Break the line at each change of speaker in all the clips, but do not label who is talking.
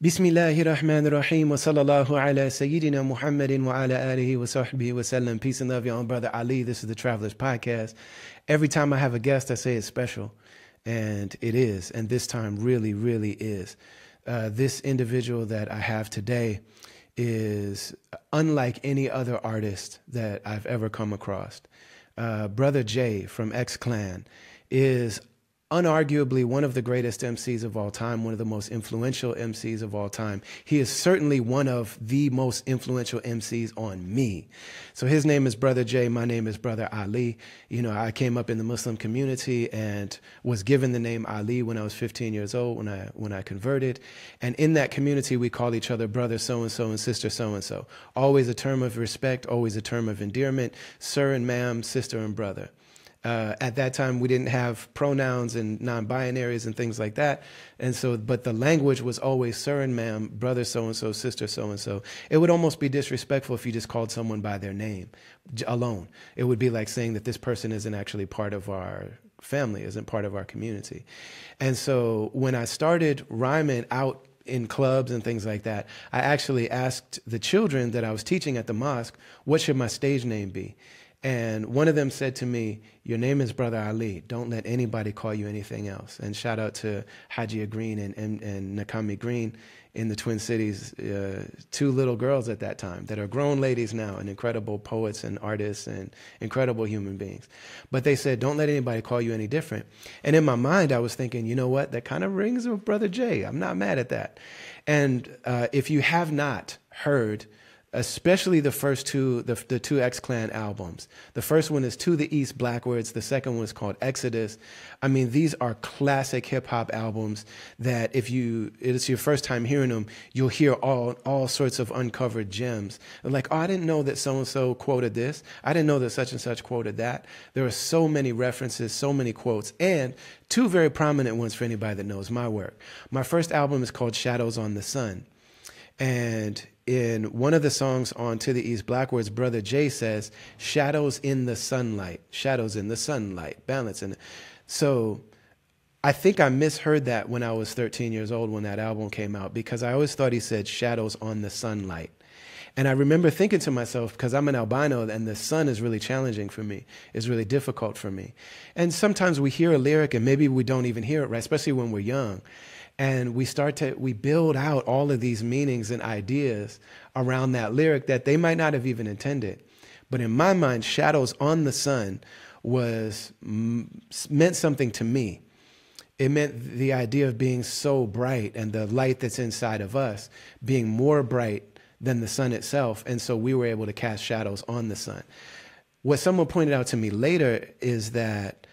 Bismillahirrahmanirrahim wa sallallahu ala Sayyidina Muhammadin wa ala alihi wa sahbihi wa sallam. Peace and love, your own brother Ali. This is the Travelers Podcast. Every time I have a guest, I say it's special. And it is. And this time really, really is. This individual that I have today is unlike any other artist that I've ever come across. Brother Jay from X-Clan is unarguably one of the greatest MCs of all time, one of the most influential MCs of all time. He is certainly one of the most influential MCs on me. So his name is Brother Jay. My name is Brother Ali. You know, I came up in the Muslim community and was given the name Ali when I was 15 years old, when I converted. And in that community, we call each other brother so-and-so and sister so-and-so. Always a term of respect, always a term of endearment, sir and ma'am, sister and brother. At that time, we didn't have pronouns and non-binaries and things like that. And so, but the language was always sir and ma'am, brother so-and-so, sister so-and-so. It would almost be disrespectful if you just called someone by their name alone. It would be like saying that this person isn't actually part of our family, isn't part of our community. And so when I started rhyming out in clubs and things like that, I actually asked the children that I was teaching at the mosque, what should my stage name be? And one of them said to me, your name is Brother Ali. Don't let anybody call you anything else. And shout out to Hajia Green and Nakami Green in the Twin Cities, two little girls at that time that are grown ladies now and incredible poets and artists and incredible human beings. But they said, don't let anybody call you any different. And in my mind, I was thinking, you know what? That kind of rings with Brother Jay. I'm not mad at that. And if you have not heard, especially the first two, the two X-Clan albums. The first one is To the East Blackwards. The second one is called Exodus. I mean, these are classic hip-hop albums that if it's your first time hearing them, you'll hear all sorts of uncovered gems. Like, oh, I didn't know that so-and-so quoted this. I didn't know that such and such quoted that. There are so many references, so many quotes, and two very prominent ones for anybody that knows my work. My first album is called Shadows on the Sun. And in one of the songs on To the East Blackwards, Brother Jay says, shadows in the sunlight, balance. And so I think I misheard that when I was 13 years old when that album came out, because I always thought he said shadows on the sunlight. And I remember thinking to myself, because I'm an albino and the sun is really challenging for me, it's really difficult for me. And sometimes we hear a lyric and maybe we don't even hear it right, especially when we're young. And we build out all of these meanings and ideas around that lyric that they might not have even intended. But in my mind, shadows on the sun meant something to me. It meant the idea of being so bright and the light that's inside of us being more bright than the sun itself. And so we were able to cast shadows on the sun. What someone pointed out to me later is that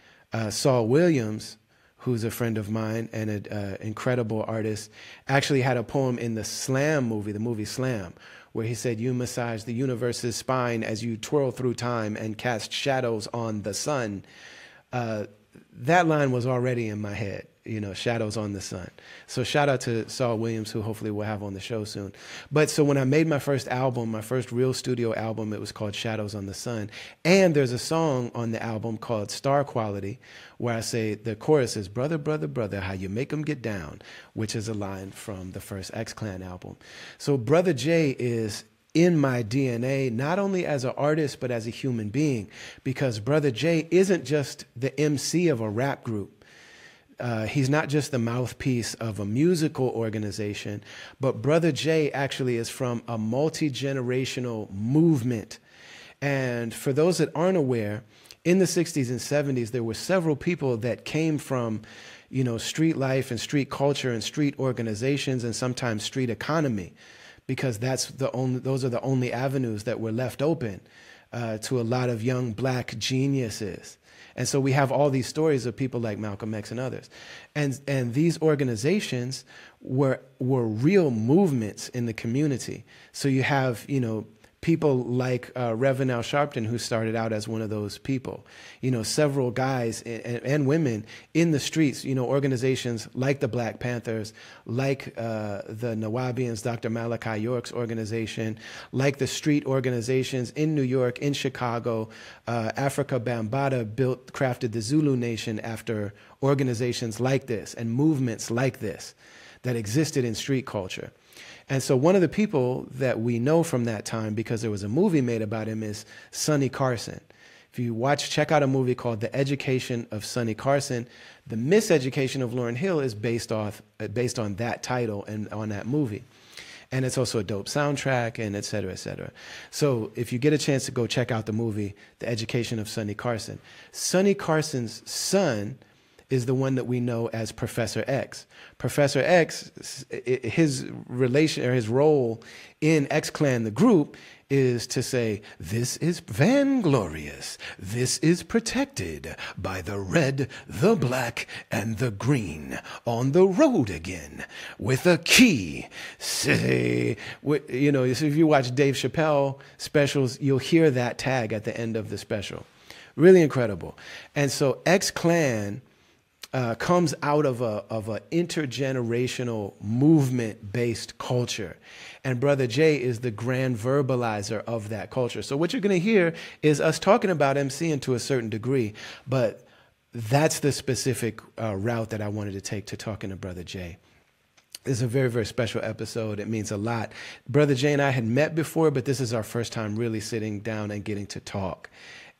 Saul Williams, who's a friend of mine and an incredible artist, actually had a poem in the Slam movie, the movie Slam, where he said, you massage the universe's spine as you twirl through time and cast shadows on the sun. That line was already in my head, you know, shadows on the sun. So shout out to Saul Williams, who hopefully we'll have on the show soon. But so when I made my first album, my first real studio album, it was called Shadows on the Sun. And there's a song on the album called Star Quality, where I say, the chorus is, brother, brother, brother, how you make 'em get down, which is a line from the first X-Clan album. So Brother Jay is in my DNA, not only as an artist, but as a human being, because Brother Jay isn't just the MC of a rap group. He's not just the mouthpiece of a musical organization, but Brother Jay actually is from a multi-generational movement. And for those that aren't aware, in the 60s and 70s, there were several people that came from, you know, street life and street culture and street organizations and sometimes street economy, because those are the only avenues that were left open to a lot of young black geniuses. And so we have all these stories of people like Malcolm X and others. And these organizations were real movements in the community. So you have, you know, people like Reverend Al Sharpton, who started out as one of those people. You know, several guys and women in the streets, you know, organizations like the Black Panthers, like the Nawabians, Dr. Malachi York's organization, like the street organizations in New York, in Chicago. Africa Bambaataa crafted the Zulu Nation after organizations like this and movements like this. that existed in street culture. And so one of the people that we know from that time, because there was a movie made about him, is Sonny Carson. If you check out a movie called The Education of Sonny Carson. The Miseducation of Lauryn Hill is based on that title and on that movie. And it's also a dope soundtrack, and et cetera, et cetera. So if you get a chance to go check out the movie, The Education of Sonny Carson. Sonny Carson's son is the one that we know as Professor X. Professor X, his relation or his role in X-Clan, the group, is to say, this is vainglorious. This is protected by the red, the black, and the green. On the road again with a key. Say, you know, if you watch Dave Chappelle specials, you'll hear that tag at the end of the special. Really incredible. And so X-Clan comes out of a intergenerational movement-based culture. And Brother Jay is the grand verbalizer of that culture. So what you're going to hear is us talking about MCing to a certain degree, but that's the specific route that I wanted to take to talking to Brother Jay. This is a very, very special episode. It means a lot. Brother Jay and I had met before, but this is our first time really sitting down and getting to talk.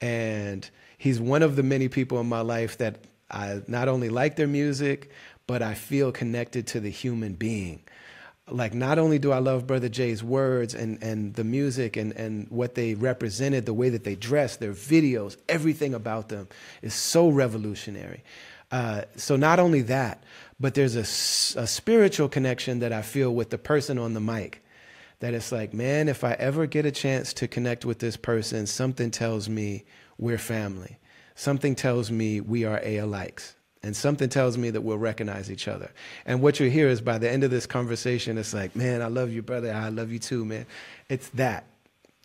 And he's one of the many people in my life that I not only like their music, but I feel connected to the human being. Like, not only do I love Brother Jay's words and the music and what they represented, the way that they dressed, their videos, everything about them is so revolutionary. So not only that, but there's a spiritual connection that I feel with the person on the mic. That it's like, man, if I ever get a chance to connect with this person, something tells me we're family. Something tells me we are alikes. And something tells me that we'll recognize each other. And what you hear is by the end of this conversation, it's like, man, I love you, brother. I love you too, man. It's that.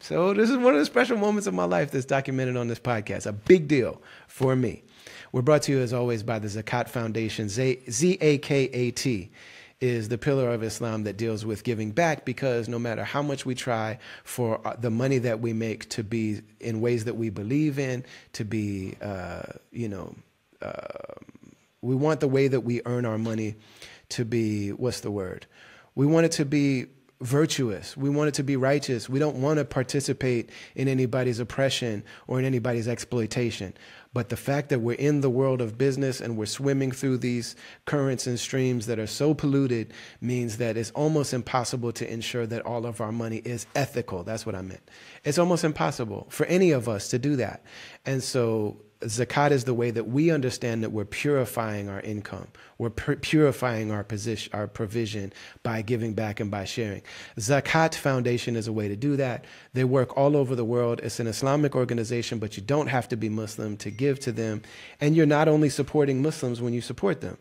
So this is one of the special moments of my life that's documented on this podcast. A big deal for me. We're brought to you, as always, by the Zakat Foundation. Z-A-K-A-T is the pillar of Islam that deals with giving back, because no matter how much we try for the money that we make to be in ways that we believe in, to be, we want the way that we earn our money to be, what's the word? We want it to be virtuous. We want it to be righteous. We don't want to participate in anybody's oppression or in anybody's exploitation. But the fact that we're in the world of business and we're swimming through these currents and streams that are so polluted means that it's almost impossible to ensure that all of our money is ethical. That's what I meant. It's almost impossible for any of us to do that. And so Zakat is the way that we understand that we're purifying our income. We're purifying our provision by giving back and by sharing. Zakat Foundation is a way to do that. They work all over the world. It's an Islamic organization, but you don't have to be Muslim to give to them. And you're not only supporting Muslims when you support them.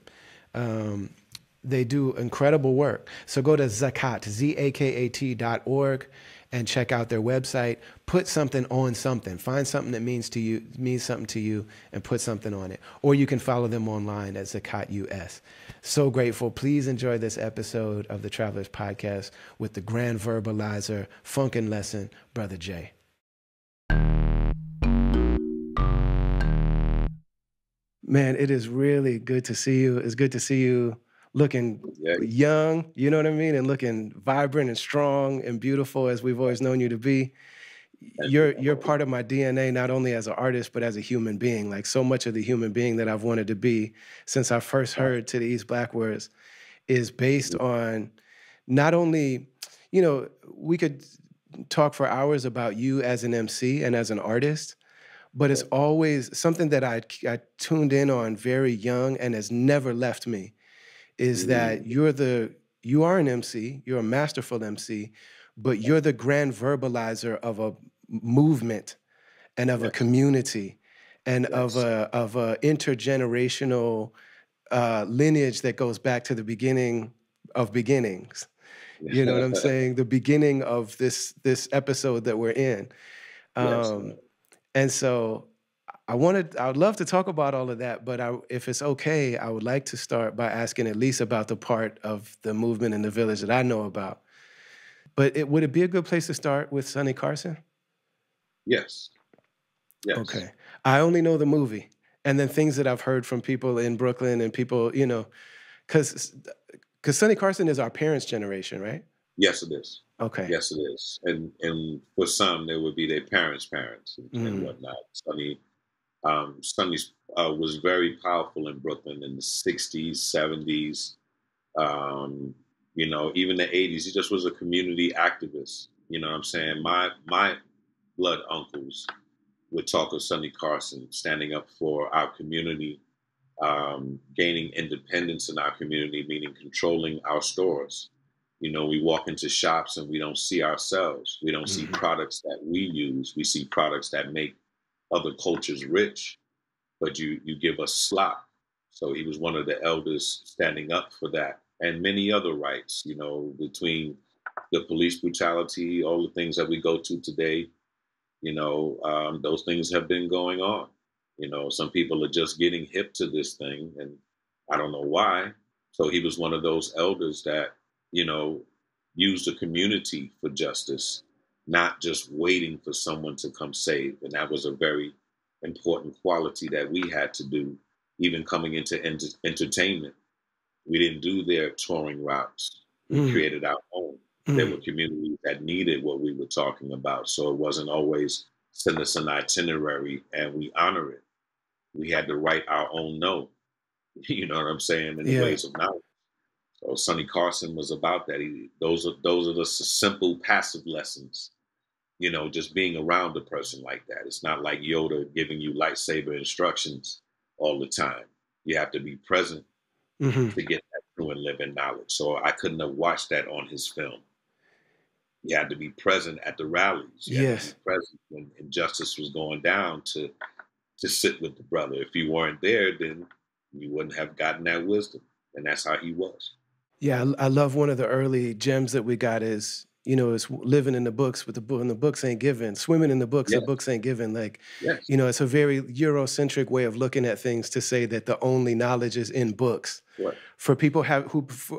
They do incredible work. So go to Zakat, ZAKAT.org, and check out their website. Put something on something. Find something that means something to you, and put something on it. Or you can follow them online at Zakat US. So grateful. Please enjoy this episode of the Travelers Podcast with the Grand Verbalizer Funkin Lesson, Brother Jay. Man, it is really good to see you. It's good to see you looking young, you know what I mean? And looking vibrant and strong and beautiful as we've always known you to be. You're part of my DNA, not only as an artist, but as a human being. Like, so much of the human being that I've wanted to be since I first heard To the East Blackwards is based on not only, you know, we could talk for hours about you as an MC and as an artist, but it's always something that I tuned in on very young and has never left me. Is that you are an MC, you're a masterful MC, but you're the grand verbalizer of a movement and of a community and of a intergenerational lineage that goes back to the beginning of beginnings. You know what I'm saying? The beginning of this episode that we're in. And so I would love to talk about all of that, but if it's okay, I would like to start by asking at least about the part of the movement in the village that I know about. But would it be a good place to start with Sonny Carson?
Yes. Yes.
Okay. I only know the movie, and then things that I've heard from people in Brooklyn and people, you know, because Because Sonny Carson is our parents' generation, right?
Yes, it is.
Okay.
Yes, it is. And for some, there would be their parents' parents and
Mm.
whatnot. Sonny was very powerful in Brooklyn in the '60s, '70s. Um, even the '80s. He just was a community activist. You know what I'm saying? My blood uncles would talk of Sonny Carson standing up for our community, gaining independence in our community, meaning controlling our stores. We walk into shops and we don't see ourselves. We don't see
Mm-hmm.
products that we use. We see products that make other cultures rich, but you give us slop. So he was one of the elders standing up for that, and many other rights. Between the police brutality, all the things that we go to today, those things have been going on. Some people are just getting hip to this thing, and I don't know why. So he was one of those elders that, you know, used the community for justice, not just waiting for someone to come save. And that was a very important quality that we had to do, even coming into entertainment. We didn't do their touring routes. We
Mm.
created our own. There
Mm.
were communities that needed what we were talking about. So it wasn't always send us an itinerary and we honor it. We had to write our own note, you know what I'm saying, in the
Yeah.
ways of knowledge. So Sonny Carson was about that. Those are the simple passive lessons, just being around a person like that. It's not like Yoda giving you lightsaber instructions all the time. You have to be present
Mm-hmm.
to get that true and living knowledge. So I couldn't have watched that on his film. You had to be present at the rallies. You had to be
Yes.
present when injustice was going down to sit with the brother. If you weren't there, then you wouldn't have gotten that wisdom. And that's how he was.
Yeah, I love one of the early gems that we got is, is living in the books, but the book and the books ain't given. Swimming in the
Yes,
books ain't given. Like,
yes,
it's a very Eurocentric way of looking at things to say that the only knowledge is in books.
right.
For people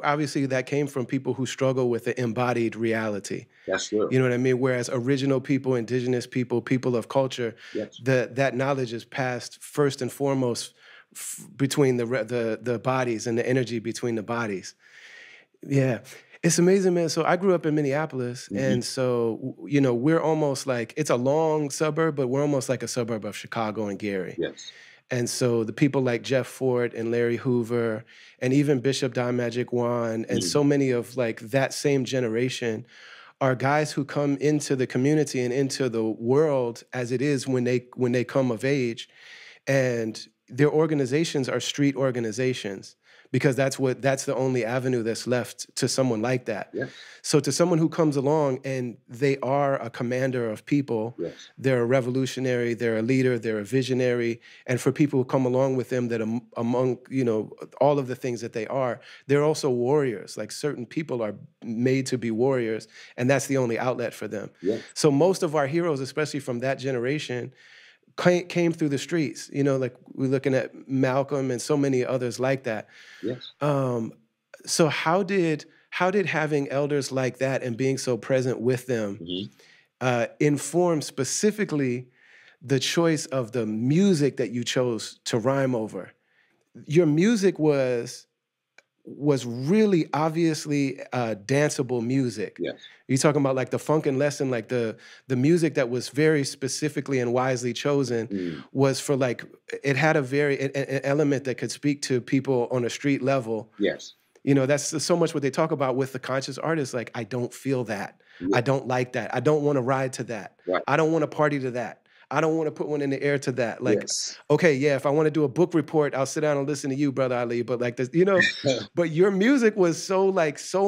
obviously that came from people who struggle with the embodied reality.
That's real.
You know what I mean? Whereas original people, indigenous people, people of culture,
Yes,
that knowledge is passed first and foremost between the bodies and the energy between the bodies. Yeah. It's amazing, man. So I grew up in Minneapolis,
hmm,
and so we're almost like it's a long suburb, but we're almost like a suburb of Chicago and Gary.
yes,
And so the people like Jeff Fort and Larry Hoover, and even Bishop Don Magic Juan, and
hmm,
so many of like that same generation are guys who come into the community and into the world as it is when they come of age, and their organizations are street organizations because that's the only avenue that's left to someone like that.
yes,
So to someone who comes along and they are a commander of people,
yes,
they're a revolutionary, they're a leader, they're a visionary, and for people who come along with them that among all of the things that they are, they're also warriors. Like certain people are made to be warriors, and that's the only outlet for them.
yes,
So most of our heroes, especially from that generation, came through the streets. Like we're looking at Malcolm and so many others like that.
yes.
Um, so how did having elders like that and being so present with them
Hmm.
inform specifically the choice of the music that you chose to rhyme over? Your music was really obviously danceable music.
Yes.
You're talking about like the Funkin Lesson, like the music that was very specifically and wisely chosen
Mm.
was for like it had an element that could speak to people on a street level.
Yes.
That's so much what they talk about with the conscious artist. Like, I don't feel that.
Yeah.
I don't like that. I don't want to ride to that.
Right.
I don't want to party to that. I don't want to put one in the air to that. Like,
Yes.
okay, yeah, if I want to do a book report, I'll sit down and listen to you, Brother Ali. But like this, but your music was so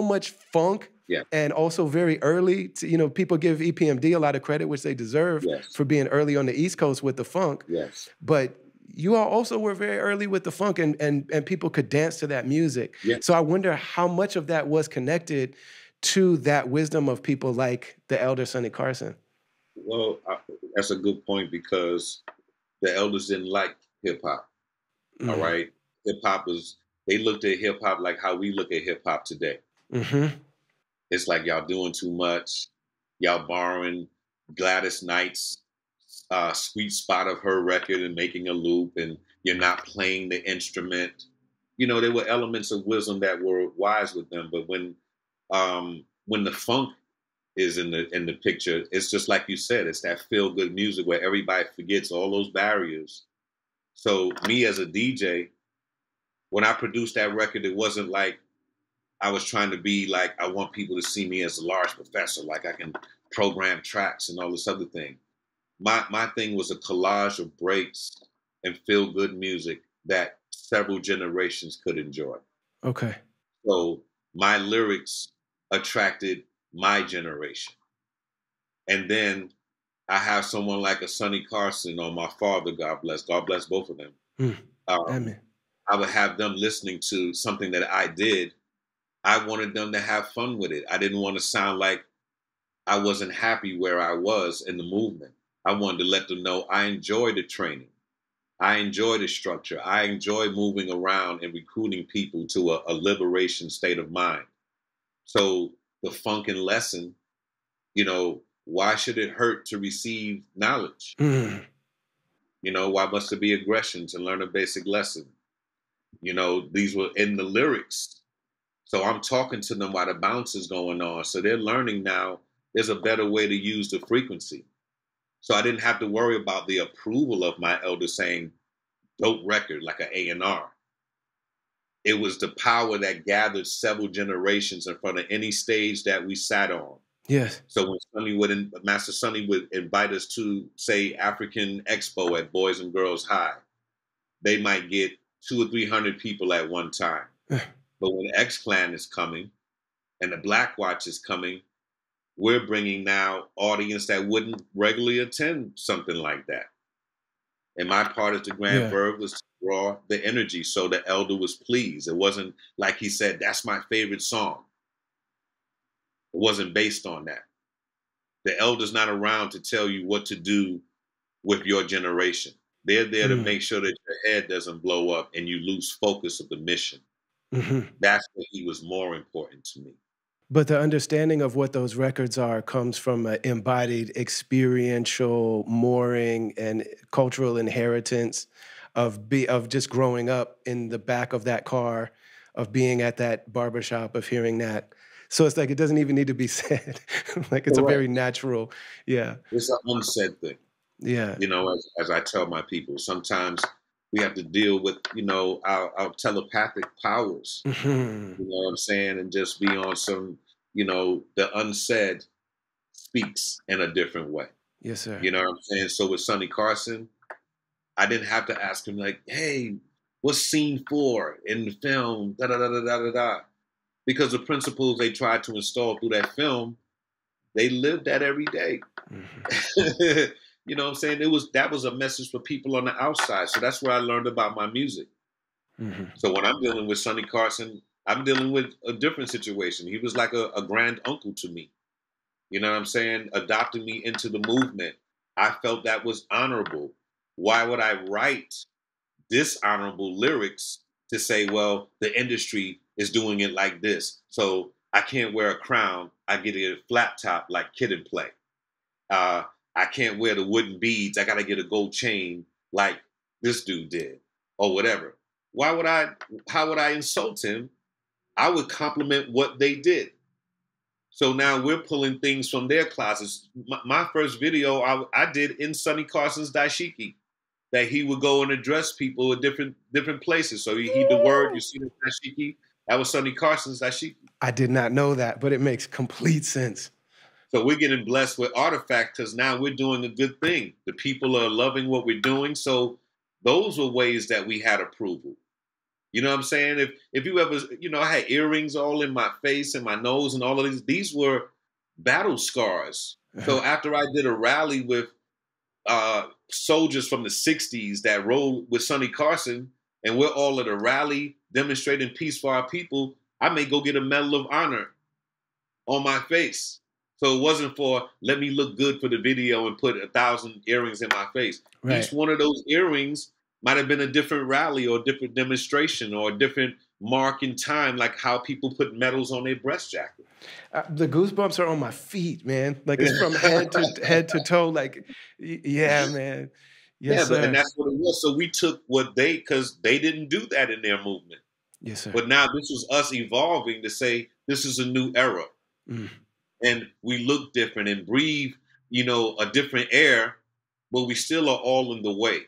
much funk
Yeah.
and also very early. People give EPMD a lot of credit, which they deserve
Yes.
for being early on the East Coast with the funk.
Yes.
But you all also were very early with the funk and people could dance to that music.
Yes.
So I wonder how much of that was connected to that wisdom of people like the elder Sonny Carson.
Well, that's a good point because the elders didn't like hip hop. All
Mm.
right. They looked at hip hop like how we look at hip hop today.
Mm-hmm.
It's like y'all doing too much. Y'all borrowing Gladys Knight's sweet spot of her record and making a loop, and you're not playing the instrument. you know, there were elements of wisdom that were wise with them. But when the funk is in the picture, it's just like you said, it's that feel good music where everybody forgets all those barriers. So me as a DJ, when I produced that record, it wasn't like I was trying to be like, I want people to see me as a large professor, like I can program tracks and all this other thing. My thing was a collage of breaks and feel good music that several generations could enjoy.
Okay.
So my lyrics attracted my generation. And then I have someone like a Sonny Carson or my father, God bless both of them.
Mm.
Um,
Amen.
I would have them listening to something that I did. I wanted them to have fun with it. I didn't want to sound like I wasn't happy where I was in the movement. I wanted to let them know I enjoy the training. I enjoy the structure. I enjoy moving around and recruiting people to a liberation state of mind. So the Funkin lesson, you know, why should it hurt to receive knowledge?
Mm.
You know, why must there be aggression to learn a basic lesson? You know, these were in the lyrics. So I'm talking to them while the bounce is going on. So they're learning now there's a better way to use the frequency. So I didn't have to worry about the approval of my elder saying, dope record, like an A&R. It was the power that gathered several generations in front of any stage that we sat on.
Yes.
So when Master Sonny would invite us to, say, African Expo at Boys and Girls High, they might get 200 or 300 people at one time. But when the X-Clan is coming and the Black Watch is coming, we're bringing now audience that wouldn't regularly attend something like that. And my part as the Grand Verb was to draw the energy so the elder was pleased. It wasn't like he said, that's my favorite song. It wasn't based on that. The elder's not around to tell you what to do with your generation. They're there to make sure that your head doesn't blow up and you lose focus of the mission.
Mm-hmm.
That's what he was more important to me.
But the understanding of what those records are comes from an embodied experiential mooring and cultural inheritance of just growing up in the back of that car, of being at that barbershop, of hearing that. So it's like it doesn't even need to be said. Like it's a very natural,
It's an unsaid thing.
Yeah.
You know, as I tell my people, sometimes we have to deal with, you know, our telepathic powers.
Mm-hmm.
You know what I'm saying? And just be on some, you know, the unsaid speaks in a different way.
Yes, sir.
You know what I'm saying? So with Sonny Carson, I didn't have to ask him like, hey, what's scene 4 in the film? Da da da da da da da. Because the principles they tried to install through that film, they lived that every day. Mm-hmm. You know what I'm saying? That was a message for people on the outside. So that's where I learned about my music. Mm-hmm. So when I'm dealing with Sonny Carson, I'm dealing with a different situation. He was like a grand uncle to me. You know what I'm saying? Adopting me into the movement. I felt that was honorable. Why would I write dishonorable lyrics to say, well, the industry is doing it like this, so I can't wear a crown. I get a flat top like Kid and Play. I can't wear the wooden beads. I got to get a gold chain like this dude did or whatever. How would I insult him? I would compliment what they did. So now we're pulling things from their closets. My first video I did in Sonny Carson's dashiki, that he would go and address people at different places. So the word, you see the dashiki, that was Sonny Carson's dashiki.
I did not know that, but it makes complete sense.
So we're getting blessed with artifacts because now we're doing a good thing. The people are loving what we're doing. So those were ways that we had approval. You know what I'm saying? If you ever, you know, I had earrings all in my face and my nose and all of these were battle scars. So after I did a rally with soldiers from the 60s that rode with Sonny Carson, and we're all at a rally demonstrating peace for our people, I may go get a Medal of Honor on my face. So it wasn't for, let me look good for the video and put 1,000 earrings in my face. Right. Each one of those earrings might have been a different rally or a different demonstration or a different mark in time, like how people put medals on their breast jacket.
The goosebumps are on my feet, man. Like it's from head to toe. Like, yeah, man. Yes,
and that's what it was. So we took what because they didn't do that in their movement.
Yes, sir.
But now this was us evolving to say this is a new era,
Mm.
and we look different and breathe, a different air, but we still are all in the way.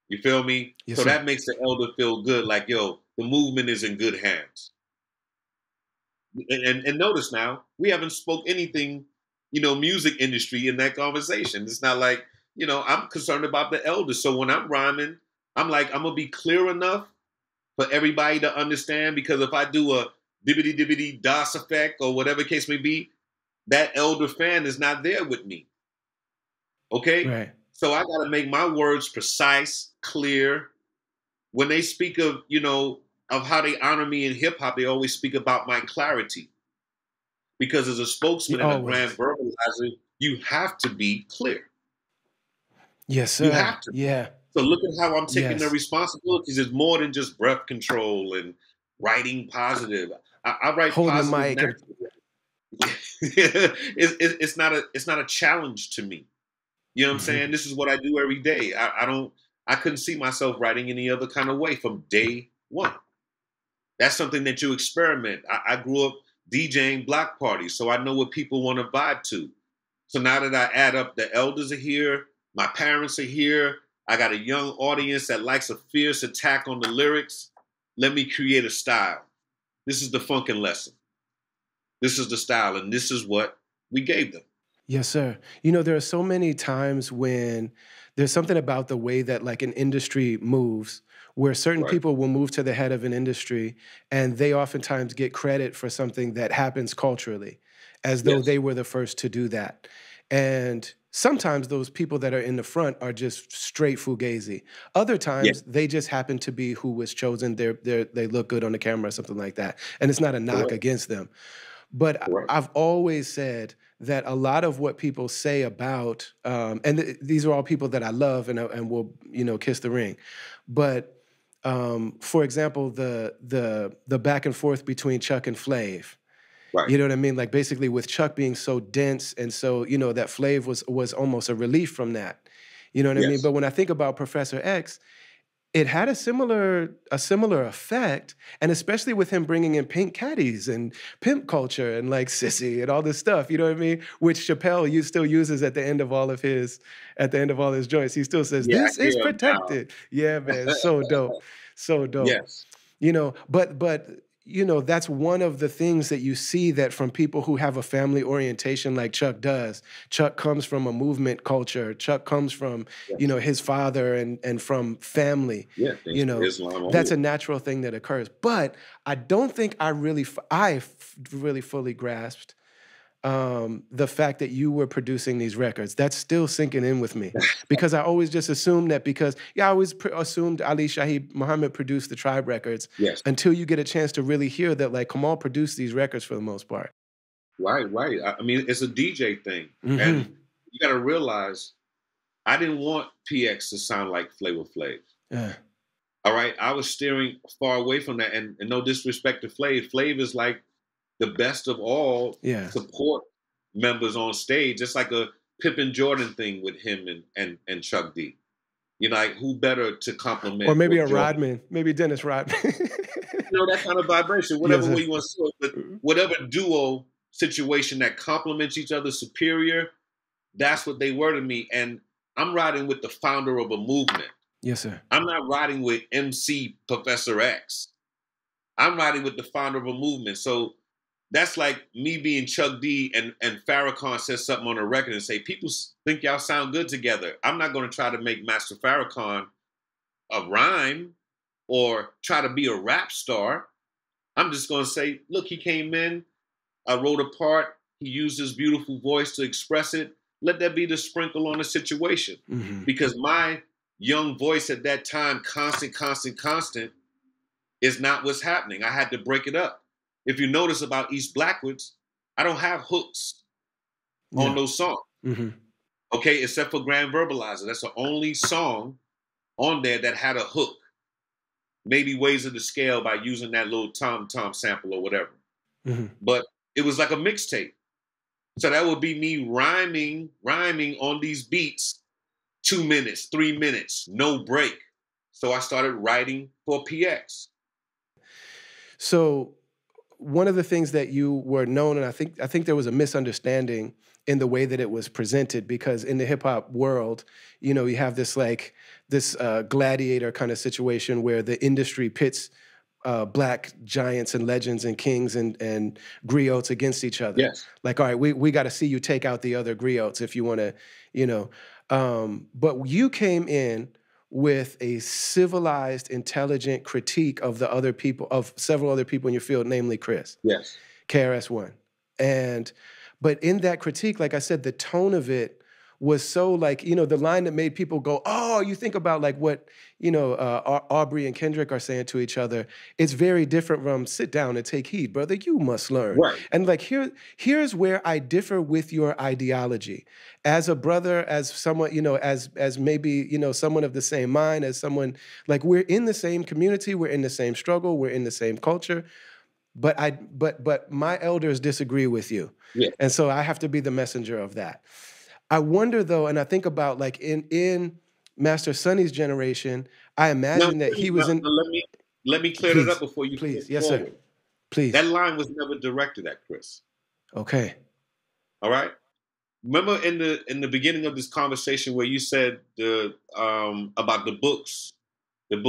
You feel me?
Yes,
So
sir.
that makes the elder feel good, like, yo, the movement is in good hands. And notice now, we haven't spoke anything, music industry in that conversation. It's not like, I'm concerned about the elders. So when I'm rhyming, I'm like, I'm gonna be clear enough for everybody to understand, because if I do a dibbity dibbity DOS effect or whatever case may be, that elder fan is not there with me. Okay?
Right.
So I gotta make my words precise, clear. When they speak of, of how they honor me in hip hop, they always speak about my clarity. Because as a spokesman and a grand
Always.
verbalizer, you have to be clear.
Yes,
You
sir.
have to.
Yeah.
So look at how I'm taking the
Yes.
responsibilities. It's more than just breath control and writing positive. I write
Holding the
positive
mic and
naturally. It's not a challenge to me. You know what I'm saying? This is what I do every day. I couldn't see myself writing any other kind of way from day one. That's something that you experiment. I grew up DJing block parties, so I know what people want to vibe to. So now that I add up, the elders are here, my parents are here, I got a young audience that likes a fierce attack on the lyrics. Let me create a style. This is the Funkin Lesson. This is the style, and this is what we gave them.
yes, sir. There are so many times when there's something about the way that like an industry moves, where certain
Right.
people will move to the head of an industry and they oftentimes get credit for something that happens culturally, as though
Yes.
they were the first to do that. And sometimes those people that are in the front are just straight fugazi. Other
Yeah.
times they just happen to be who was chosen. They look good on the camera or something like that. And it's not a knock
Correct.
against them. But
Correct.
I've always said that a lot of what people say about, and these are all people that I love and will, kiss the ring. But for example, the back and forth between Chuck and Flav.
Right.
You know what I mean? Like basically with Chuck being so dense and so, that Flav was almost a relief from that. You know what I mean?
Yes.
But when I think about Professor X, it had a similar effect, and especially with him bringing in pink caddies and pimp culture and like sissy and all this stuff, you know what I mean? Which Chappelle still uses at the end of all his joints. He still says,
Yeah, I
"This is
hear him now.
protected." Yeah, man, so dope, so dope.
Yes.
But that's one of the things that you see that from people who have a family orientation like Chuck does. Chuck comes from a movement culture. Chuck comes from,
Yes.
his father and from family.
Yeah. Thanks for Islam
That's
only.
a natural thing that occurs. But I don't think I really fully grasped the fact that you were producing these records. That's still sinking in with me because I always just assumed that I always assumed Ali Shaheed Muhammad produced the Tribe records
Yes.
until you get a chance to really hear that like Kamal produced these records for the most part.
Right. Right. I mean, it's a DJ thing,
Mm-hmm.
and you got to realize I didn't want PX to sound like Flavor Flav.
Yeah.
All right, I was steering far away from that, and no disrespect to Flav. Flav is like the best of all
Yeah.
support members on stage. It's like a Pippen Jordan thing with him and Chuck D. Like who better to
Or
compliment
maybe
what
a
Jordan?
Rodman, maybe Dennis Rodman.
That kind of vibration,
Yes,
whatever
sir.
way you want to see it, but whatever duo situation that complements each other superior, that's what they were to me. And I'm riding with the founder of a movement.
Yes, sir.
I'm not riding with MC Professor X. I'm riding with the founder of a movement. So that's like me being Chuck D and Farrakhan says something on a record and say, people think y'all sound good together. I'm not going to try to make Master Farrakhan a rhyme or try to be a rap star. I'm just going to say, look, he came in, I wrote a part, he used his beautiful voice to express it. Let that be the sprinkle on the situation.
Mm-hmm.
Because my young voice at that time, constant, is not what's happening. I had to break it up. If you notice about East Blackwoods, I don't have hooks on
Yeah.
those songs.
Mm-hmm.
Okay, except for Grand Verbalizer. That's the only song on there that had a hook. Maybe Ways of the Scale by using that little tom sample or whatever.
Mm-hmm.
But it was like a mixtape. So that would be me rhyming on these beats, 2 minutes, 3 minutes, no break. So I started writing for PX.
So one of the things that you were known, and I think there was a misunderstanding in the way that it was presented, because in the hip hop world, you know, you have this gladiator kind of situation where the industry pits black giants and legends and kings and griots against each other.
Yes.
Like, all right, we got to see you take out the other griots if you want to, you know. But you came in with a civilized, intelligent critique of the other people, of several other people in your field, namely Chris.
Yes.
KRS-One. But in that critique, like I said, the tone of it was so like, you know, the line that made people go, oh, you think about like what, you know, Aubrey and Kendrick are saying to each other. It's very different from sit down and take heed, brother. You must learn.
Right.
And like here's where I differ with your ideology. As a brother, as someone, you know, as maybe, you know, someone of the same mind, as someone, like we're in the same community, we're in the same struggle, we're in the same culture. But my elders disagree with you.
Yeah.
And so I have to be the messenger of that. I wonder though, and I think about like in Master Sonny's generation, I imagine that he was in.
Let me clear that up before you.
Please, yes, sir. Please.
That line was never directed at Chris.
Okay.
All right. Remember in the beginning of this conversation where you said about the books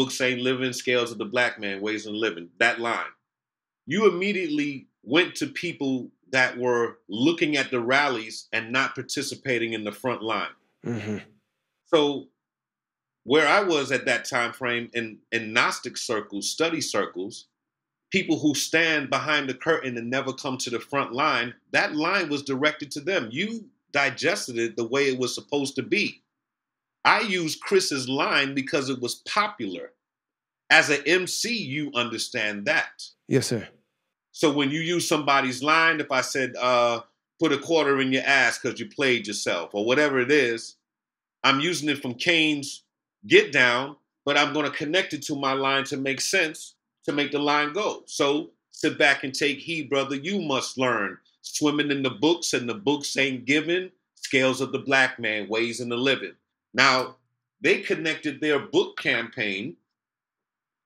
saying living scales of the black man, ways of living. That line, you immediately went to people that were looking at the rallies and not participating in the front line.
Mm-hmm.
So where I was at that time frame in Gnostic circles, study circles, people who stand behind the curtain and never come to the front line, that line was directed to them. You digested it the way it was supposed to be. I used Chris's line because it was popular. As an MC, you understand that.
Yes, sir.
So when you use somebody's line, if I said, put a quarter in your ass because you played yourself or whatever it is, I'm using it from Kane's Get Down, but I'm going to connect it to my line to make sense, to make the line go. So sit back and take heed, brother. You must learn. Swimming in the books and the books ain't given. Scales of the black man, ways in the living. Now, they connected their book campaign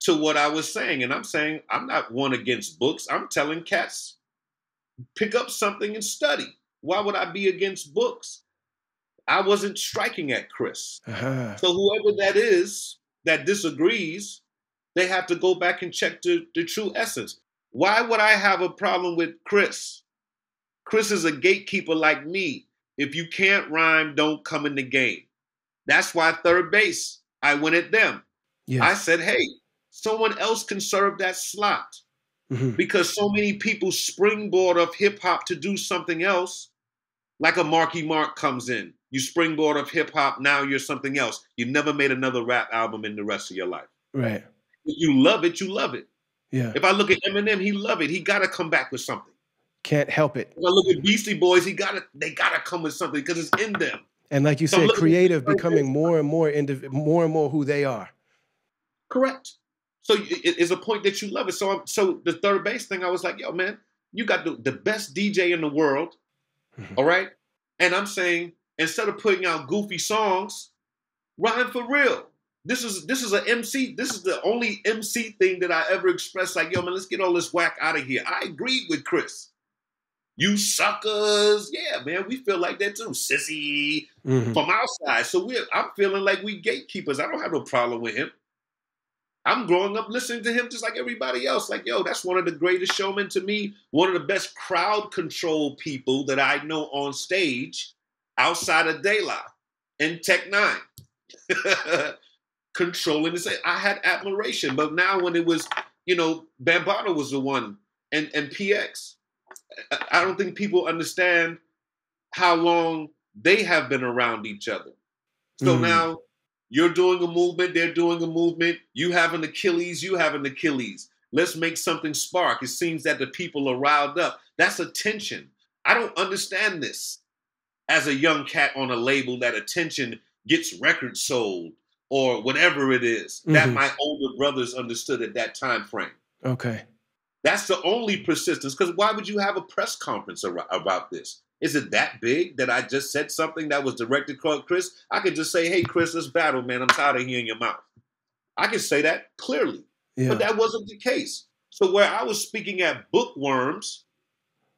to what I was saying. And I'm saying, I'm not one against books. I'm telling cats, pick up something and study. Why would I be against books? I wasn't striking at Chris.
Uh-huh.
So whoever that is that disagrees, they have to go back and check the true essence. Why would I have a problem with Chris? Chris is a gatekeeper like me. If you can't rhyme, don't come in the game. That's why third base, I went at them. Yes. I said, hey, someone else can serve that slot. Mm-hmm. Because so many people springboard of hip hop to do something else, like a Marky Mark comes in. You springboard of hip hop, now you're something else. You never made another rap album in the rest of your life.
Right.
If you love it, you love it.
Yeah.
If I look at Eminem, he love it. He got to come back with something.
Can't help it.
If I look at Beastie Boys, they got to come with something because it's in them.
And like you said, creative becoming more and more who they are.
Correct. So it's a point that you love it. So the third base thing, I was like, yo, man, you got the best DJ in the world. Mm-hmm. All right. And I'm saying, instead of putting out goofy songs, rhyme for real. This is an MC. This is the only MC thing that I ever expressed. Like, yo, man, let's get all this whack out of here. I agreed with Chris. You suckers. Yeah, man, we feel like that too. Sissy. Mm-hmm. From outside. So I'm feeling like we gatekeepers. I don't have no problem with him. I'm growing up listening to him just like everybody else. Like, yo, that's one of the greatest showmen to me. One of the best crowd control people that I know on stage outside of De La and Tech Nine. Controlling this. I had admiration. But now when it was, Bambaataa was the one and PX, I don't think people understand how long they have been around each other. So now you're doing a movement, they're doing a movement, you have an Achilles, you have an Achilles. Let's make something spark. It seems that the people are riled up. That's attention. I don't understand this as a young cat on a label that attention gets records sold or whatever it is that my older brothers understood at that time frame.
Okay.
That's the only persistence, because why would you have a press conference about this? Is it that big that I just said something that was directed toward Chris? I could just say, hey, Chris, let's battle, man. I'm tired of hearing your mouth. I could say that clearly, but that wasn't the case. So where I was speaking at bookworms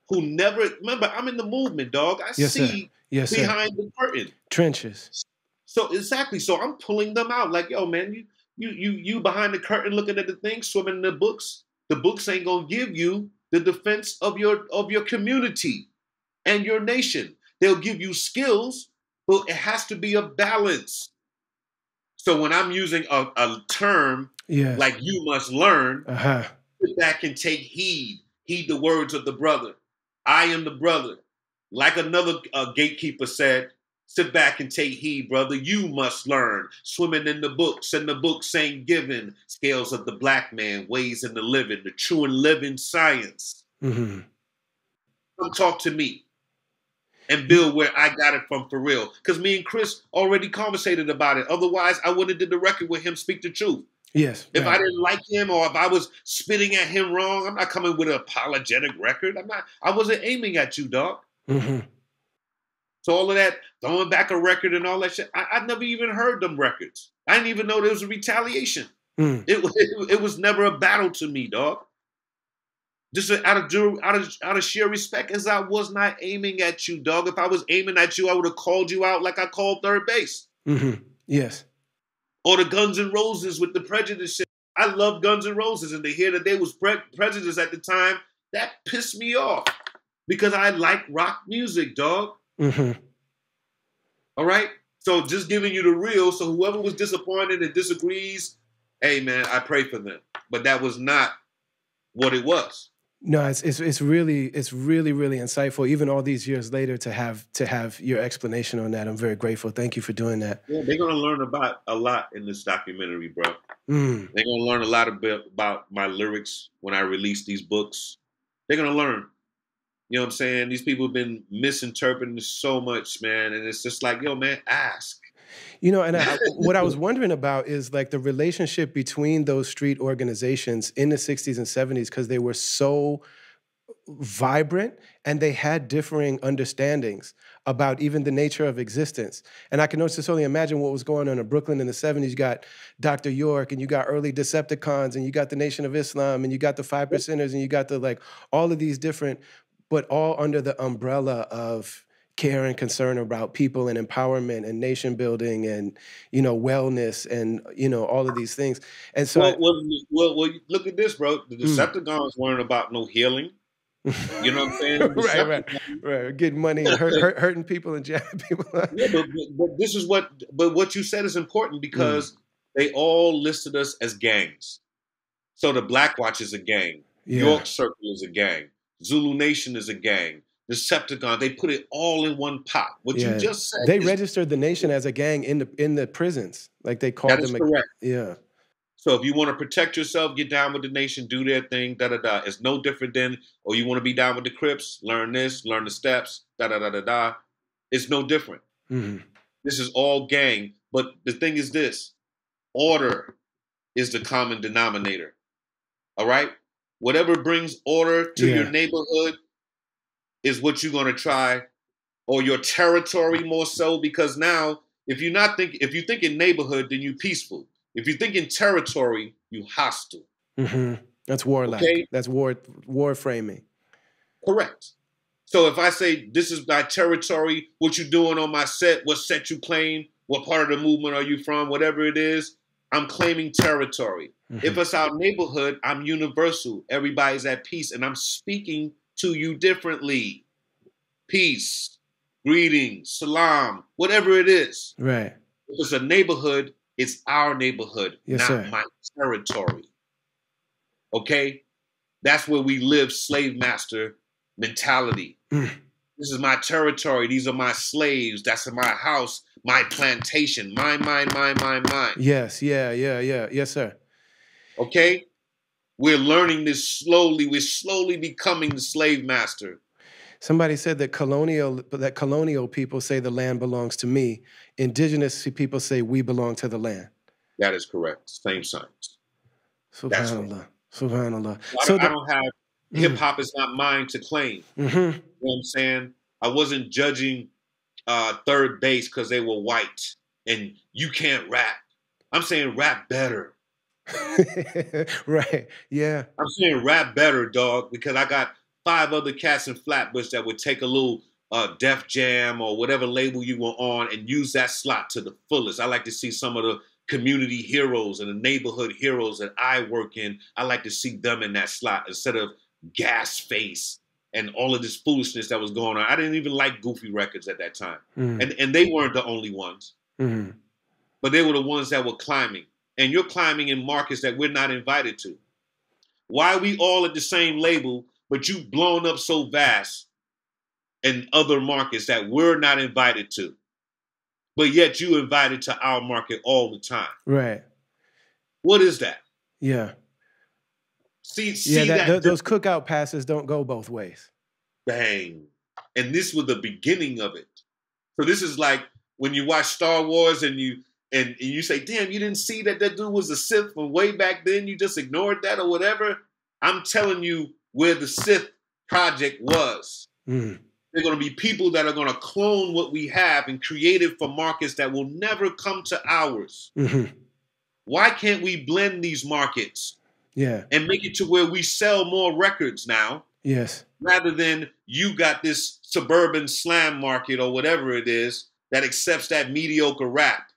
who never remember, I'm in the movement, dog. I
Yes, sir.
see
Yes, sir.
behind the curtain.
Trenches.
So exactly. So I'm pulling them out like, yo, man, you behind the curtain looking at the thing, swimming in the books. The books ain't gonna give you the defense of your community and your nation. They'll give you skills, but it has to be a balance. So when I'm using a term like you must learn, sit back and take heed. Heed the words of the brother. I am the brother. Like another gatekeeper said, sit back and take heed, brother. You must learn. Swimming in the books, and the books ain't given. Scales of the black man, ways in the living, the true and living science.
Mm-hmm.
Come talk to me and build where I got it from for real. Because me and Chris already conversated about it. Otherwise, I wouldn't have did the record with him, Speak the Truth.
Yes.
If I didn't like him or if I was spitting at him wrong, I'm not coming with an apologetic record. I wasn't aiming at you, dog.
Mm-hmm.
So all of that, throwing back a record and all that shit, I never even heard them records. I didn't even know there was a retaliation.
Mm.
It was never a battle to me, dog. Just out of sheer respect, as I was not aiming at you, dog. If I was aiming at you, I would have called you out like I called Third Base.
Mm-hmm. Yes.
Or the Guns N' Roses with the prejudice shit. I love Guns N' Roses, and to hear that they was prejudice at the time, that pissed me off. Because I like rock music, dog.
Mm-hmm.
All right? So just giving you the real, so whoever was disappointed and disagrees, hey, man, I pray for them. But that was not what it was.
No, it's really insightful. Even all these years later, to have your explanation on that, I'm very grateful. Thank you for doing that.
Yeah, they're gonna learn about a lot in this documentary, bro. They're gonna learn a lot about my lyrics when I release these books. They're gonna learn. You know what I'm saying? These people have been misinterpreting so much, man, and it's just like, yo, man, ask.
You know, and what I was wondering about is like the relationship between those street organizations in the 60s and 70s, because they were so vibrant and they had differing understandings about even the nature of existence. And I can just only imagine what was going on in Brooklyn in the 70s. You got Dr. York, and you got early Decepticons, and you got the Nation of Islam, and you got the Five Percenters, and you got the like all of these different, but all under the umbrella of care and concern about people and empowerment and nation building and, you know, wellness and, you know, all of these things. And so
well, look at this, bro. The Decepticons weren't about no healing. You know what I'm saying?
right. Getting money and hurting people and jamming people.
Yeah, but what you said is important because they all listed us as gangs. So the Black Watch is a gang.
Yeah.
York Circle is a gang. Zulu Nation is a gang. Decepticon, they put it all in one pot. What you just said.
They registered the Nation as a gang in the prisons. Like they called them.
That is correct.
Yeah.
So if you want to protect yourself, get down with the Nation, do their thing, da-da-da. It's no different than, or you want to be down with the Crips, learn this, learn the steps, da-da-da-da-da. It's no different.
Mm-hmm.
This is all gang. But the thing is this, order is the common denominator. All right? Whatever brings order to your neighborhood is what you're going to try, or your territory more so, because now, if you think in neighborhood, then you peaceful. If you think in territory, you hostile.
Mm-hmm. That's warlike. Okay? That's war framing.
Correct. So if I say, this is my territory, what you doing on my set, what set you claim, what part of the movement are you from, whatever it is, I'm claiming territory. Mm-hmm. If it's our neighborhood, I'm universal. Everybody's at peace, and I'm speaking to you differently. Peace, greetings, salam, whatever it is.
Right.
If it's a neighborhood, it's our neighborhood, not
sir.
My territory. Okay? That's where we live slave master mentality. This is my territory. These are my slaves. That's my house, my plantation. Mine.
Yes, yeah. Yes, sir.
Okay? We're learning this slowly. We're slowly becoming the slave master.
Somebody said that colonial people say the land belongs to me. Indigenous people say we belong to the land.
That is correct. Same science.
Subhanallah. Subhanallah.
So I don't have, hip-hop is not mine to claim.
Mm-hmm.
You know what I'm saying? I wasn't judging Third Base because they were white and you can't rap. I'm saying rap better.
Right. Yeah.
I'm saying rap better, dog, because I got 5 other cats in Flatbush that would take a little Def Jam or whatever label you were on and use that slot to the fullest. I like to see some of the community heroes and the neighborhood heroes that I work in. I like to see them in that slot instead of Gas Face and all of this foolishness that was going on. I didn't even like Goofy records at that time.
Mm.
And they weren't the only ones,
Mm.
but they were the ones that were climbing. And you're climbing in markets that we're not invited to. Why are we all at the same label, but you blown up so vast in other markets that we're not invited to, but yet you invited to our market all the time?
Right.
What is that?
Yeah.
See
that
that
those cookout passes don't go both ways.
bang. And this was the beginning of it. So this is like when you watch Star Wars and you say, damn, you didn't see that dude was a Sith from way back then. You just ignored that or whatever. I'm telling you where the Sith project was.
Mm.
There are going to be people that are going to clone what we have and create it for markets that will never come to ours.
Mm-hmm.
Why can't we blend these markets?
Yeah.
And make it to where we sell more records now?
Yes.
Rather than you got this suburban slam market or whatever it is that accepts that mediocre rap.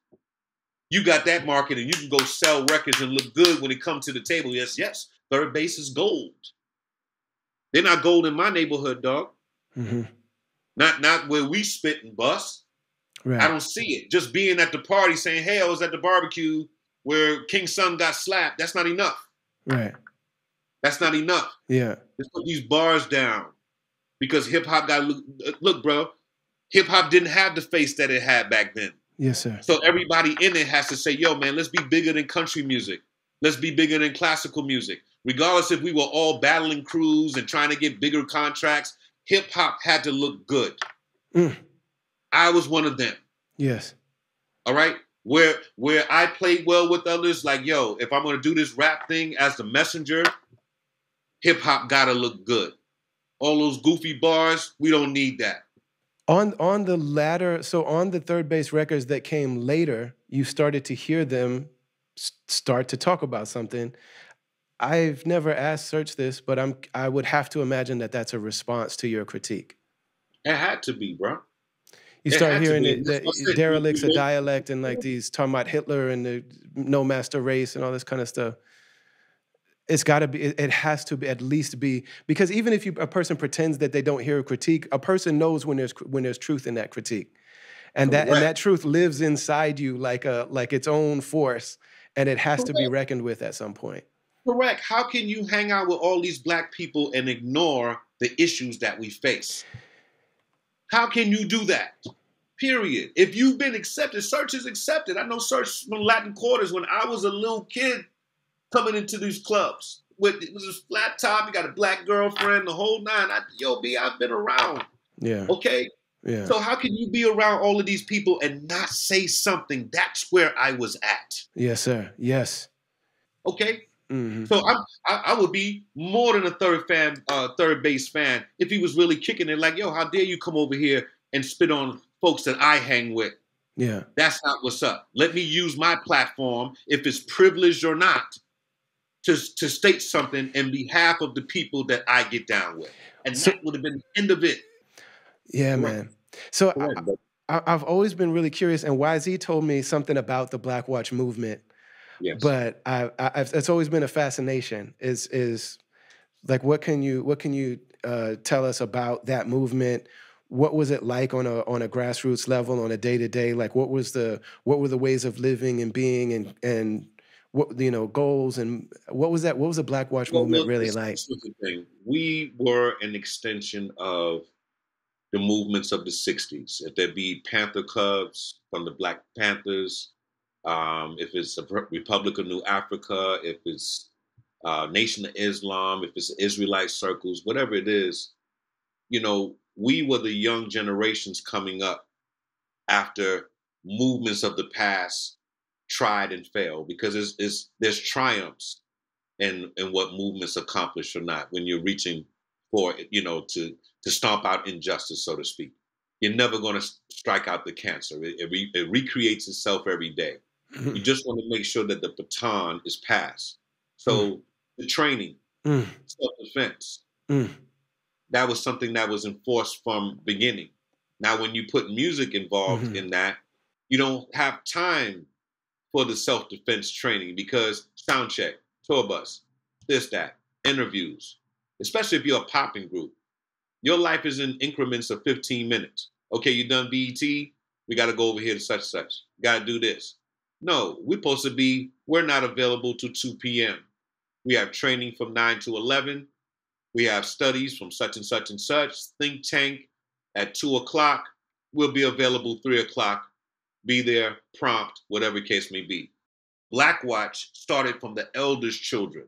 You got that market and you can go sell records and look good when it comes to the table. Yes, third base is gold. They're not gold in my neighborhood, dog.
Mm-hmm.
Not where we spit and bust.
Right.
I don't see it. Just being at the party saying, hey, I was at the barbecue where King Son got slapped. That's not enough.
Right.
That's not enough.
Yeah.
Let's put these bars down because hip hop got look, bro. Hip hop didn't have the face that it had back then.
Yes, sir.
So everybody in it has to say, yo, man, let's be bigger than country music. Let's be bigger than classical music. Regardless if we were all battling crews and trying to get bigger contracts, hip hop had to look good.
Mm.
I was one of them.
Yes.
All right. Where I played well with others, like, yo, if I'm going to do this rap thing as the messenger, hip hop got to look good. All those goofy bars, we don't need that.
On the latter, so on the third base records that came later, you started to hear them start to talk about something. I've never asked Search this, but I would have to imagine that that's a response to your critique.
It had to be, bro.
You start hearing that derelicts of dialect and like these talking about Hitler and the no master race and all this kind of stuff. It's got to be, it has to be at least be, because even if a person pretends that they don't hear a critique, a person knows when there's truth in that critique. And that truth lives inside you like its own force, and it has to be reckoned with at some point.
Correct. How can you hang out with all these black people and ignore the issues that we face? How can you do that? Period. If you've been accepted, Search is accepted. I know Search from Latin Quarters when I was a little kid coming into these clubs. It was a flat top, you got a black girlfriend, the whole nine. I've been around.
Yeah.
Okay?
Yeah.
So how can you be around all of these people and not say something? That's where I was at.
Yes, sir. Yes.
Okay?
Mm-hmm.
So I would be more than a third base fan if he was really kicking it like, yo, how dare you come over here and spit on folks that I hang with?
Yeah.
That's not what's up. Let me use my platform, if it's privileged or not, to state something in behalf of the people that I get down with. And that would have been the end of it.
Yeah, man. So I've always been really curious, and YZ told me something about the Black Watch movement. Yes. But it's always been a fascination. Is like, what can you tell us about that movement? What was it like on a grassroots level, on a day-to-day? Like, what were the ways of living and being and what, goals, and what was the Black Watch movement really like?
We were an extension of the movements of the 60s. If there be Panther Clubs from the Black Panthers, if it's a Republic of New Africa, if it's Nation of Islam, if it's Israelite circles, whatever it is, we were the young generations coming up after movements of the past tried and failed, because there's triumphs in what movements accomplish or not when you're reaching for, to stomp out injustice, so to speak. You're never going to strike out the cancer. It recreates itself every day. You just want to make sure that the baton is passed.
Mm.
So the training,
Mm.
self-defense,
Mm.
that was something that was enforced from beginning. Now, when you put music involved
Mhm.
in that, you don't have time for the self-defense training because sound check, tour bus, this, that, interviews, especially if you're a popping group. Your life is in increments of 15 minutes. Okay, you done BET? We got to go over here to such, such. Got to do this. No, we're supposed to be, we're not available till 2 p.m. We have training from 9 to 11. We have studies from such and such and such. Think tank at 2 o'clock. We'll be available 3 o'clock. Be there, prompt, whatever case may be. Black Watch started from the eldest children.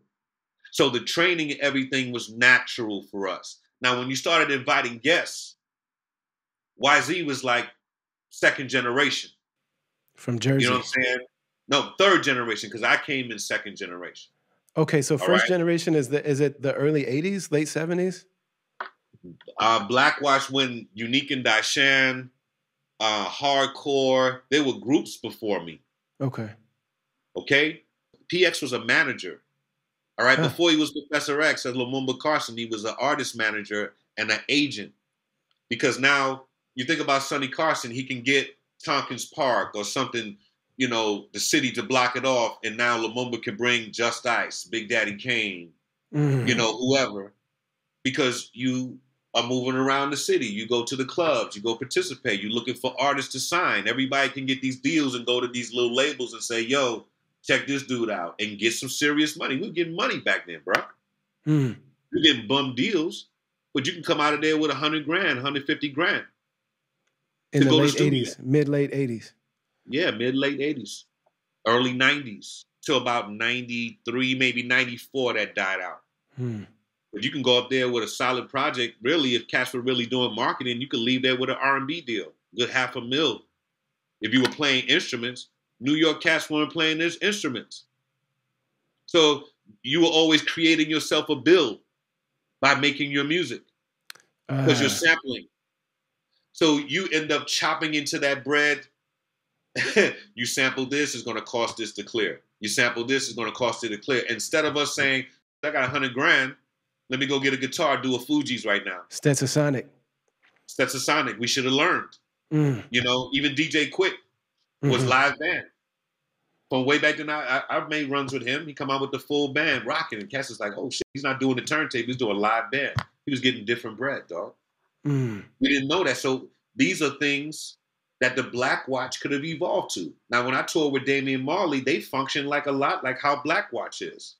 So the training and everything was natural for us. Now, when you started inviting guests, YZ was like second generation.
From
You know
Jersey.
what I'm saying? No, third generation, because I came in second generation.
Okay, so
All
first
right.
generation is it the early 80s, late 70s?
Black Watch when Unique and Daishan, Hardcore, they were groups before me.
Okay.
Okay? PX was a manager. All right.
Ah.
Before he was Professor X as Lumumba Carson, he was an artist manager and an agent. Because now you think about Sonny Carson, he can get Tompkins Park or something, you know, the city to block it off. And now Lumumba can bring Just Ice, Big Daddy Kane, you know, whoever, because you are moving around the city. You go to the clubs, you go participate. You're looking for artists to sign. Everybody can get these deals and go to these little labels and say, yo, check this dude out and get some serious money. We were getting money back then, bro. You're getting bum deals, but you can come out of there with 100 grand, 150 grand.
In the late 80s, mid-late 80s.
Yeah, mid-late 80s, early 90s, till about 93, maybe 94 that died out. But you can go up there with a solid project. Really, if cats were really doing marketing, you could leave there with an R&B deal, good $500,000. If you were playing instruments, New York cats weren't playing their instruments. So you were always creating yourself a bill by making your music because you're sampling. So you end up chopping into that bread. You sample this, it's going to cost this to clear. You sample this, it's going to cost it to clear. Instead of us saying, I got 100 grand, let me go get a guitar, do a Fuji's right now.
Stetsasonic.
We should have learned. You know, even DJ Quick was live band. From way back then, I made runs with him. He come out with the full band, rocking. And Cass is like, oh, shit, he's not doing the turntable. He's doing live band. He was getting different bread, dog. We didn't know that. So these are things that the Black Watch could have evolved to. Now, when I toured with Damian Marley, they function like a lot like how Black Watch is.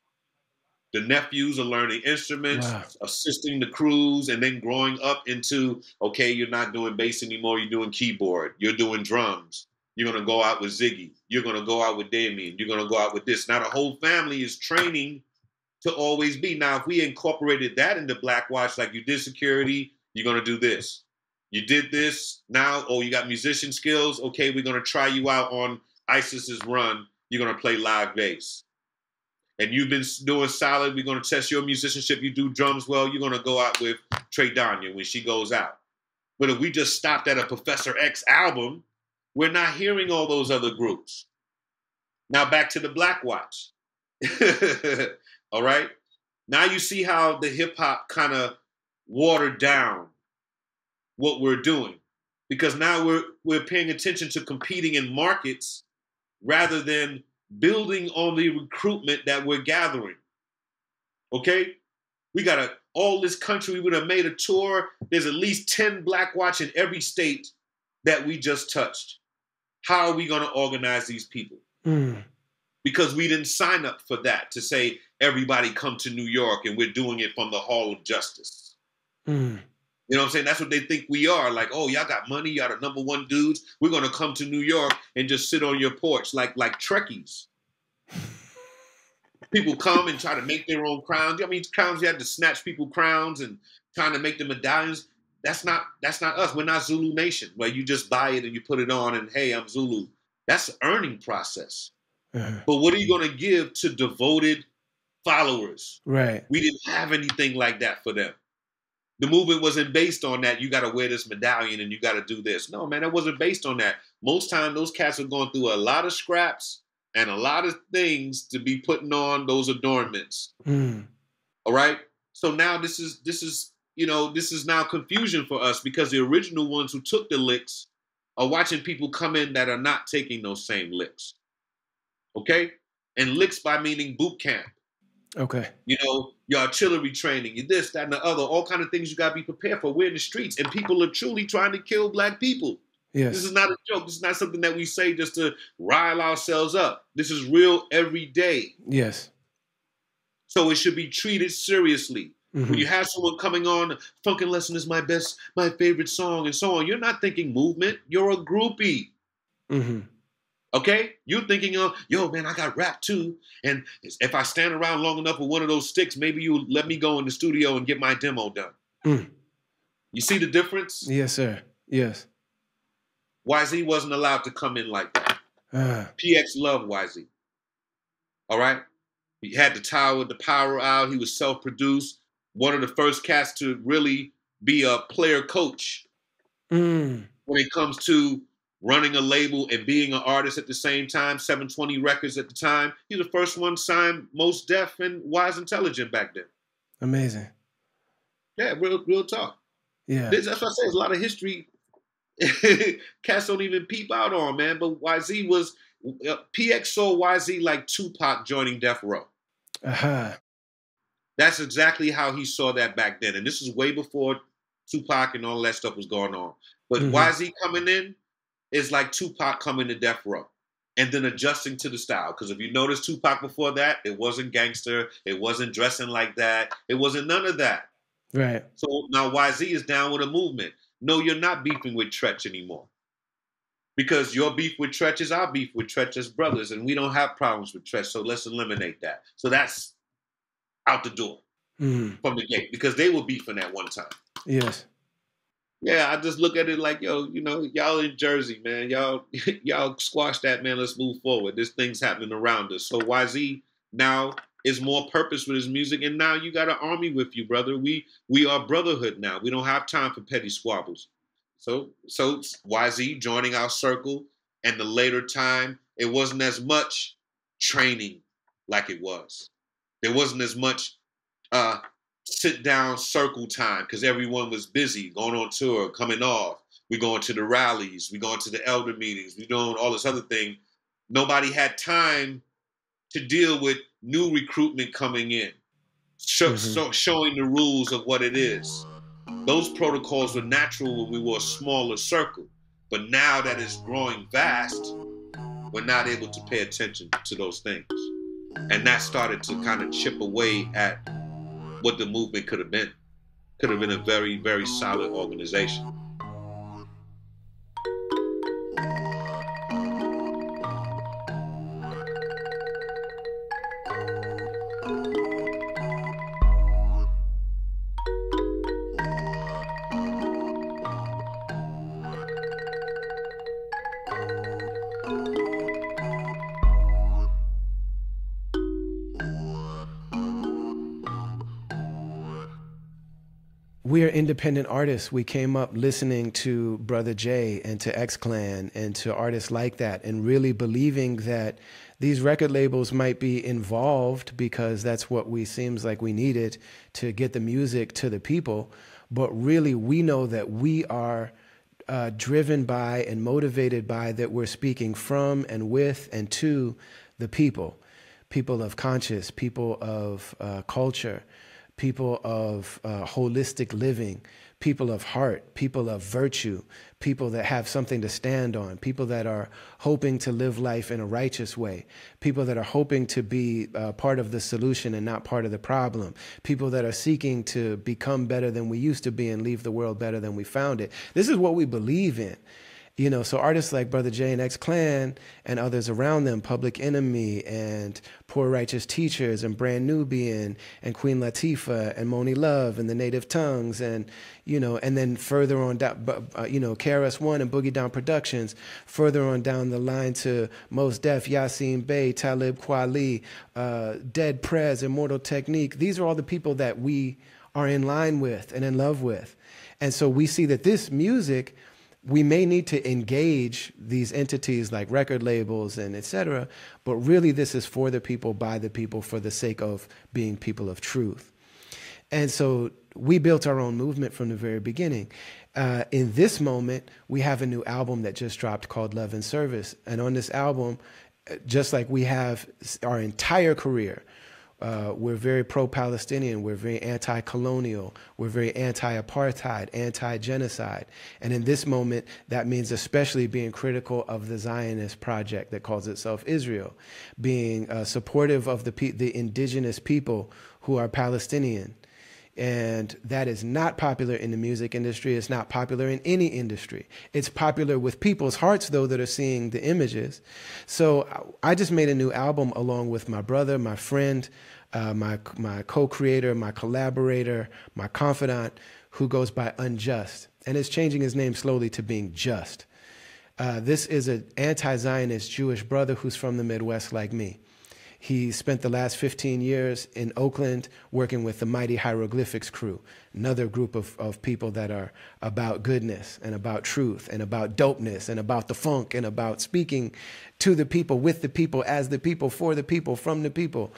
The nephews are learning instruments, assisting the crews, and then growing up into, okay, you're not doing bass anymore, you're doing keyboard, you're doing drums. You're going to go out with Ziggy. You're going to go out with Damien. You're going to go out with this. Now, the whole family is training to always be. Now, if we incorporated that into Black Watch, like you did security, you're going to do this. You did this. Now, oh, you got musician skills. Okay, we're going to try you out on ISIS's run. You're going to play live bass. And you've been doing solid. We're going to test your musicianship. You do drums well. You're going to go out with Trey Danya when she goes out. But if we just stopped at a Professor X album, we're not hearing all those other groups. Now back to the Black Watch. All right? Now you see how the hip hop kind of watered down what we're doing. Because now we're paying attention to competing in markets rather than building on the recruitment that we're gathering. Okay? We got all this country, we would have made a tour. There's at least 10 Black Watch in every state that we just touched. How are we going to organize these people? Because we didn't sign up for that to say, everybody come to New York and we're doing it from the Hall of Justice. You know what I'm saying? That's what they think we are. Like, oh, y'all got money. Y'all the #1 dudes. We're going to come to New York and just sit on your porch like Trekkies. People come and try to make their own crowns. I mean, crowns, you had to snatch people crowns and trying to make the medallions. That's not us. We're not Zulu Nation, where you just buy it and you put it on and, hey, I'm Zulu. That's an earning process. But what are you going to give to devoted followers?
Right.
We didn't have anything like that for them. The movement wasn't based on that. You got to wear this medallion and you got to do this. No, man, it wasn't based on that. Most time those cats are going through a lot of scraps and a lot of things to be putting on those adornments.
Mm.
All right. So now this is this is now confusion for us because the original ones who took the licks are watching people come in that are not taking those same licks. Okay? And licks by meaning boot camp.
Okay.
Your artillery training, you this, that, and the other, all kind of things you gotta be prepared for. We're in the streets and people are truly trying to kill black people.
Yes.
This is not a joke. This is not something that we say just to rile ourselves up. This is real every day.
Yes.
So it should be treated seriously.
Mm-hmm.
When you have someone coming on, Funkin Lesson is my favorite song, and so on, you're not thinking movement. You're a groupie.
Mm-hmm.
Okay? You're thinking of, yo, man, I got rap too. And if I stand around long enough with one of those sticks, maybe you'll let me go in the studio and get my demo done.
Mm.
You see the difference?
Yes, sir. Yes.
YZ wasn't allowed to come in like that. PX loved YZ. All right? He had the power out. He was self-produced. One of the first cats to really be a player coach when it comes to running a label and being an artist at the same time. 720 Records at the time. He's the first one signed Most Def and Wise Intelligent back then.
Amazing.
Yeah, real talk.
Yeah.
That's what I say. There's a lot of history cats don't even peep out on, man. But YZ was PX saw YZ like Tupac joining Death Row. That's exactly how he saw that back then. And this is way before Tupac and all that stuff was going on. But YZ coming in is like Tupac coming to Death Row and then adjusting to the style. Because if you notice Tupac before that, it wasn't gangster. It wasn't dressing like that. It wasn't none of that.
Right.
So now YZ is down with a movement. No, you're not beefing with Tretch anymore. Because your beef with Tretch is our beef with Tretch as brothers. And we don't have problems with Tretch. So let's eliminate that. So that's out the door from the gate because they were beefing at one time.
Yes.
Yeah, I just look at it like, yo, y'all in Jersey, man. Y'all squash that, man. Let's move forward. This thing's happening around us. So YZ now is more purpose with his music, and now you got an army with you, brother. We are brotherhood now. We don't have time for petty squabbles. So YZ joining our circle, and the later time, it wasn't as much training like it was. There wasn't as much sit down circle time because everyone was busy going on tour, coming off. We're going to the rallies. We're going to the elder meetings. We're doing all this other thing. Nobody had time to deal with new recruitment coming in, showing the rules of what it is. Those protocols were natural when we were a smaller circle. But now that it's growing vast, we're not able to pay attention to those things. And that started to kind of chip away at what the movement could have been. Could have been a very, very solid organization.
We are independent artists. We came up listening to Brother J and to X-Clan and to artists like that and really believing that these record labels might be involved because that's what seems like we needed to get the music to the people. But really, we know that we are driven by and motivated by that we're speaking from and with and to the people of conscience, people of culture, people of holistic living, people of heart, people of virtue, people that have something to stand on, people that are hoping to live life in a righteous way, people that are hoping to be part of the solution and not part of the problem, people that are seeking to become better than we used to be and leave the world better than we found it. This is what we believe in. So artists like Brother J and X-Clan and others around them, Public Enemy and Poor Righteous Teachers and Brand Nubian and Queen Latifah and Moni Love and the Native Tongues and then further on down, KRS-One and Boogie Down Productions, further on down the line to Mos Def, Yasin Bey, Talib Kweli, Dead Prez, Immortal Technique. These are all the people that we are in line with and in love with. And so we see that this music we may need to engage these entities like record labels and et cetera, but really this is for the people, by the people, for the sake of being people of truth. And so we built our own movement from the very beginning. In this moment, we have a new album that just dropped called Love and Service. And on this album, just like we have our entire career, we're very pro-Palestinian, we're very anti-colonial, we're very anti-apartheid, anti-genocide. And in this moment, that means especially being critical of the Zionist project that calls itself Israel, being supportive of the indigenous people who are Palestinian. And that is not popular in the music industry. It's not popular in any industry. It's popular with people's hearts, though, that are seeing the images. So I just made a new album along with my brother, my friend, my co-creator, my collaborator, my confidant, who goes by Unjust. And is changing his name slowly to being Just. This is an anti-Zionist Jewish brother who's from the Midwest like me. He spent the last 15 years in Oakland working with the Mighty Hieroglyphics crew, another group of people that are about goodness and about truth and about dopeness and about the funk and about speaking to the people, with the people, as the people, for the people, from the people,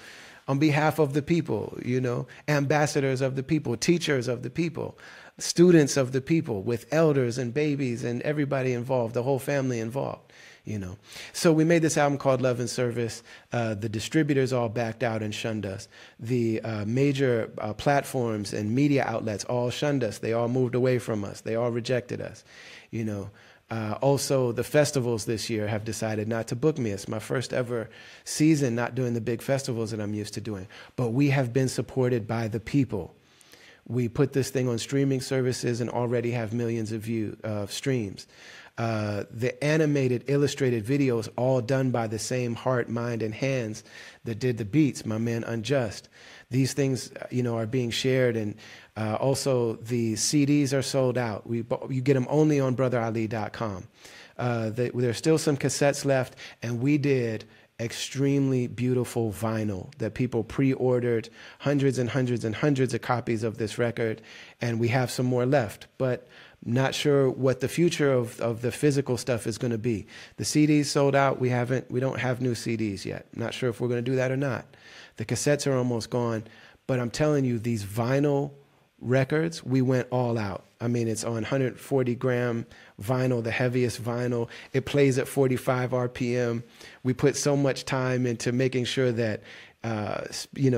on behalf of the people, you know, ambassadors of the people, teachers of the people, students of the people, with elders and babies and everybody involved, the whole family involved. You know, so we made this album called Love and Service. The distributors all backed out and shunned us. The major platforms and media outlets all shunned us. They all moved away from us. They all rejected us. You know, also the festivals this year have decided not to book me. It's my first ever season not doing the big festivals that I'm used to doing. But we have been supported by the people. We put this thing on streaming services and already have millions of streams. The animated, illustrated videos, all done by the same heart, mind, and hands that did the beats, my man Unjust. These things, you know, are being shared, and also the CDs are sold out. You get them only on brotherali.com. There's still some cassettes left, and we did extremely beautiful vinyl that people pre-ordered, hundreds and hundreds and hundreds of copies of this record, and we have some more left. But not sure what the future of the physical stuff is going to be. The CDs sold out. We don't have new CDs yet. Not sure if we're going to do that or not. The cassettes are almost gone. But I'm telling you, these vinyl records, we went all out. I mean, it's on 140 gram vinyl, the heaviest vinyl. It plays at 45 RPM. We put so much time into making sure that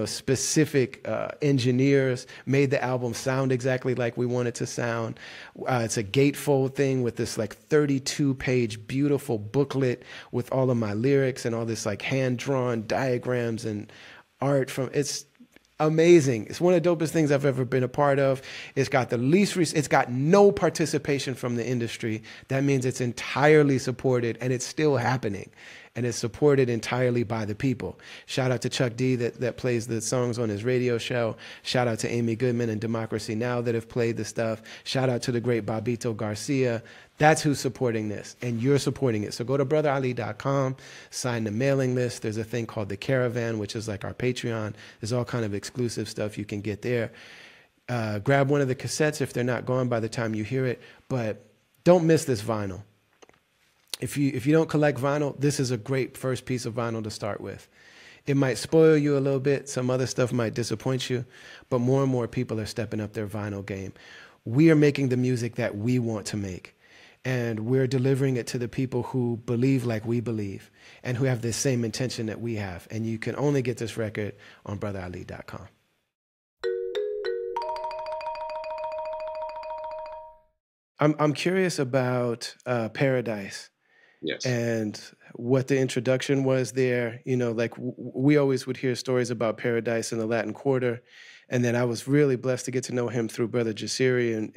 specific engineers made the album sound exactly like we want it to sound. It's a gatefold thing with this like 32-page beautiful booklet with all of my lyrics and all this like hand-drawn diagrams and art from. It's amazing. It's one of the dopest things I've ever been a part of. It's got it's got no participation from the industry. That means it's entirely supported, and it's still happening. And it's supported entirely by the people. Shout out to Chuck D that plays the songs on his radio show. Shout out to Amy Goodman and Democracy Now! That have played the stuff. Shout out to the great Bobito Garcia. That's who's supporting this, and you're supporting it. So go to brotherali.com, sign the mailing list. There's a thing called the Caravan, which is like our Patreon. There's all kind of exclusive stuff you can get there. Grab one of the cassettes if they're not gone by the time you hear it, but don't miss this vinyl. If you don't collect vinyl, this is a great first piece of vinyl to start with. It might spoil you a little bit. Some other stuff might disappoint you, but more and more people are stepping up their vinyl game. We are making the music that we want to make, and we're delivering it to the people who believe like we believe and who have the same intention that we have. And you can only get this record on brotherali.com. I'm curious about Paradise.
Yes.
And what the introduction was there. You know, like we always would hear stories about Paradise in the Latin Quarter. And then I was really blessed to get to know him through Brother Jasiri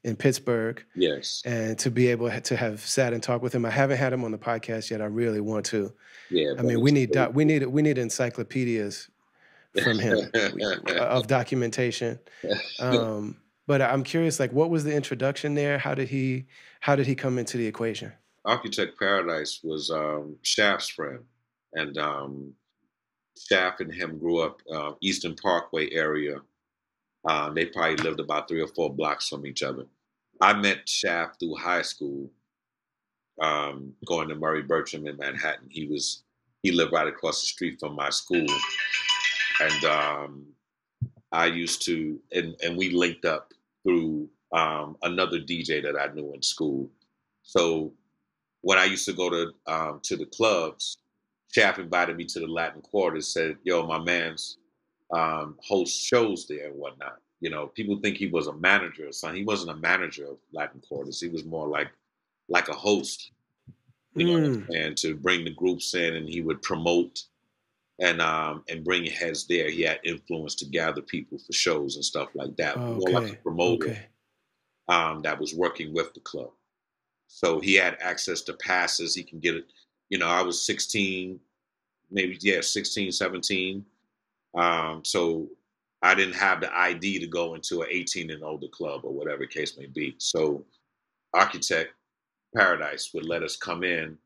in Pittsburgh.
Yes.
And to be able to have sat and talked with him. I haven't had him on the podcast yet. I really want to.
Yeah.
I mean, we need encyclopedias from him of documentation. But I'm curious, like, what was the introduction there? How did he come into the equation?
Architect Paradise was Shaft's friend, and Shaft and him grew up Eastern Parkway area. They probably lived about 3 or 4 blocks from each other. I met Shaft through high school, going to Murray Bertram in Manhattan. He lived right across the street from my school, and I used to, and we linked up through another DJ that I knew in school. So when I used to go to the clubs, Shaft invited me to the Latin Quarter. Said, "Yo, my man's host shows there and whatnot." You know, people think he was a manager or something. He wasn't a manager of Latin Quarters. He was more like a host. You know what
Mm.
I'm saying? To bring the groups in, and he would promote and bring heads there. He had influence to gather people for shows and stuff like that. More like a
Okay.
promoter
Okay.
that was working with the club. So he had access to passes. He can get it. You know, I was 16, maybe, yeah, 16, 17. So I didn't have the ID to go into an 18 and older club or whatever the case may be. So Architect Paradise would let us come in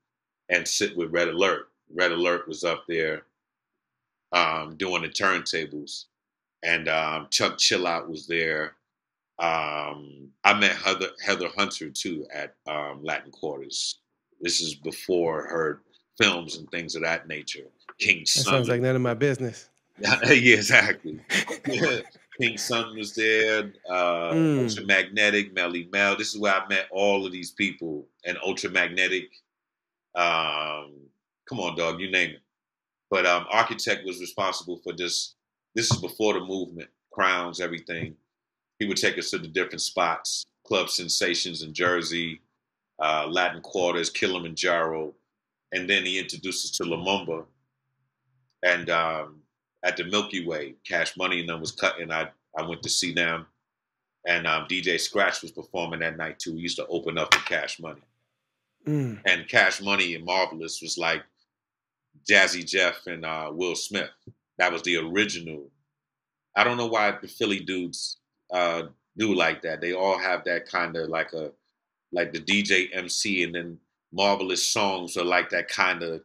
and sit with Red Alert. Red Alert was up there doing the turntables, and Chuck Chillout was there. I met Heather Hunter too at Latin Quarters. This is before her films and things of that nature. King
That
Sun,
sounds like none of my business.
yeah, exactly. King Sun was there.
Mm.
Ultramagnetic, Melly Mel. This is where I met all of these people. And Ultramagnetic. Um, Come on, dog, you name it. But Architect was responsible for this. This is before the movement, crowns, everything. He would take us to the different spots, Club Sensations in Jersey, Latin Quarters, Kilimanjaro, and then he introduced us to Lumumba. And at the Milky Way, Cash Money and them was cutting. I went to see them, and DJ Scratch was performing that night too. He used to open up for Cash Money,
Mm.
and Cash Money and Marvelous was like Jazzy Jeff and Will Smith. That was the original. I don't know why the Philly dudes do like that. They all have that kind of like the DJ MC, and then Marvelous songs are like that kind of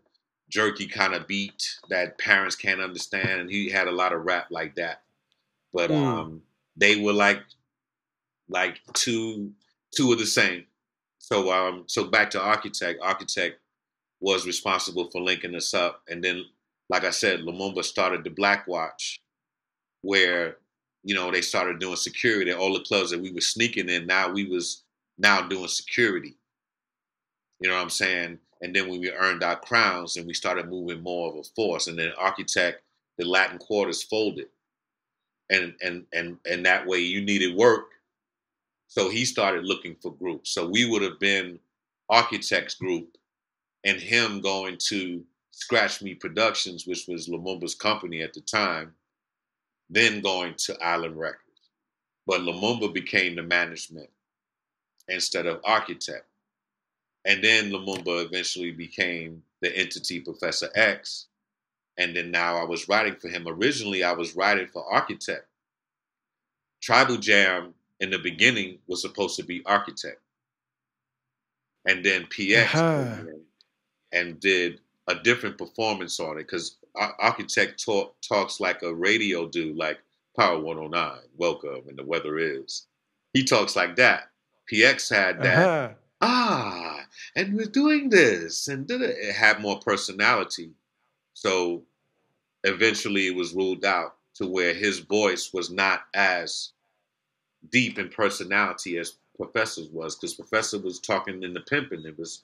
jerky kind of beat that parents can't understand. And he had a lot of rap like that. But
Mm.
they were like two of the same. So back to Architect. Architect was responsible for linking us up, and then like I said, Lumumba started the Black Watch, where they started doing security. All the clubs that we were sneaking in, now we was now doing security. You know what I'm saying? And then when we earned our crowns and we started moving more of a force, and then Architect, the Latin Quarters folded, and that way you needed work, so he started looking for groups. So we would have been Architect's group, and him going to Scratch Me Productions, which was Lumumba's company at the time, then going to Island Records. But Lumumba became the management instead of Architect. And then Lumumba eventually became the entity Professor X. And then now I was writing for him. Originally, I was writing for Architect. Tribal Jam in the beginning was supposed to be Architect. And then PX came
Aha.
in and did a different performance on it, because Architect talks like a radio dude, like Power 109, welcome, and the weather is. He talks like that. PX had that,
Aha.
and we're doing this, and it had more personality. So eventually it was ruled out to where his voice was not as deep in personality as Professor's was, because Professor was talking in the pimping. It was,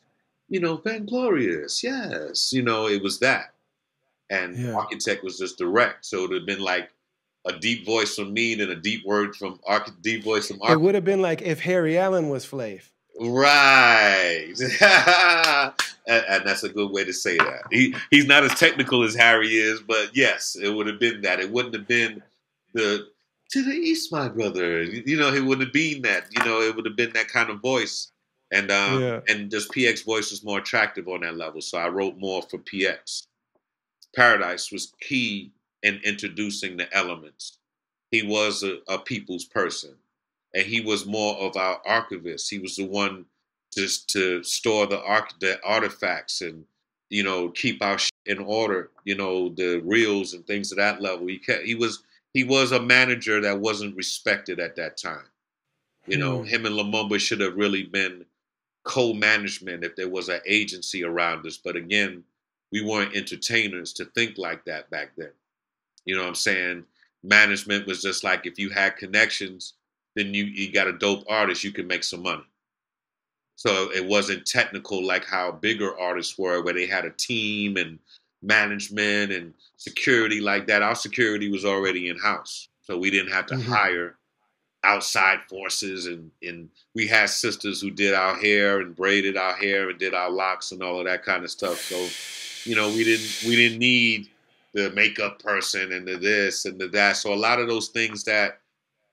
vainglorious, yes, it was that. And
Yeah.
Architect was just direct, so it would have been like a deep voice from me, and a deep voice from
It
Architect.
would have been like if Harry Allen was Flav.
Right. And that's a good way to say that. He's not as technical as Harry is, but yes, it would have been that. It wouldn't have been the to the east, my brother. It wouldn't have been that. It would have been that kind of voice.
Yeah.
And just PX voice was more attractive on that level. So I wrote more for PX. Paradise was key in introducing the elements. He was a people's person, and he was more of our archivist. He was the one to store the artifacts, and keep our shit in order. The reels and things of that level. He was a manager that wasn't respected at that time. You know, him and Lumumba should have really been co-management if there was an agency around us. But again, we weren't entertainers to think like that back then. You know what I'm saying? Management was just like if you had connections, then you got a dope artist, you can make some money. So it wasn't technical like how bigger artists were, where they had a team and management and security like that. Our security was already in house, so we didn't have to hire outside forces. And we had sisters who did our hair and braided our hair and did our locks and all of that kind of stuff. So, you know, we didn't need the makeup person and the this and the that. So a lot of those things that,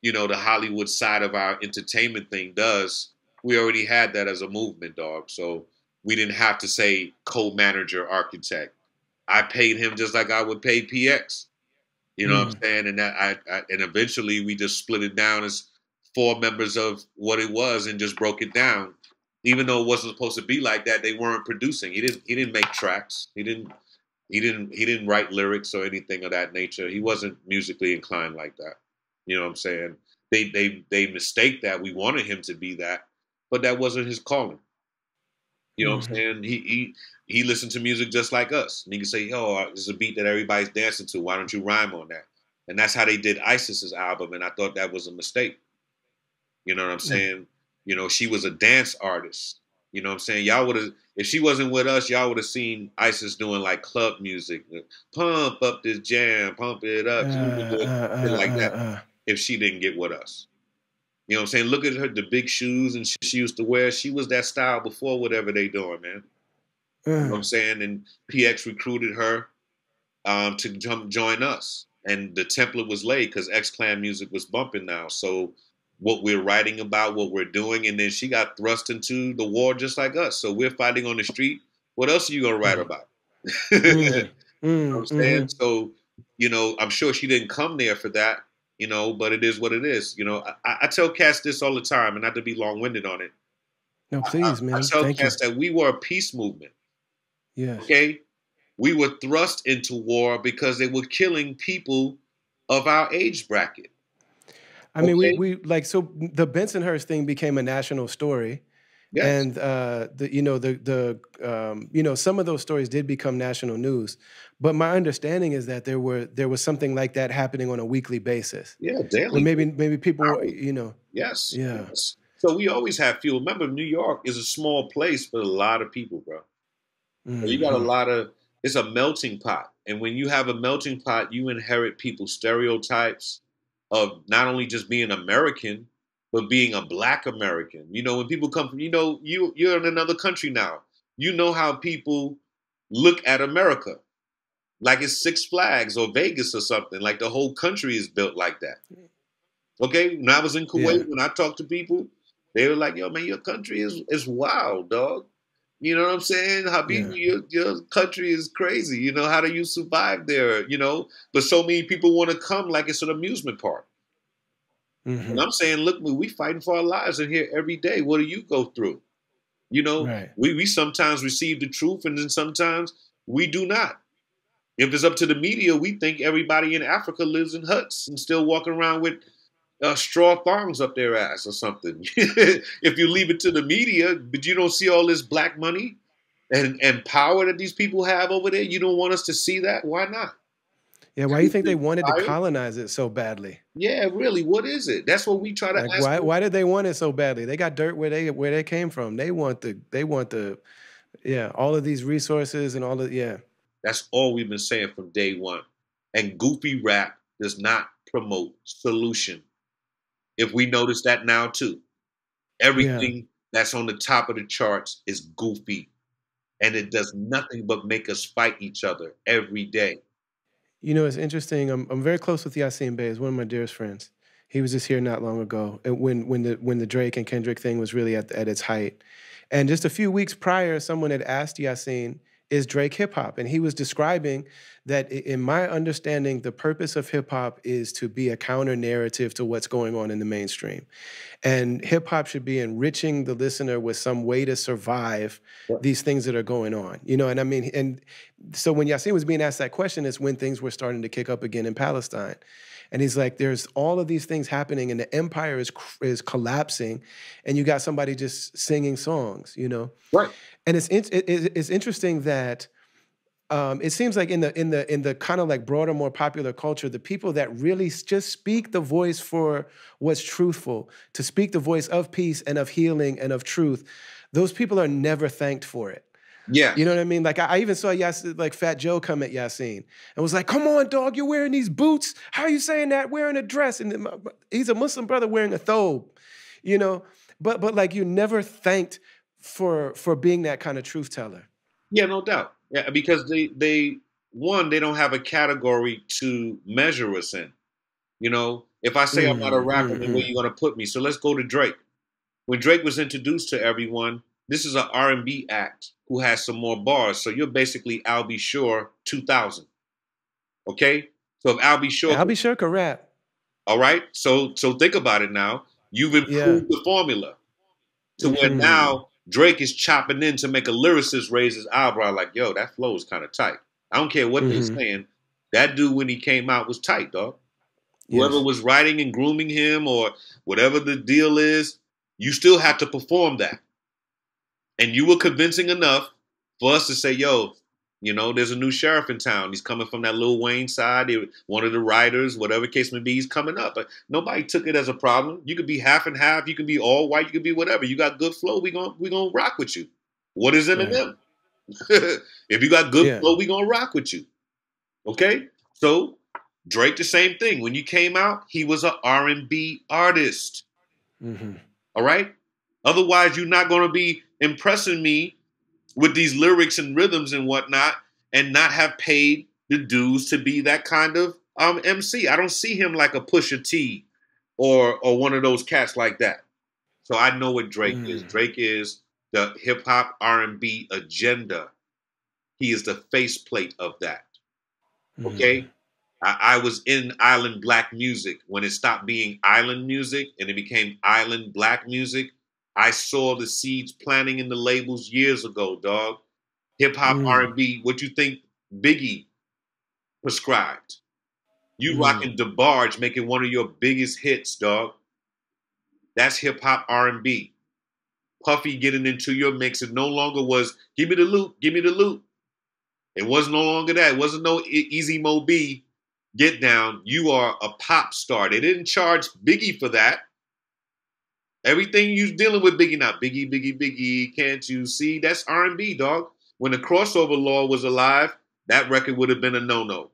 you know, the Hollywood side of our entertainment thing does, we already had that as a movement, dog. So we didn't have to say co-manager architect. I paid him just like I would pay PX. You know what I'm saying? And that and eventually we just split it down as four members of what it was and just broke it down. Even though it wasn't supposed to be like that, they weren't producing. He didn't make tracks. He didn't write lyrics or anything of that nature. He wasn't musically inclined like that. You know what I'm saying? They mistake that. We wanted him to be that, but that wasn't his calling. You know what I'm saying? He listened to music just like us. And he could say, "Yo, this is a beat that everybody's dancing to. Why don't you rhyme on that?" And that's how they did ISIS's album. And I thought that was a mistake. You know what I'm saying? You know, she was a dance artist. You know what I'm saying? Y'all would have, if she wasn't with us, y'all would have seen ISIS doing like club music, pump up this jam, pump it up. She would be doing shit like that if she didn't get with us. You know what I'm saying? Look at her, the big shoes and she used to wear. She was that style before whatever they doing, man. You know what I'm saying? And PX recruited her to join us. And the template was laid because X-Clan music was bumping now. So what we're writing about, what we're doing, and then she got thrust into the war just like us. So we're fighting on the street. What else are you going to write about? You know what I'm saying? So, you know, I'm sure she didn't come there for that, you know, but it is what it is. You know, I tell cats this all the time, and not to be long-winded on it.
No, please,
I
man.
tell
Thank you.
cats that we were a peace movement.
Yes.
Okay? We were thrust into war because they were killing people of our age bracket.
I mean,
Okay?
we like, so the Bensonhurst thing became a national story.
Yes.
And some of those stories did become national news, but my understanding is that there was something like that happening on a weekly basis,
Yeah,
where
daily.
maybe people,
Yes.
yeah,
Yes. So we always have fuel. Remember, New York is a small place, but a lot of people, bro. You got a lot of, it's a melting pot. And when you have a melting pot, you inherit people's stereotypes of not only just being American, but being a black American. You know, when people come from, you know, you're in another country now. You know how people look at America. Like it's Six Flags or Vegas or something. Like the whole country is built like that. Okay? When I was in
yeah,
Kuwait, when I talked to people, they were like, yo, man, your country is wild, dog. You know what I'm saying? Habibi,
yeah,
your country is crazy. You know, how do you survive there? You know, but so many people want to come like it's an amusement park. And I'm saying, look, we fighting for our lives in here every day. What do you go through? You know,
right,
we sometimes receive the truth and then sometimes we do not. If it's up to the media, we think everybody in Africa lives in huts and still walking around with straw thongs up their ass or something. If you leave it to the media, but you don't see all this black money and power that these people have over there, you don't want us to see that? Why not?
yeah. Why do you think they wanted to colonize it so badly?
Yeah, really. What is it? That's what we try to
Like,
ask.
why did they want it so badly? They got dirt where they came from. They want yeah, all of these resources and all of, yeah.
That's all we've been saying from day one. And goofy rap does not promote solution. If we notice that now too,
Yeah.
everything that's on the top of the charts is goofy. And it does nothing but make us fight each other every day.
You know, it's interesting. I'm very close with Yasin Bey. He's one of my dearest friends. He was just here not long ago, and when the Drake and Kendrick thing was really at its height. And just a few weeks prior, someone had asked Yasin, "Is Drake hip hop?" And he was describing that, in my understanding, the purpose of hip hop is to be a counter narrative to what's going on in the mainstream. And hip hop should be enriching the listener with some way to survive these things that are going on. You know, and I mean, and so when Yasin was being asked that question, it's when things were starting to kick up again in Palestine. And he's like, there's all of these things happening and the empire is collapsing and you got somebody just singing songs, you know?
Right.
And it's interesting that it seems like in the kind of like broader, more popular culture, the people that really just speak the voice for what's truthful, to speak the voice of peace and of healing and of truth, those people are never thanked for it.
Yeah.
You know what I mean? Like I even saw Yasin, like Fat Joe come at Yasin and was like, "Come on, dog, you're wearing these boots. How are you saying that? Wearing a dress?" And he's a Muslim brother wearing a thobe, you know. But like you never thanked for being that kind of truth teller.
Yeah, no doubt. Yeah, because they don't have a category to measure us in. You know, if I say I'm not a rapper, then where you gonna put me? So let's go to Drake. When Drake was introduced to everyone, this is an R&B act who has some more bars. So you're basically Al B. Sure 2000. Okay? So if Al B. Sure,
I'll be sure could rap.
all right. So think about it now. You've improved the formula to where now Drake is chopping in to make a lyricist raise his eyebrow like, yo, that flow is kind of tight. I don't care what they're saying. That dude, when he came out, was tight, dog. Whoever was writing and grooming him or whatever the deal is, you still have to perform that. And you were convincing enough for us to say, yo, you know, there's a new sheriff in town. He's coming from that Lil Wayne side. One of the writers, whatever case may be, he's coming up. But nobody took it as a problem. You could be half and half. You can be all white. You can be whatever. You got good flow. We gonna rock with you. What is Eminem? Right. If you got good flow, we gonna rock with you. Okay? So Drake, the same thing. When you came out, he was an R&B artist. All right? Otherwise, you're not going to be impressing me with these lyrics and rhythms and whatnot and not have paid the dues to be that kind of MC. I don't see him like a Pusha T or one of those cats like that. So I know what Drake is. Drake is the hip-hop R&B agenda. He is the faceplate of that. Okay? I was in island black music. When it stopped being island music and it became island black music, I saw the seeds planting in the labels years ago, dog. Hip-hop, R&B, what you think Biggie prescribed? You rocking DeBarge, making one of your biggest hits, dog. That's hip-hop, R&B. Puffy getting into your mix. It no longer was, give me the loot, give me the loot. It was no longer that. It wasn't no Easy Mo B. Get down, you are a pop star. They didn't charge Biggie for that. Everything you dealing with Biggie now, Biggie, Biggie, Biggie, can't you see? That's R&B, dog. When the crossover law was alive, that record would have been a no-no.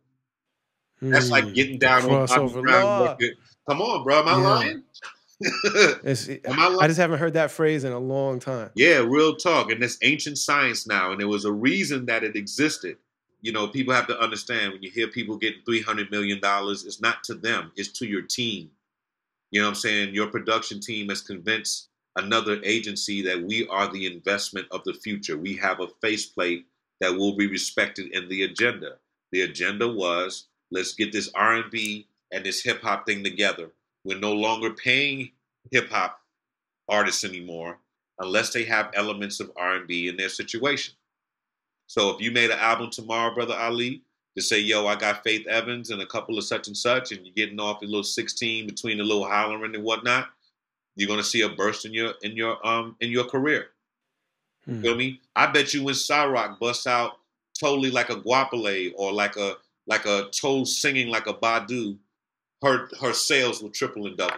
That's like getting down on Bobby Brown record. Come on, bro, am I lying?
Am I lying? I just haven't heard that phrase in a long time.
Yeah, real talk. And that's ancient science now. And there was a reason that it existed. You know, people have to understand when you hear people getting $300 million, it's not to them, it's to your team. You know what I'm saying? Your production team has convinced another agency that we are the investment of the future. We have a faceplate that will be respected in the agenda. The agenda was, let's get this R&B and this hip hop thing together. We're no longer paying hip hop artists anymore unless they have elements of R&B in their situation. So if you made an album tomorrow, Brother Ali, to say, yo, I got Faith Evans and a couple of such and such, and you're getting off a little 16 between a little hollering and whatnot, you're gonna see a burst in your career. You feel me? I bet you when Cyrock busts out totally like a Guapale or like a Toe singing like a Badu, her sales will triple and double.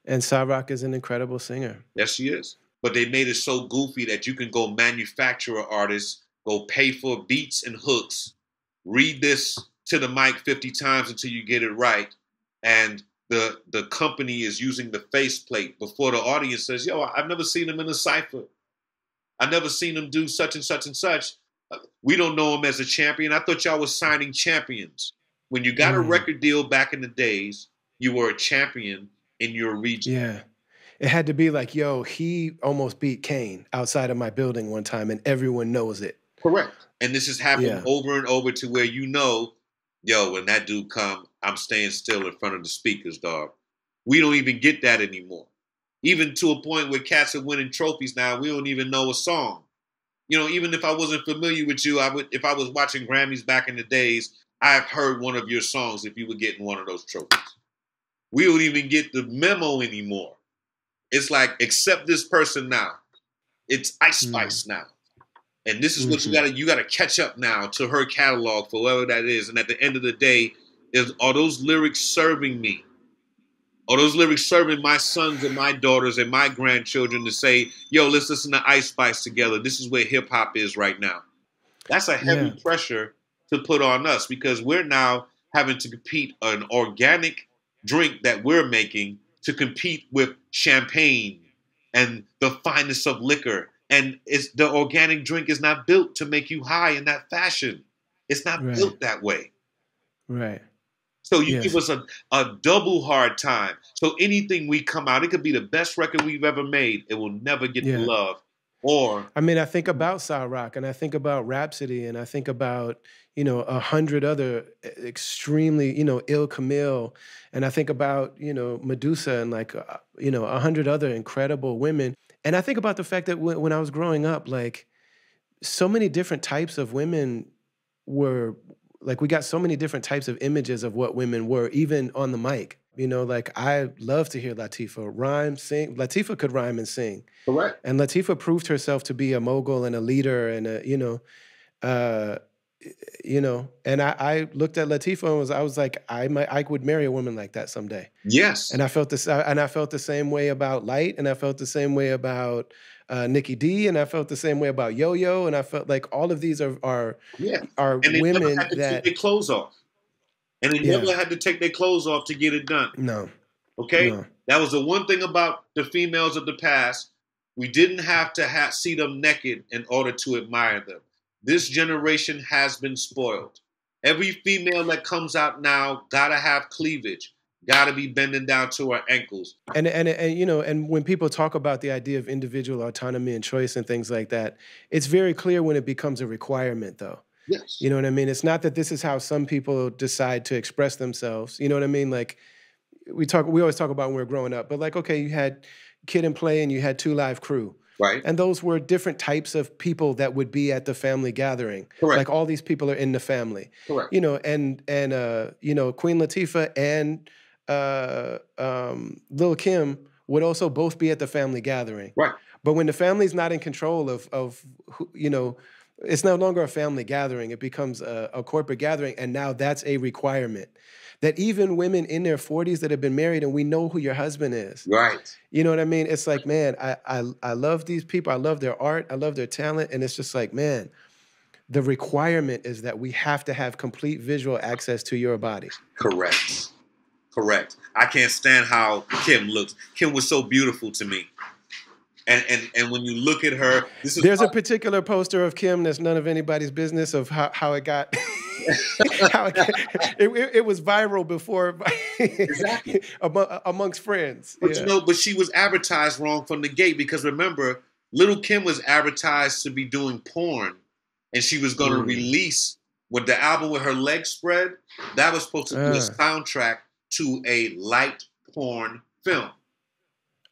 And Cyrock is an incredible singer.
Yes, she is. But they made it so goofy that you can go manufacture an artist, go pay for beats and hooks, read this to the mic 50 times until you get it right, and the company is using the faceplate before the audience says, yo, I've never seen him in a cypher. I've never seen him do such and such and such. We don't know him as a champion. I thought y'all was signing champions. When you got a record deal back in the days, you were a champion in your region.
Yeah. It had to be like, yo, he almost beat Kane outside of my building one time, and everyone knows it.
Correct. And this has happened over and over to where you know, yo, when that dude come, I'm staying still in front of the speakers, dog. We don't even get that anymore. Even to a point where cats are winning trophies now, we don't even know a song. You know, even if I wasn't familiar with you, I would, if I was watching Grammys back in the days, I've heard one of your songs if you were getting one of those trophies. We don't even get the memo anymore. It's like, accept this person now. It's Ice Spice now. And this is what you gotta catch up now to her catalog for whatever that is. And at the end of the day, are those lyrics serving me? Are those lyrics serving my sons and my daughters and my grandchildren to say, yo, let's listen to Ice Spice together. This is where hip hop is right now. That's a heavy pressure to put on us because we're now having to compete an organic drink that we're making to compete with champagne and the finest of liquor. And the organic drink is not built to make you high in that fashion. It's not built that way.
Right.
So you give us a double hard time. So anything we come out, it could be the best record we've ever made. It will never get the love. Or
I mean, I think about South Rock and I think about Rhapsody and I think about, 100 other extremely, Ill Camille. And I think about, Medusa and like, 100 other incredible women. And I think about the fact that when I was growing up, like so many different types of women were like, we got so many different types of images of what women were, even on the mic. Like I love to hear Latifah rhyme, sing. Latifah could rhyme and sing.
Correct.
And Latifah proved herself to be a mogul and a leader and and I looked at Latifah and I was like, I would marry a woman like that someday.
Yes.
And I felt the same way about Light, and I felt the same way about Nikki D, and I felt the same way about Yo-Yo, and I felt like all of these are
and they
women
never had to take their clothes off. And they never had to take their clothes off to get it done.
No.
Okay?
No.
That was the one thing about the females of the past. We didn't have to see them naked in order to admire them. This generation has been spoiled. Every female that comes out now gotta have cleavage, gotta be bending down to her ankles.
And when people talk about the idea of individual autonomy and choice and things like that, it's very clear when it becomes a requirement, though.
Yes.
You know what I mean? It's not that this is how some people decide to express themselves. You know what I mean? Like we always talk about when we were growing up, but like, okay, you had Kid and Play and you had Two Live Crew.
Right.
And those were different types of people that would be at the family gathering.
Correct.
Like all these people are in the family.
Correct.
And Queen Latifah and Lil' Kim would also both be at the family gathering.
Right.
But when the family's not in control of it's no longer a family gathering. It becomes a corporate gathering. And now that's a requirement. That even women in their 40s that have been married and we know who your husband is.
Right.
You know what I mean? It's like, man, I love these people. I love their art. I love their talent. And it's just like, man, the requirement is that we have to have complete visual access to your body.
Correct. Correct. I can't stand how Kim looks. Kim was so beautiful to me. And when you look at her,
there's a particular poster of Kim that's none of anybody's business of how it got. It was viral before
exactly
amongst friends.
But but she was advertised wrong from the gate because remember, Little Kim was advertised to be doing porn, and she was going to release with the album with her legs spread. That was supposed to be a soundtrack to a light porn film.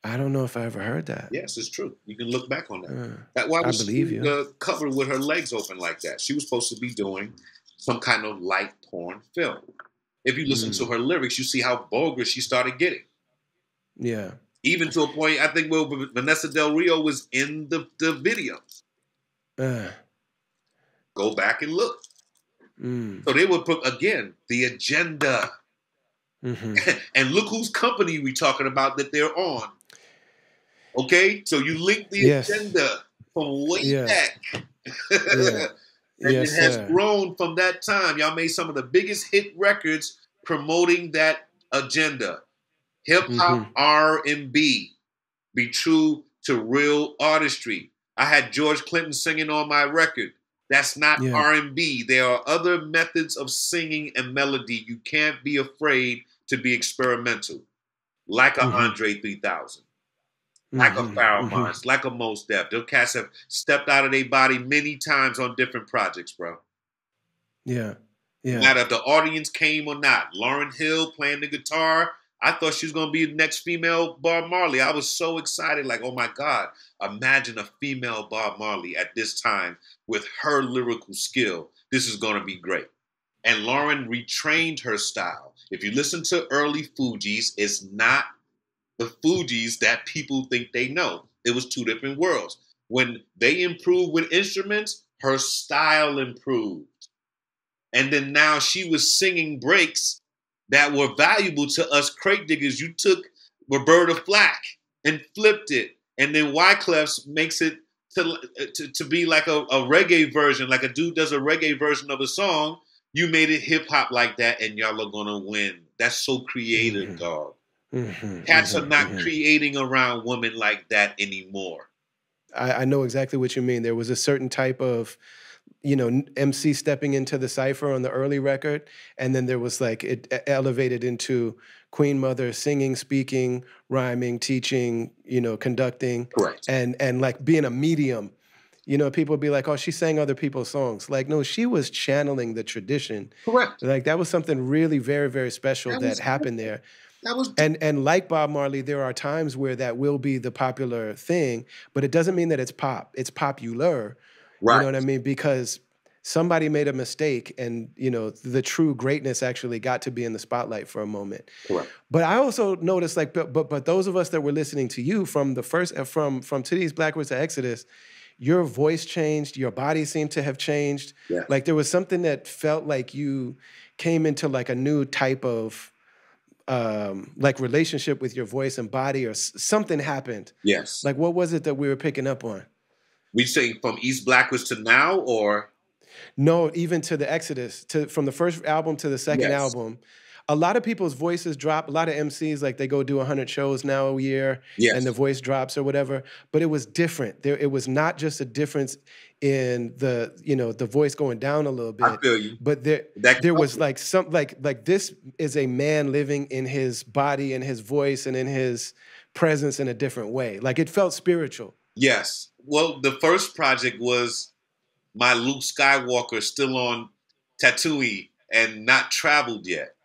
I don't know if I ever heard that.
Yes, it's true. You can look back on that. That's why was she covered with her legs open like that? She was supposed to be doing some kind of light porn film. If you listen to her lyrics, you see how vulgar she started getting.
Yeah.
Even to a point, I think Vanessa Del Rio was in the video. Go back and look. So they would put, again, the agenda. And look whose company we talking about that they're on. Okay? So you link the agenda from way back. And it has grown from that time. Y'all made some of the biggest hit records promoting that agenda. Hip-hop, R&B. Be true to real artistry. I had George Clinton singing on my record. That's not R&B. There are other methods of singing and melody. You can't be afraid to be experimental. Like a Andre 3000. Like a Pharoah Monch, like a Mos Def. Those cats have stepped out of their body many times on different projects, bro.
Yeah.
No matter if the audience came or not. Lauryn Hill playing the guitar, I thought she was going to be the next female Bob Marley. I was so excited, like, oh my God, imagine a female Bob Marley at this time with her lyrical skill. This is going to be great. And Lauren retrained her style. If you listen to early Fugees, it's not the Fugees that people think they know. It was two different worlds. When they improved with instruments, her style improved. And then now she was singing breaks that were valuable to us crate diggers. You took Roberta Flack and flipped it. And then Wyclef's makes it to be like a reggae version, like a dude does a reggae version of a song. You made it hip hop like that, and y'all are gonna win. That's so creative, dog. Cats are not creating around women like that anymore.
I know exactly what you mean. There was a certain type of, MC stepping into the cipher on the early record, and then there was like it elevated into Queen Mother singing, speaking, rhyming, teaching, conducting,
Correct.
and like being a medium. People would be like, "Oh, she sang other people's songs." Like, no, she was channeling the tradition.
Correct.
Like that was something really very, very special that happened there. And like Bob Marley, there are times where that will be the popular thing, but it doesn't mean that it's pop. It's popular.
Right.
You know what I mean? Because somebody made a mistake, and the true greatness actually got to be in the spotlight for a moment.
Correct.
But I also noticed, like, but those of us that were listening to you from the first from Titties Blackwards to Exodus, your voice changed, your body seemed to have changed.
Yeah.
Like there was something that felt like you came into like a new type of like relationship with your voice and body, or something happened.
Yes.
Like what was it that we were picking up on?
We saying from East Blackwards to now, or
no, even to the Exodus, from the first album to the second album. A lot of people's voices drop. A lot of MCs, like they go do 100 shows now a year, and the voice drops or whatever. But it was different. It was not just a difference in the voice going down a little bit.
I feel you.
But there was like some like this is a man living in his body and his voice and in his presence in a different way. Like it felt spiritual.
Yes. Well, the first project was my Luke Skywalker still on Tatooine and not traveled yet.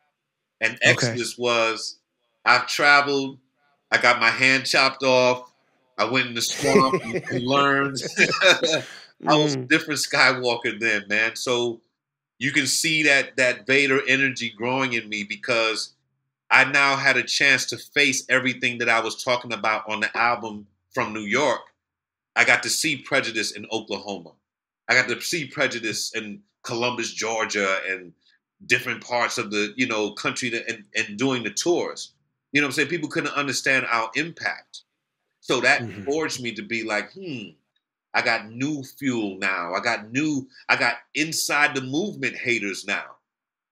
And Exodus was, I've traveled, I got my hand chopped off, I went in the swamp and learned. I was a different Skywalker then, man. So you can see that Vader energy growing in me, because I now had a chance to face everything that I was talking about on the album from New York. I got to see Prejudice in Oklahoma. I got to see Prejudice in Columbus, Georgia, and different parts of the country and doing the tours. You know what I'm saying? People couldn't understand our impact. So that forged me to be like, I got new fuel now. I got inside the movement haters now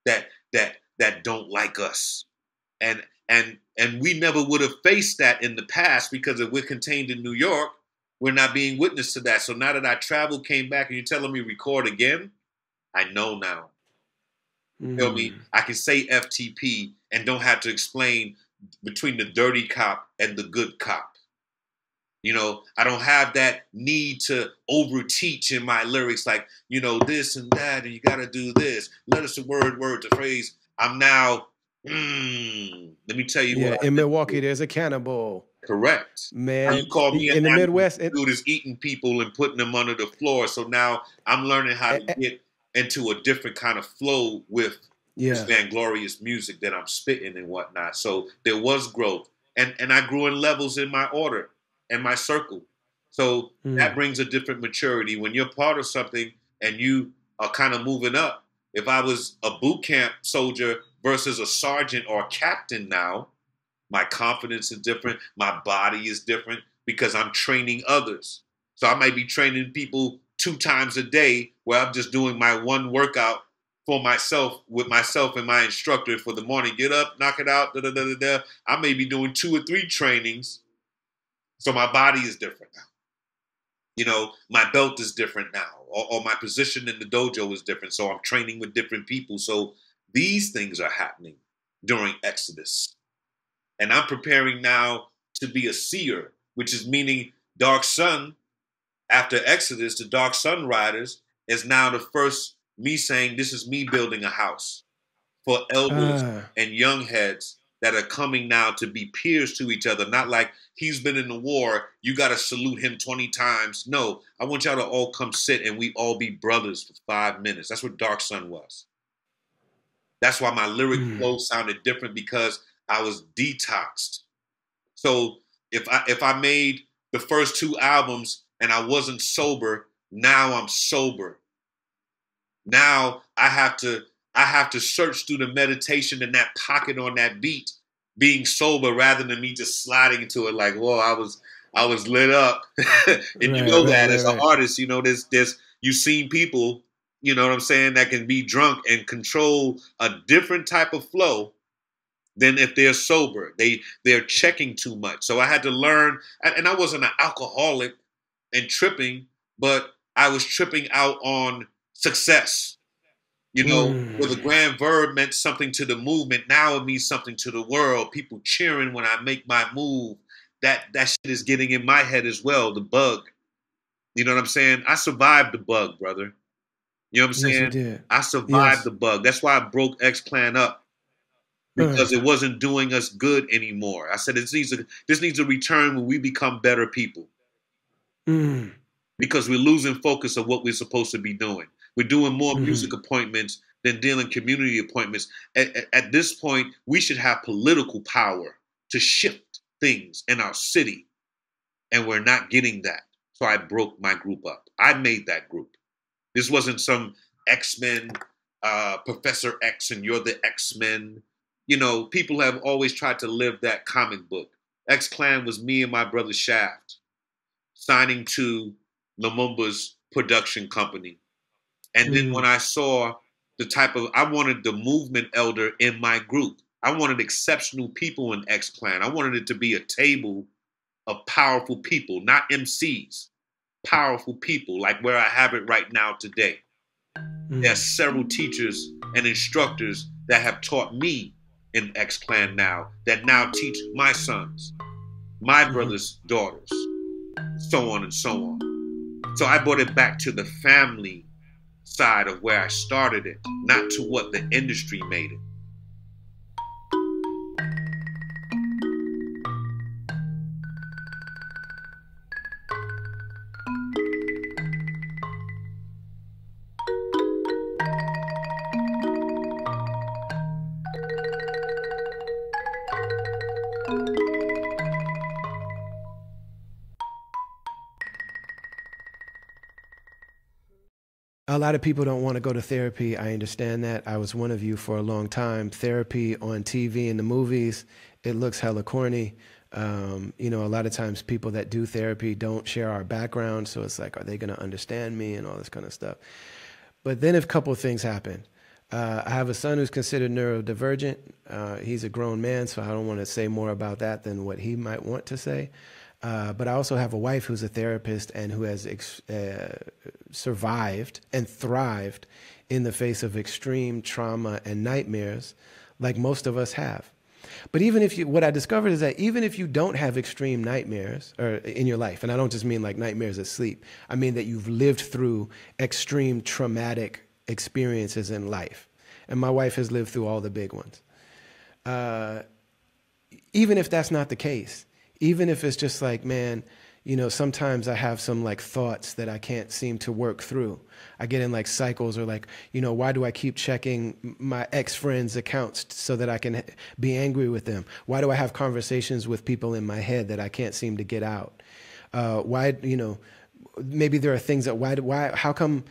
that don't like us. And we never would have faced that in the past, because if we're contained in New York, we're not being witness to that. So now that I traveled, came back, and you're telling me record again, I know now. You feel me? I can say FTP and don't have to explain between the dirty cop and the good cop. I don't have that need to overteach in my lyrics, like, this and that, and you got to do this. Let us a word, the phrase. I'm now, let me tell you what.
In Milwaukee, there's a cannibal.
Correct.
Man,
you call me
in the Midwest,
dude is eating people and putting them under the floor. So now I'm learning how to get into a different kind of flow with this vainglorious music that I'm spitting and whatnot. So there was growth, and I grew in levels in my order and my circle. So that brings a different maturity when you're part of something and you are kind of moving up. If I was a boot camp soldier versus a sergeant or a captain now, my confidence is different. My body is different because I'm training others. So I might be training people 2 times a day where I'm just doing my one workout for myself, with myself and my instructor for the morning. Get up, knock it out, da da da da da. I may be doing 2 or 3 trainings. So my body is different now. My belt is different now, or my position in the dojo is different. So I'm training with different people. So these things are happening during Exodus. And I'm preparing now to be a seer, which is meaning Dark Sun, after Exodus, the Dark Sun Riders is now the first me saying, this is me building a house for elders and young heads that are coming now to be peers to each other. Not like he's been in the war, you got to salute him 20 times. No, I want y'all to all come sit and we all be brothers for 5 minutes. That's what Dark Sun was. That's why my lyric flow sounded different, because I was detoxed. So if I made the first 2 albums and I wasn't sober, now I'm sober. Now I have to search through the meditation and that pocket on that beat, being sober, rather than me just sliding into it like, whoa, I was lit up. And you know that as an artist, you know, there's you've seen people, you know what I'm saying, that can be drunk and control a different type of flow than if they're sober. They're checking too much. So I had to learn, and I wasn't an alcoholic and tripping, but I was tripping out on success. You know, where the Grand Verb meant something to the movement, now it means something to the world. People cheering when I make my move. That shit is getting in my head as well, the bug. You know what I'm saying? I survived the bug, brother. You know what I'm saying?
Yes, you did.
I survived the bug. That's why I broke X-Plan up. Because it wasn't doing us good anymore. I said this needs a return when we become better people. Because we're losing focus of what we're supposed to be doing. We're doing more music appointments than dealing community appointments. At this point, we should have political power to shift things in our city. And we're not getting that. So I broke my group up. I made that group. This wasn't some X-Men, Professor X and you're the X-Men. You know, people have always tried to live that comic book. X-Clan was me and my brother Shaft signing to Lumumba's production company. And then when I saw the type of, I wanted the movement elder in my group. I wanted exceptional people in X-Clan. I wanted it to be a table of powerful people, not MCs, powerful people like where I have it right now today. There are several teachers and instructors that have taught me in X-Clan now, that now teach my sons, my brothers' daughters, so on and so on. So I brought it back to the family side of where I started it, not to what the industry made it.
A lot of people don't want to go to therapy. I understand that. I was one of you for a long time. Therapy on TV and the movies, it looks hella corny. You know, a lot of times people that do therapy don't share our background. So it's like, are they going to understand me and all this kind of stuff? But then a couple of things happen. I have a son who's considered neurodivergent. He's a grown man, so I don't want to say more about that than what he might want to say. But I also have a wife who's a therapist and who has survived and thrived in the face of extreme trauma and nightmares, like most of us have. But even if you, what I discovered is that even if you don't have extreme nightmares or in your life, and I don't just mean like nightmares of sleep, I mean that you've lived through extreme traumatic experiences in life. And my wife has lived through all the big ones. Even if that's not the case, even if it's just like, man, you know, sometimes I have some like thoughts that I can't seem to work through. I get in like cycles or like, you know, why do I keep checking my ex-friends' accounts so that I can be angry with them? Why do I have conversations with people in my head that I can't seem to get out? Why, you know, maybe there are things that, how come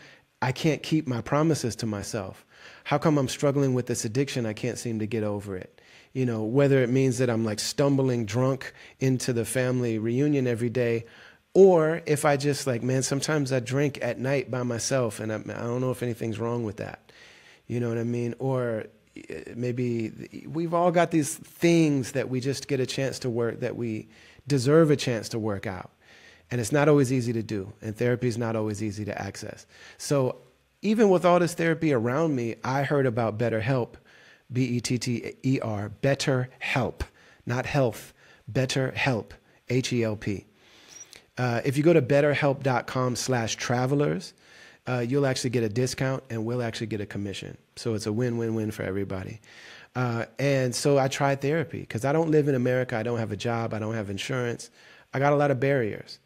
I can't keep my promises to myself? How come I'm struggling with this addiction? I can't seem to get over it. You know, whether it means that I'm like stumbling drunk into the family reunion every day, or if I just like, man, sometimes I drink at night by myself and I don't know if anything's wrong with that. You know what I mean? Or maybe we've all got these things that we just get a chance to work, that we deserve a chance to work out. And it's not always easy to do. And therapy is not always easy to access. So even with all this therapy around me, I heard about BetterHelp. B-E-T-T-E-R, Better Help, not health, Better Help, H-E-L-P. If you go to betterhelp.com/travelers, you'll actually get a discount and we'll actually get a commission. So it's a win-win-win for everybody. And so I tried therapy because I don't live in America. I don't have a job. I don't have insurance. I got a lot of barriers.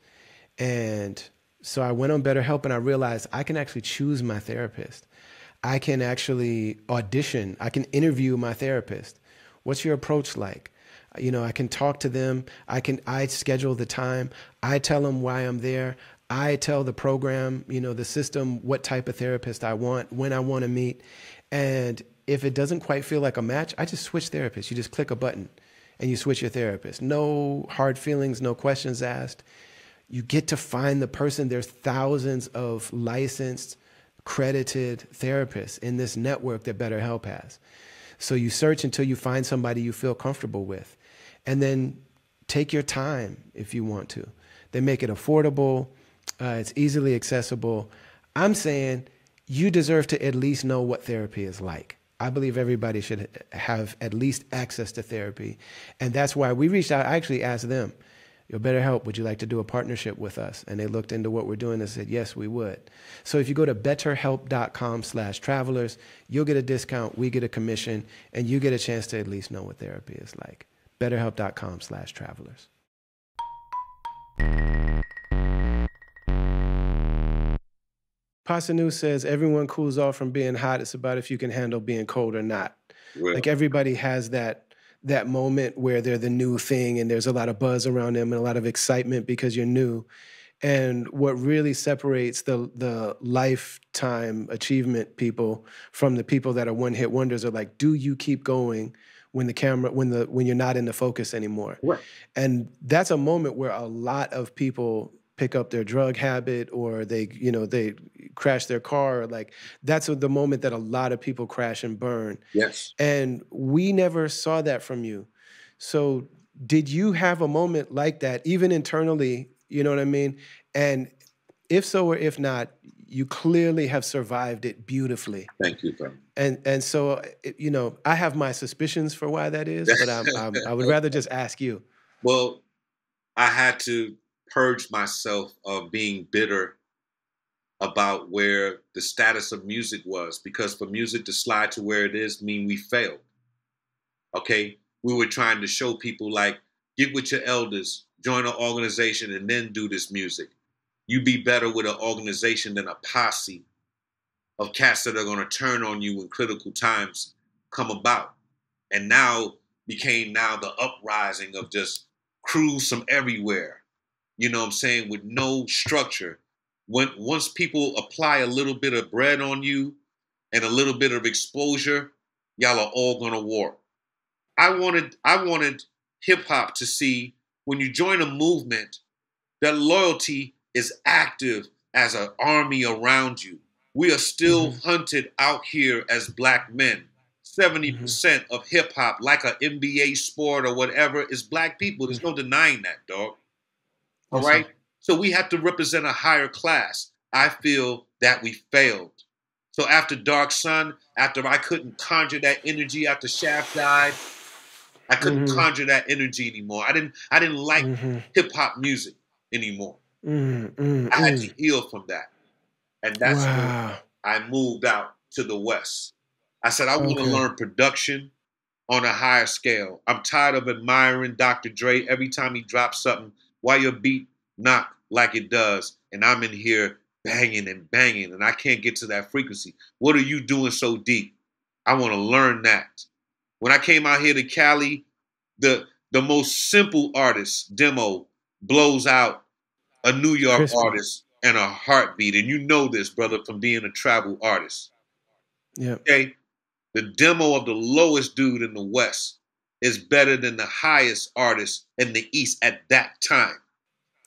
And so I went on BetterHelp and I realized I can actually choose my therapist. I can actually audition. I can interview my therapist. What's your approach like? You know, I can talk to them. I schedule the time. I tell them why I'm there. I tell the program, you know, the system, what type of therapist I want, when I want to meet. And if it doesn't quite feel like a match, I just switch therapists. You just click a button and you switch your therapist. No hard feelings, no questions asked. You get to find the person. There's thousands of licensed, credited therapists in this network that BetterHelp has. So you search until you find somebody you feel comfortable with. And then take your time if you want to. They make it affordable. It's easily accessible. I'm saying you deserve to at least know what therapy is like. I believe everybody should have at least access to therapy. And that's why we reached out. I actually asked them, "Your BetterHelp, would you like to do a partnership with us?" And they looked into what we're doing and said, yes, we would. So if you go to betterhelp.com/travelers, you'll get a discount, we get a commission, and you get a chance to at least know what therapy is like. betterhelp.com/travelers. Pasanu says, everyone cools off from being hot. It's about if you can handle being cold or not.
Well,
Like everybody has that moment where they're the new thing and there's a lot of buzz around them and a lot of excitement because you're new. And what really separates the lifetime achievement people from the people that are one-hit wonders are like, do you keep going when the camera, when you're not in the focus anymore?
right.
And that's a moment where a lot of people pick up their drug habit or they crash their car. Like that's the moment that a lot of people crash and burn.
Yes.
And we never saw that from you. So did you have a moment like that, even internally, you know what I mean? And if so or if not, you clearly have survived it beautifully.
Thank you, bro.
And so, you know, I have my suspicions for why that is, but I would rather just ask you.
Well, I had to purge myself of being bitter about where the status of music was, because for music to slide to where it is mean we failed. Okay, we were trying to show people like, get with your elders, join an organization, and then do this music. You be better with an organization than a posse of cats that are going to turn on you when critical times come about. And now became now the uprising of just crews from everywhere. You know what I'm saying? With no structure. Once people apply a little bit of bread on you and a little bit of exposure, y'all are all gonna warp. I wanted hip hop to see when you join a movement, that loyalty is active as an army around you. We are still hunted out here as black men. 70% of hip hop, like an NBA sport or whatever, is black people. There's no denying that, dog. All
Yes,
right?
sir.
So we have to represent a higher class. I feel that we failed. So after Dark Sun, after I couldn't conjure that energy after Shaft died, I couldn't conjure that energy anymore. I didn't like hip hop music anymore. I had to heal from that. And that's when
Wow.
I moved out to the West. I said, I want to
Okay.
learn production on a higher scale. I'm tired of admiring Dr. Dre every time he drops something. Why your beat knock like it does, and I'm in here banging and banging, and I can't get to that frequency. What are you doing so deep? I want to learn that. When I came out here to Cali, the most simple artist, Demo, blows out a New York
Crispy.
artist and a heartbeat. And you know this, brother, from being a travel artist.
Yeah.
Okay? The Demo of the lowest dude in the West is better than the highest artist in the East at that time.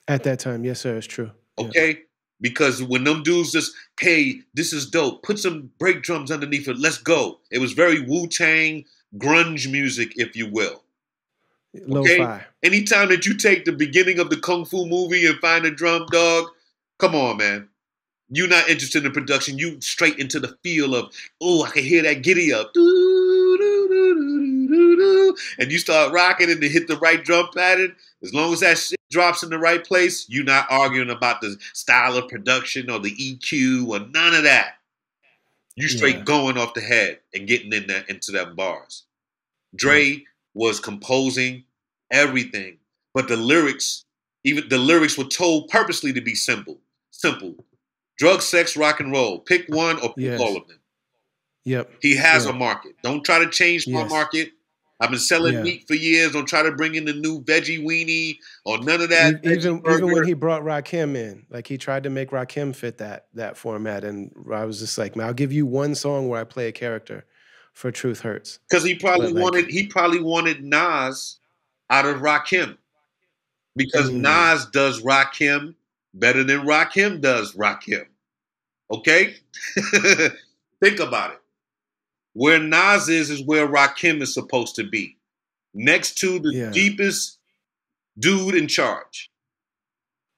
At that time, yes, sir, it's true. Yeah.
Okay? Because when them dudes just, hey, this is dope, put some break drums underneath it, let's go. It was very Wu-Tang, grunge music, if you will. Okay?
Lo-fi.
Anytime that you take the beginning of the Kung Fu movie and find a drum, dog, come on, man. You're not interested in production. You straight into the feel of, oh, I can hear that giddy up. and you start rocking and to hit the right drum pattern, as long as that shit drops in the right place, you're not arguing about the style of production or the EQ or none of that. You straight going off the head and getting in there into them bars. Dre was composing everything, but the lyrics, even the lyrics were told purposely to be simple. Simple. Drug, sex, rock and roll. Pick one or pick all of them.
Yep.
He has a market. Don't try to change my market. I've been selling meat for years. Don't try to bring in the new veggie weenie or none of that.
Even when he brought Rakim in, like he tried to make Rakim fit that format, and I was just like, man, I'll give you one song where I play a character for Truth Hurts.
Because he probably wanted Nas out of Rakim. Because Nas does Rakim better than Rakim does Rakim. Okay? Think about it. Where Nas is where Rakim is supposed to be. Next to the deepest dude in charge.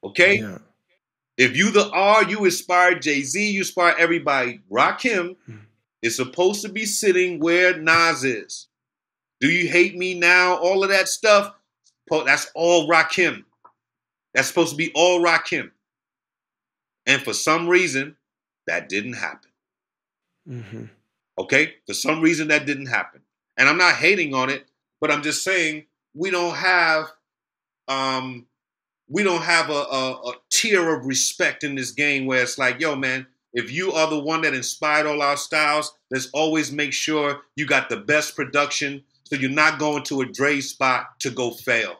Okay? Yeah. If you the R, you inspire Jay-Z, you inspire everybody. Rakim is supposed to be sitting where Nas is. Do you hate me now? All of that stuff, that's all Rakim. That's supposed to be all Rakim. And for some reason, that didn't happen. Okay? For some reason, that didn't happen. And I'm not hating on it, but I'm just saying we don't have a tier of respect in this game where it's like, yo, man, if you are the one that inspired all our styles, let's always make sure you got the best production so you're not going to a Dre spot to go fail.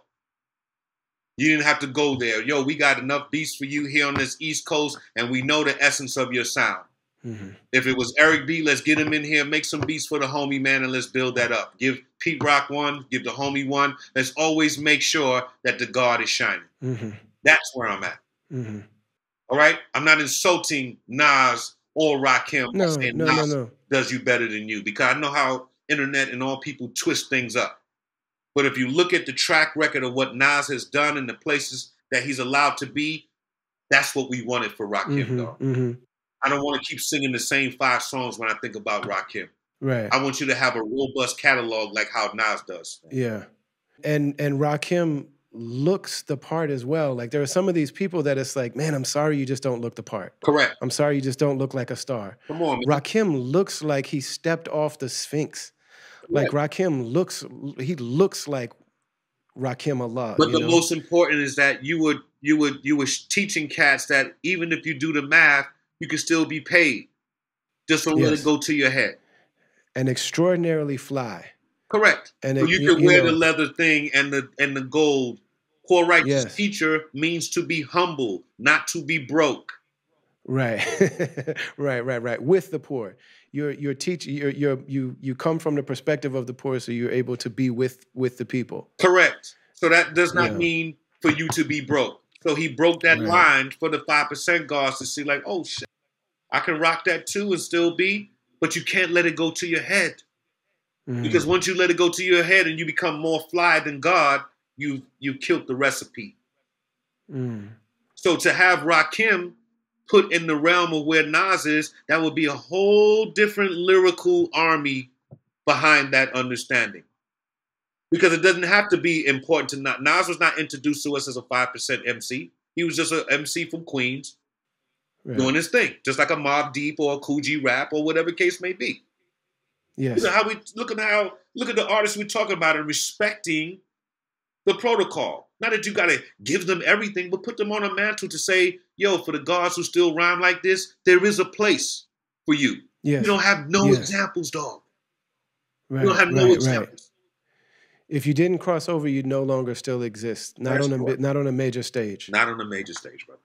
You didn't have to go there. Yo, we got enough beats for you here on this East Coast, and we know the essence of your sound. If it was Eric B, let's get him in here, make some beats for the homie, man, and let's build that up. Give Pete Rock one, give the homie one. Let's always make sure that the guard is shining. That's where I'm at. All right? I'm not insulting Nas or Rakim. I'm saying Nas does you better than you, because I know how internet and all people twist things up. But if you look at the track record of what Nas has done and the places that he's allowed to be, that's what we wanted for Rakim, dog. I don't want to keep singing the same 5 songs when I think about Rakim.
Right.
I want you to have a robust catalog like how Nas does.
Yeah. And Rakim looks the part as well. Like there are some of these people that it's like, man, I'm sorry you just don't look the part.
Correct.
I'm sorry you just don't look like a star.
Come on, man.
Rakim looks like he stepped off the Sphinx. Like Rakim looks like Rakim Allah.
But the most important is that you were teaching cats that even if you do the math, you can still be paid. Just don't let it go to your head.
And extraordinarily fly.
Correct. And so you can wear the leather thing and the gold. Poor righteous teacher means to be humble, not to be broke.
Right. right. With the poor. You're teaching. You come from the perspective of the poor, so you're able to be with the people.
Correct. So that does not mean for you to be broke. So he broke that line for the 5% guards to see, like, oh shit, I can rock that too and still be, but you can't let it go to your head. Because once you let it go to your head and you become more fly than God, you killed the recipe. So to have Rakim put in the realm of where Nas is, that would be a whole different lyrical army behind that understanding. Because it doesn't have to be important to Nas. Nas was not introduced to us as a 5% MC. He was just an MC from Queens doing his thing, just like a Mobb Deep or a Cool G Rap or whatever case may be.
Yes.
Look at the artists we're talking about and respecting the protocol. Not that you got to give them everything, but put them on a mantle to say, yo, for the gods who still rhyme like this, there is a place for you.
Yes.
You don't have no examples, dog. You don't have no examples.
If you didn't cross over, you'd no longer still exist. Not on a major stage.
Not on a major stage, brother.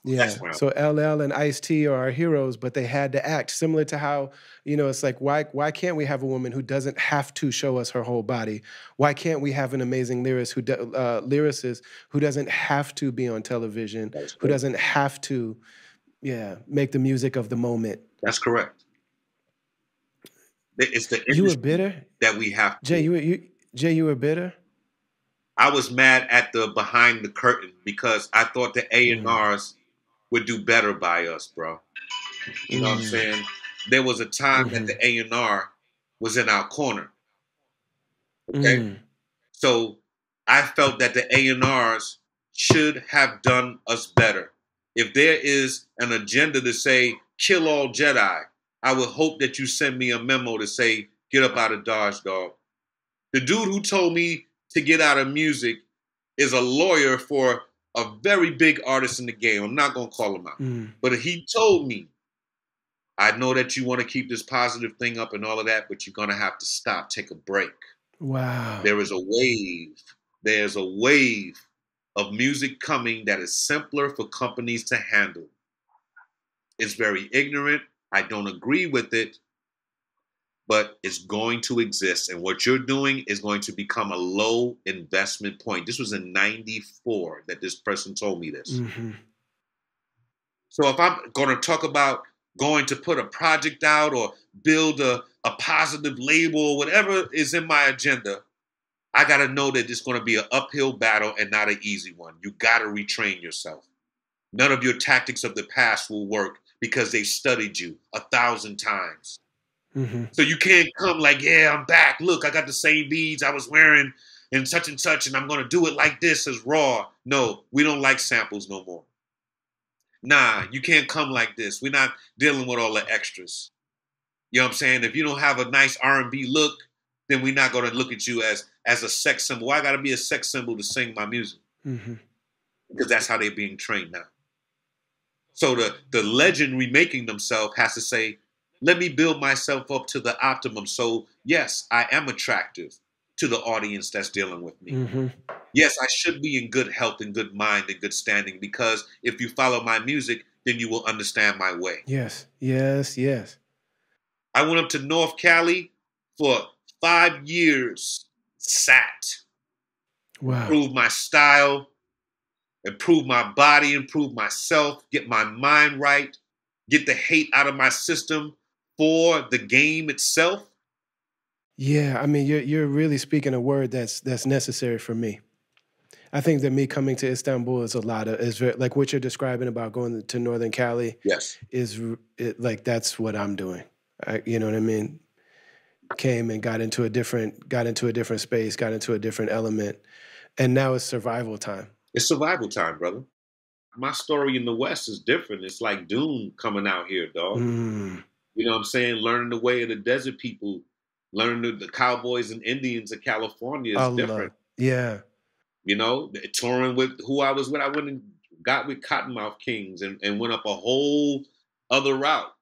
Yeah. So LL and Ice-T are our heroes, but they had to act similar to how, it's like, why can't we have a woman who doesn't have to show us her whole body? Why can't we have an amazing lyricist who doesn't have to be on television, who doesn't have to, make the music of the moment?
That's correct. It's the
you were bitter
that we have to.
Jay, you were bitter?
I was mad at the behind the curtain because I thought the A&Rs would do better by us, bro. You know what I'm saying? There was a time that the A&R was in our corner. Okay. So I felt that the A&Rs should have done us better. If there is an agenda to say, kill all Jedi, I would hope that you send me a memo to say, get up out of Dodge, dog. The dude who told me to get out of music is a lawyer for a very big artist in the game. I'm not going to call him out. But he told me, I know that you want to keep this positive thing up and all of that, but you're going to have to stop, take a break.
Wow.
There is a wave. There's a wave of music coming that is simpler for companies to handle. It's very ignorant. I don't agree with it, but it's going to exist. And what you're doing is going to become a low investment point. This was in 94 that this person told me this. So if I'm going to talk about going to put a project out or build a positive label or whatever is in my agenda, I got to know that it's going to be an uphill battle and not an easy one. You got to retrain yourself. None of your tactics of the past will work because they studied you 1,000 times. So you can't come like, yeah, I'm back. Look, I got the same beads I was wearing and such, and I'm going to do it like this as raw. No, we don't like samples no more. Nah, you can't come like this. We're not dealing with all the extras. You know what I'm saying? If you don't have a nice R&B look, then we're not going to look at you as a sex symbol. Why got to be a sex symbol to sing my music? Because that's how they're being trained now. So the legend remaking themselves has to say, let me build myself up to the optimum. So yes, I am attractive to the audience that's dealing with me. Yes, I should be in good health and good mind and good standing, because if you follow my music, then you will understand my way.
Yes, yes, yes.
I went up to North Cali for 5 years, sat, improved my style, improve my body, improve myself, get my mind right, get the hate out of my system for the game itself.
Yeah, I mean, you're really speaking a word that's necessary for me. I think that me coming to Istanbul is very, like what you're describing about going to Northern Cali.
Yes,
like that's what I'm doing. You know what I mean? Came and got into a different space, got into a different element, and now it's survival time.
It's survival time, brother. My story in the West is different. It's like Dune coming out here, dog. You know what I'm saying? Learning the way of the desert people, learning the cowboys and Indians of California is different.
Yeah.
You know, touring with who I was with. I went and got with Cottonmouth Kings and went up a whole other route.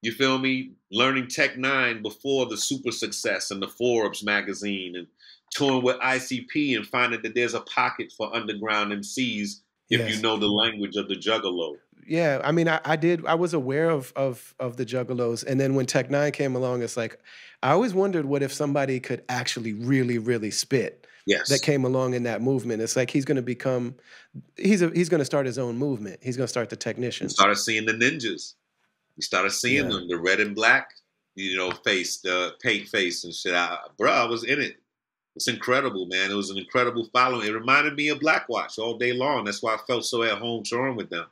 You feel me? Learning Tech Nine before the super success and the Forbes magazine, and touring with ICP and finding that there's a pocket for underground MCs if you know the language of the juggalo.
Yeah, I mean, I was aware of the juggalos, and then when Tech Nine came along, it's like I always wondered what if somebody could actually really, really spit.
Yes.
That came along in that movement. It's like he's going to start his own movement. He's going to start the Technicians.
You started seeing the ninjas. You started seeing them, the red and black, face, the paint face and shit. I was in it. It's incredible, man. It was an incredible following. It reminded me of Black Watch all day long. That's why I felt so at home touring with them.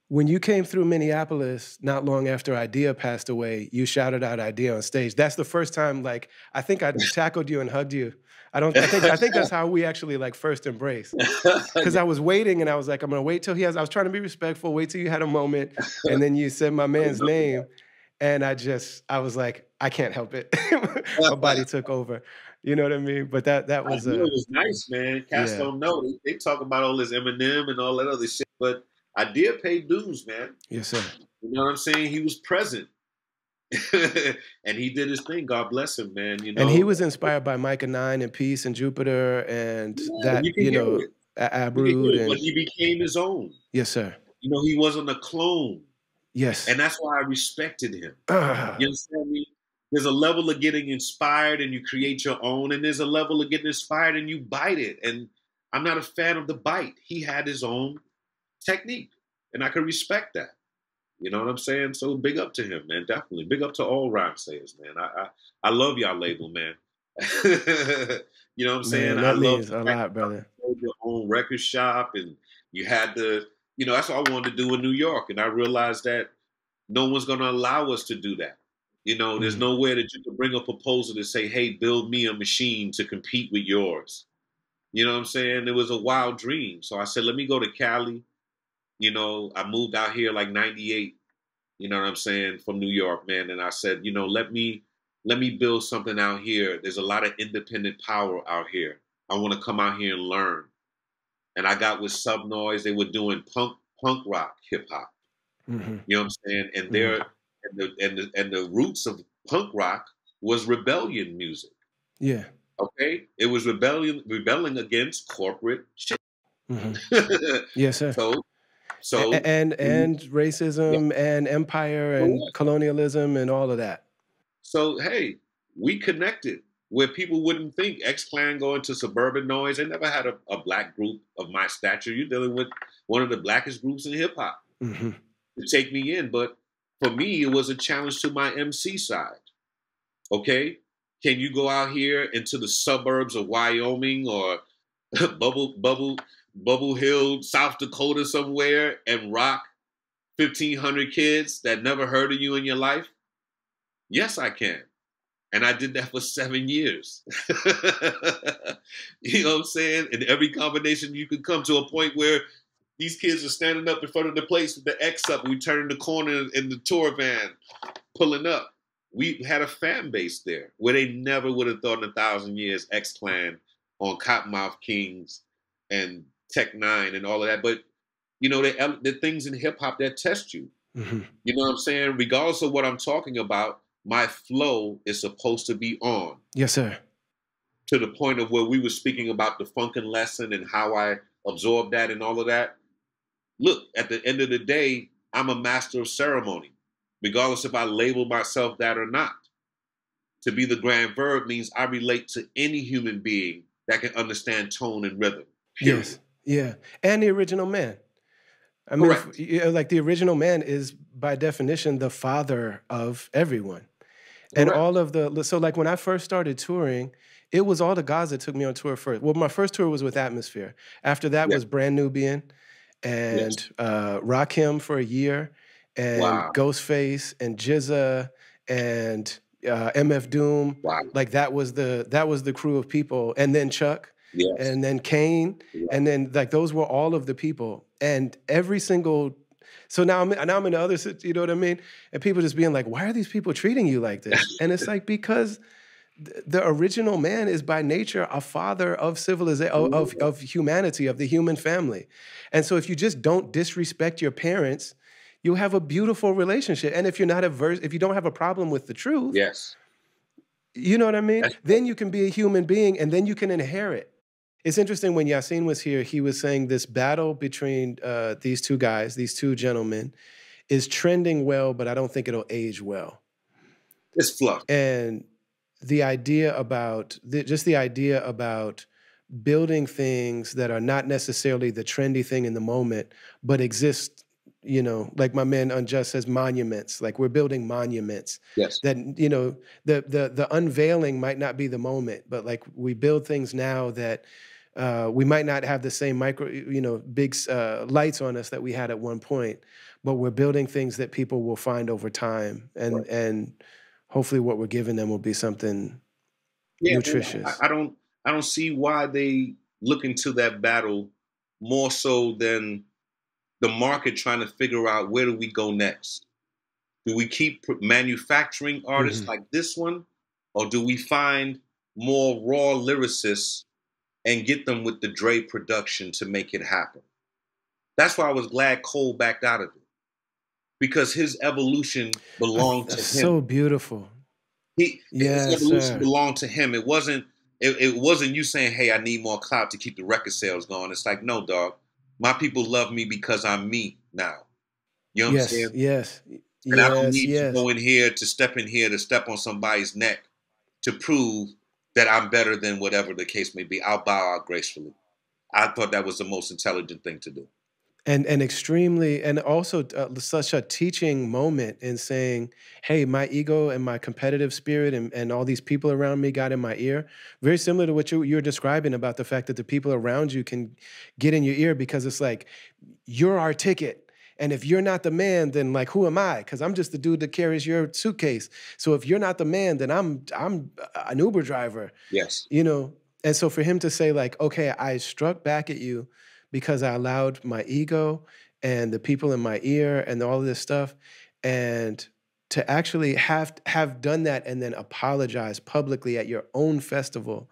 When you came through Minneapolis, not long after Idea passed away, you shouted out Idea on stage. That's the first time, like, I think I tackled you and hugged you. I think that's how we actually like first embraced. Because I was waiting and I was like, I'm gonna wait till I was trying to be respectful, wait till you had a moment, and then you said my man's name, and I was like, I can't help it. My body took over. You know what I mean? But that was
it was nice, man. Cats don't know. They talk about all this Eminem and all that other shit, but Idea paid dues, man.
Yes, sir.
You know what I'm saying? He was present. And he did his thing. God bless him, man. You know,
and he was inspired by Micah 9 and Peace and Jupiter and Abrud.
But he became his own.
Yes, sir.
You know, he wasn't a clone.
Yes.
And that's why I respected him. You understand me? There's a level of getting inspired and you create your own, and there's a level of getting inspired and you bite it. And I'm not a fan of the bite. He had his own technique, and I can respect that. You know what I'm saying? So big up to him, man. Definitely. Big up to all rhyme sayers, man. I love y'all label, man. You know what I'm saying?
Man, that means a lot, brother.
Your own record shop, and you had that's what I wanted to do in New York. And I realized that no one's going to allow us to do that. You know, there's
Mm.
nowhere that you can bring a proposal to say, hey, build me a machine to compete with yours. You know what I'm saying? It was a wild dream. So I said, let me go to Cali. You know, I moved out here like 98, you know what I'm saying, from New York, man. And I said, you know, let me build something out here. There's a lot of independent power out here. I want to come out here and learn. And I got with Sub Noise. They were doing punk rock hip hop.
Mm-hmm.
You know what I'm saying? And
Mm-hmm.
the roots of punk rock was rebellion music.
Yeah.
Okay, it was rebelling against corporate shit.
Mm-hmm. Yes, sir.
so so
And
yeah,
racism and empire and
correct.
colonialism and all of that.
So hey, we connected where people wouldn't think X Clan going to suburban noise. They never had a black group of my stature. You're dealing with one of the blackest groups in hip hop
Mm-hmm.
to take me in. But for me, it was a challenge to my MC side. Okay, can you go out here into the suburbs of Wyoming or Bubble Hill, South Dakota somewhere and rock 1,500 kids that never heard of you in your life? Yes, I can. And I did that for 7 years. You know what I'm saying? In every combination, you could come to a point where these kids are standing up in front of the place with the X up. We turn the corner in the tour van, pulling up. We had a fan base there where they never would have thought in 1,000 years X Clan on Cottonmouth Kings and Tech Nine and all of that. But you know, the things in hip hop that test you.
Mm-hmm.
You know what I'm saying? Regardless of what I'm talking about, my flow is supposed to be on
Yes, sir.
to the point of where we were speaking about the Funkin lesson and how I absorbed that and all of that. Look, at the end of the day, I'm a master of ceremony, regardless if I label myself that or not. To be the grand verb means I relate to any human being that can understand tone and rhythm, period.
Yes. Yeah. And the original man. I mean,
Correct.
like the original man is by definition the father of everyone. And
Correct.
all of so like when I first started touring, it was all the guys that took me on tour first. Well, my first tour was with Atmosphere. After that
Yes.
was Brand Nubian and
Yes.
Rakim for a year, and
Wow.
Ghostface and Jizza and MF Doom.
Wow.
Like that was the crew of people, and then Chuck,
Yes.
and then Kane,
Right.
and then like those were all of the people, and every single. So now I'm in the other, you know what I mean? And people just being like, why are these people treating you like this? And it's like, because the original man is by nature a father of civilization, of humanity, of the human family. And so if you just don't disrespect your parents, you'll have a beautiful relationship. And if you're not if you don't have a problem with the truth,
Yes.
you know what I mean?
That's
Then you can be a human being and then you can inherit. It's interesting when Yasin was here, he was saying this battle between these two guys, these two gentlemen, is trending well, but I don't think it'll age well.
it's fluff.
And the idea about just the idea about building things that are not necessarily the trendy thing in the moment, but exist, you know, like my man Unjust says, monuments. Like we're building monuments
Yes.
that, you know, the unveiling might not be the moment, but like we build things now that we might not have the same big lights on us that we had at one point, but we're building things that people will find over time,
Right.
and hopefully what we're giving them will be something
Yeah, man.
nutritious.
I don't see why they look into that battle more so than the market trying to figure out where do we go next. Do we keep manufacturing artists
Hmm.
like this one, or do we find more raw lyricists and get them with the Dre production to make it happen? That's why I was glad Cole backed out of it, because his evolution belonged
That's
to him.
so beautiful.
His
Yes,
evolution
sir.
belonged to him. It wasn't you saying, "Hey, I need more clout to keep the record sales going." It's like, no, dog. My people love me because I'm me now. You know what I'm
Yes,
saying?
yes,
And I don't
yes,
need to
yes.
go in here to step in here to step on somebody's neck to prove that I'm better than whatever the case may be. I'll bow out gracefully. I thought that was the most intelligent thing to do.
And extremely, and also such a teaching moment in saying, hey, my ego and my competitive spirit and all these people around me got in my ear. Very similar to what you're describing about the fact that the people around you can get in your ear because it's like, you're our ticket. And if you're not the man, then like who am I? Because I'm just the dude that carries your suitcase. So if you're not the man, then I'm an Uber driver,
Yes.
you know. And so for him to say like, okay, I struck back at you because I allowed my ego and the people in my ear and all of this stuff, and to actually have done that and then apologize publicly at your own festival,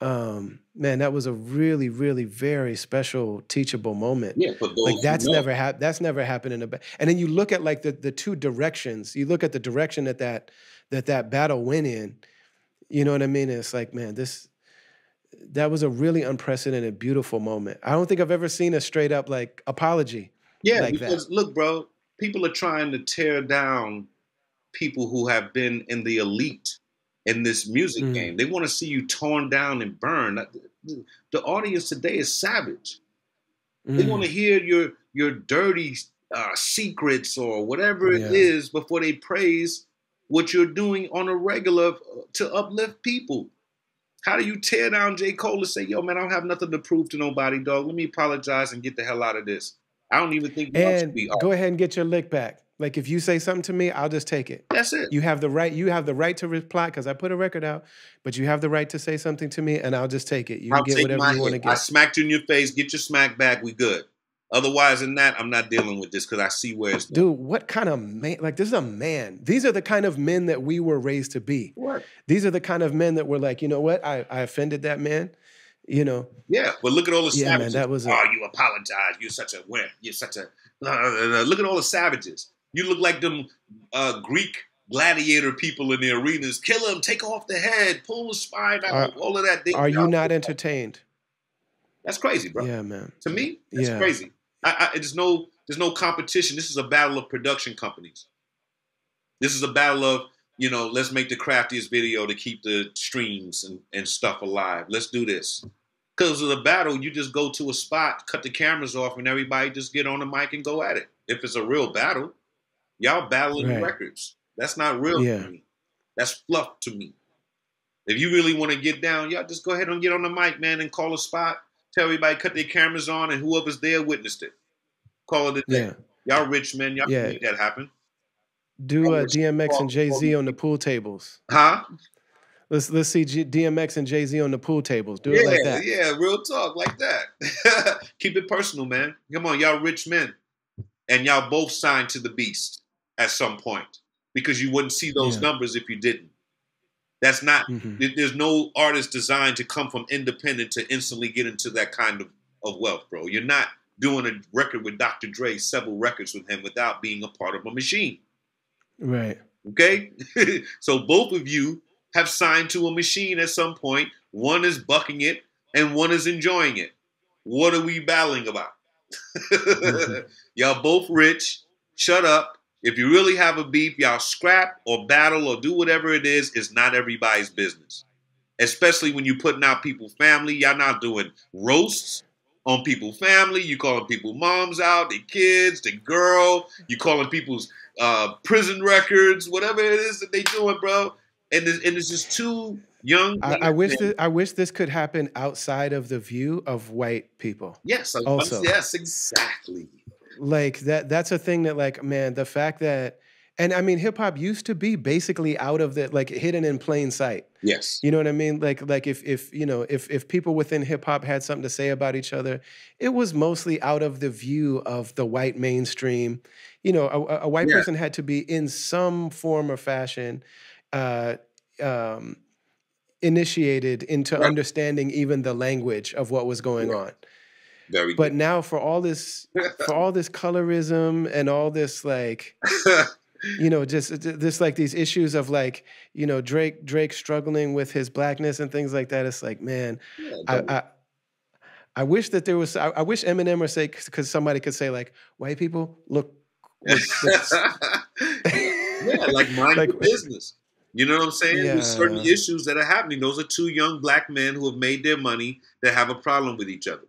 man, that was a really, really very special teachable moment.
Yeah, for
Like
those who know.
that's never happened in a and then you look at like the two directions. You look at the direction that battle went in. You know what I mean? And it's like, man, that was a really unprecedented, beautiful moment. I don't think I've ever seen a straight up like apology
Yeah,
like that.
because look, bro, people are trying to tear down people who have been in the elite in this music
Mm,
game. They want to see you torn down and burned. The audience today is savage. They want
mm,
to hear your dirty secrets or whatever it
yeah.
is before they praise what you're doing on a regular to uplift people. How do you tear down J. Cole and say, yo, man, I don't have nothing to prove to nobody, dog. Let me apologize and get the hell out of this. I don't even think y'all should
And
be
go
off.
ahead and get your lick back. Like if you say something to me, I'll just take it.
That's it.
You have the right to reply because I put a record out, but you have the right to say something to me and I'll just take it. You can
I'll
get
take
whatever
my
you want to
hit. I
get.
smacked you in your face. Get your smack back. We good. Otherwise than that, I'm not dealing with this because I see where it's going.
Dude, what kind of man? Like, this is a man. These are the kind of men that we were raised to be.
What?
These are the kind of men that were like, you know what? I offended that man. You know,
Yeah, but look at all the
yeah, man,
savages.
that was a
Oh, you apologize. You're such a wimp. You're such a. Look at all the savages. You look like them Greek gladiator people in the arenas. Kill him. Take off the head. Pull the spine
are
out. All of that.
are you not entertained?
That's crazy, bro.
Yeah, man.
To me, that's
Yeah.
crazy. There's no competition. This is a battle of production companies. This is a battle of, let's make the craftiest video to keep the streams and stuff alive. Let's do this. Because of the battle, you just go to a spot, cut the cameras off, and everybody just get on the mic and go at it. If it's a real battle, y'all battling
Right.
records. That's not real to
Yeah.
me. That's fluff to me. If you really want to get down, y'all just go ahead and get on the mic, man, and call a spot. Tell everybody, cut their cameras on, and whoever's there witnessed it. Call it a day.
Yeah.
Y'all rich men, y'all can
Yeah.
make that happen.
Do DMX and Jay-Z on the pool tables.
Huh?
Let's see DMX and Jay-Z on the pool tables. Do
Yeah,
it like that.
yeah, real talk like that. Keep it personal, man. Come on, y'all rich men. And y'all both signed to the beast at some point because you wouldn't see those
Yeah.
numbers if you didn't. That's not, there's no artist designed to come from independent to instantly get into that kind of wealth, bro. You're not doing a record with Dr. Dre, several records with him without being a part of a machine.
Right.
Okay? So both of you have signed to a machine at some point. One is bucking it and one is enjoying it. What are we battling about? Y'all both rich. Shut up. If you really have a beef, y'all scrap or battle or do whatever it is. It's not everybody's business. Especially when you're putting out people's family. Y'all not doing roasts on people's family. You calling people moms out, their kids, their girl. You calling people's prison records, whatever it is that they doing, bro. And it's just too young.
I wish this could happen outside of the view of white people.
Yes,
Also.
yes, exactly.
Like that's a thing that, like, man, the fact that, and I mean, hip hop used to be basically out of the, like, hidden in plain sight.
Yes.
You know what I mean? Like if people within hip hop had something to say about each other, it was mostly out of the view of the white mainstream. You know, a white person had to be in some form or fashion initiated into understanding even the language of what was going on.
Very
but
good.
Now for all this colorism and all this, like, just this, like, these issues of, like, Drake struggling with his blackness and things like that. It's like, man, I wish that there was, I wish Eminem or say, because somebody could say, like, white people look
yeah, like mind your business. You know what I'm saying?
Yeah.
There's certain issues that are happening. Those are two young black men who have made their money that have a problem with each other.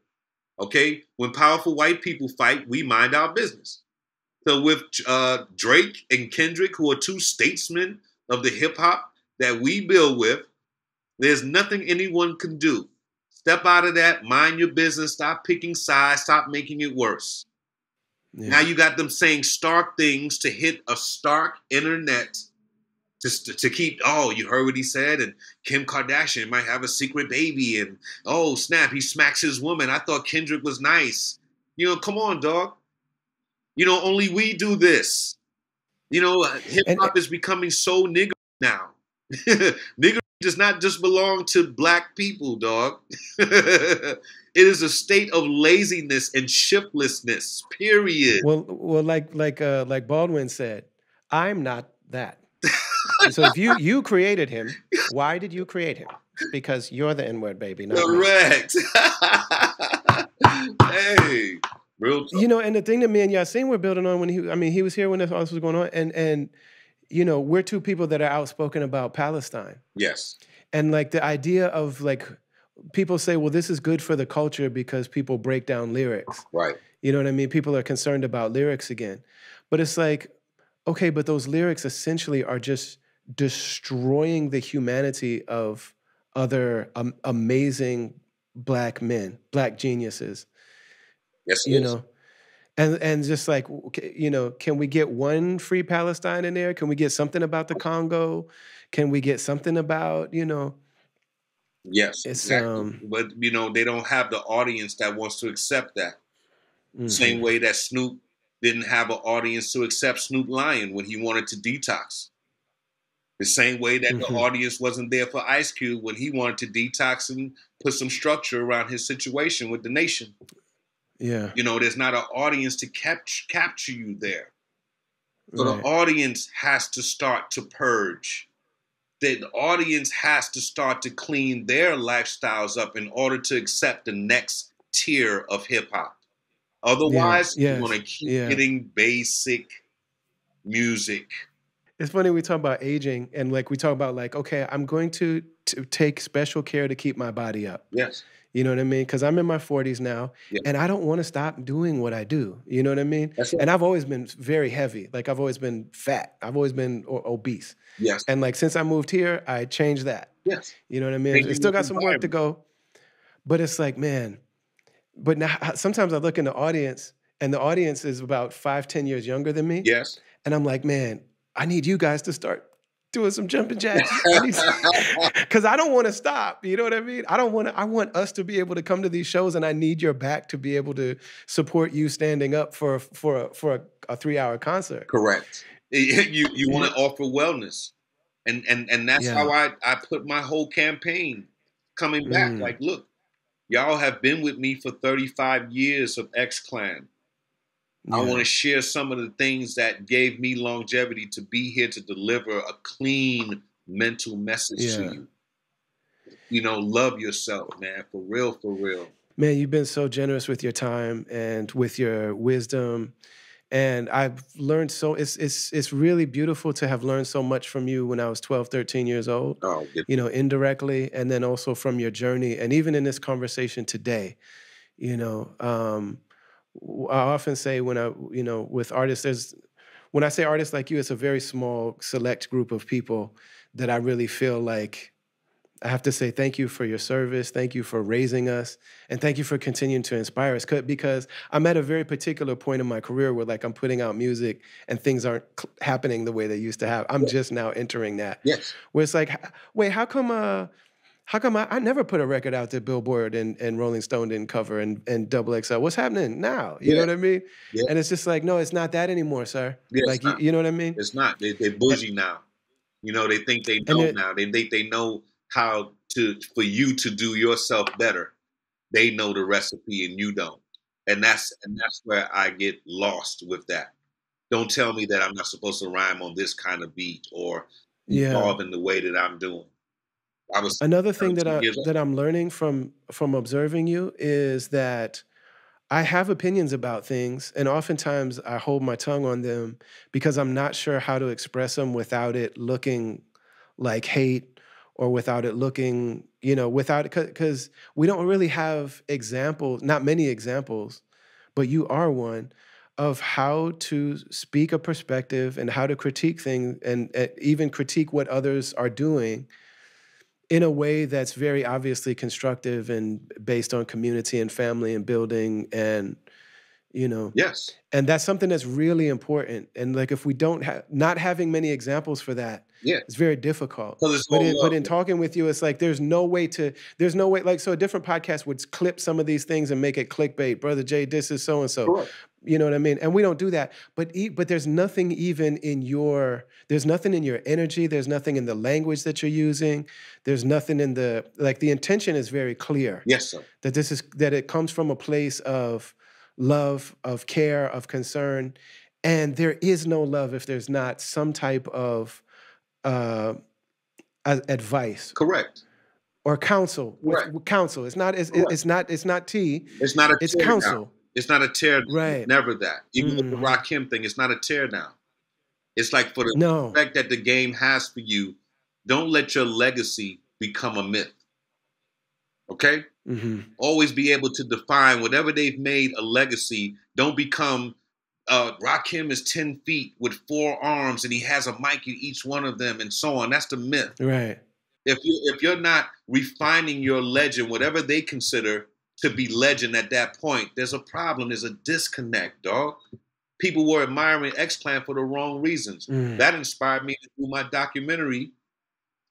Okay? When powerful white people fight, we mind our business. So with Drake and Kendrick, who are two statesmen of the hip hop that we build with, there's nothing anyone can do. Step out of that, mind your business, stop picking sides, stop making it worse. Now
Yeah.
you got them saying stark things to hit a stark internet to keep, oh, you heard what he said, and Kim Kardashian might have a secret baby, and oh snap, he smacks his woman. I thought Kendrick was nice. Come on, dog. Only we do this. Hip
And
hop is becoming so nigger now. Nigger does not just belong to black people, dog. It is a state of laziness and shiftlessness. Period.
well, like Baldwin said, I'm not that. So if you created him, why did you create him? It's because you're the N-word baby, not me.
Correct. Hey, real talk.
And the thing that me and Yasin were building on when he was here when this all this was going on, and we're two people that are outspoken about Palestine.
Yes.
And like the idea of like people say, well, this is good for the culture because people break down lyrics.
Right.
You know what I mean? People are concerned about lyrics again. But it's like, okay, but those lyrics essentially are just destroying the humanity of other amazing black men, black geniuses.
Yes, it
You
is.
know, and just like, can we get one free Palestine in there? Can we get something about the Congo? Can we get something about,
Yes,
it's
exactly. But they don't have the audience that wants to accept that. Same
mhm,
way that Snoop didn't have an audience to accept Snoop Lion when he wanted to detox. The same way that the
mhm.
audience wasn't there for Ice Cube when he wanted to detox and put some structure around his situation with the nation.
Yeah,
There's not an audience to capture you there. So the
right.
audience has to start to purge. The audience has to start to clean their lifestyles up in order to accept the next tier of hip hop.
Yes,
Otherwise, you're
yes,
going to keep
yeah.
getting basic music.
It's funny we talk about aging and like we talk about like, okay, I'm going to take special care to keep my body up.
Yes.
You know what I mean? Because I'm in my 40s now,
Yeah.
and I don't want to stop doing what I do. You know what I mean?
That's right.
And I've always been very heavy. Like I've always been fat. I've always been obese.
Yes.
And like since I moved here, I changed that.
Yes.
You know what I mean? It's
Changing
still
your
got some work to
environment.
go, but it's like, man. But now sometimes I look in the audience, and the audience is about 5, 10 years younger than me,
Yes.
and I'm like, man, I need you guys to start doing some jumping jacks. I need because I don't want to stop. You know what I mean? I want us to be able to come to these shows, and I need your back to be able to support you standing up for a 3-hour concert.
Correct. You
Yeah.
want to offer wellness. And that's
Yeah.
how I put my whole campaign coming back.
Mm.
Like, look, y'all have been with me for 35 years of X Clan. I want
Yeah.
to share some of the things that gave me longevity to be here to deliver a clean mental message to
Yeah.
you. Love yourself, man. For real, for real.
Man, you've been so generous with your time and with your wisdom. And I've learned it's really beautiful to have learned so much from you when I was 12, 13 years old,
Oh,
indirectly, and then also from your journey. And even in this conversation today, you know, um, I often say when with artists, when I say artists like you, it's a very small, select group of people that I really feel like I have to say thank you for your service. Thank you for raising us. And thank you for continuing to inspire us. Because I'm at a very particular point in my career where like I'm putting out music and things aren't happening the way they used to have. I'm
yes.
just now entering that.
Yes.
Where it's like, wait, how come I never put a record out that Billboard and Rolling Stone didn't cover and Double XL? What's happening now? You know
Yeah.
what I mean?
Yeah.
And it's just like, no, it's not that anymore, sir.
Yeah,
Like, you know what I mean?
it's not. They're bougie now. They think they
And
know now. They think they know how for you to do yourself better. They know the recipe and you don't. And that's where I get lost with that. Don't tell me that I'm not supposed to rhyme on this kind of beat or
yeah.
evolve in the way that I'm doing. I was
Another thing
17 years old.
that I'm learning from observing you is that I have opinions about things, and oftentimes I hold my tongue on them because I'm not sure how to express them without it looking like hate or without it looking, without it, because we don't really have examples, not many examples, but you are one of how to speak a perspective and how to critique things and even critique what others are doing in a way that's very obviously constructive and based on community and family and building and you know.
Yes.
And that's something that's really important. And like if we don't have not having many examples for that,
Yeah.
it's very difficult.
Because it's
But
all
but
love.
in talking with you, it's like there's no way like so a different podcast would clip some of these things and make it clickbait. Brother Jay, this is so and so.
Correct.
You know what I mean? And we don't do that. But there's nothing even in your energy. There's nothing in the language that you're using. There's nothing in the intention is very clear.
Yes, sir.
That it comes from a place of love, of care, of concern. And there is no love if there's not some type of advice.
Correct.
Or counsel. With counsel. It's not tea.
It's not a
it's
tear
counsel.
down. It's not a tear down.
Right.
It's never that. Even with the Rakim thing, it's not a tear down. It's like for the respect that the game has for you, don't let your legacy become a myth. Okay? Always be able to define whatever they've made a legacy. Don't become Rakim is 10 feet with 4 arms and he has a mic in each one of them and so on. That's the myth.
Right.
If you're not refining your legend, whatever they consider to be legend at that point, there's a problem. There's a disconnect, dog. People were admiring X-Clan for the wrong reasons. That inspired me to do my documentary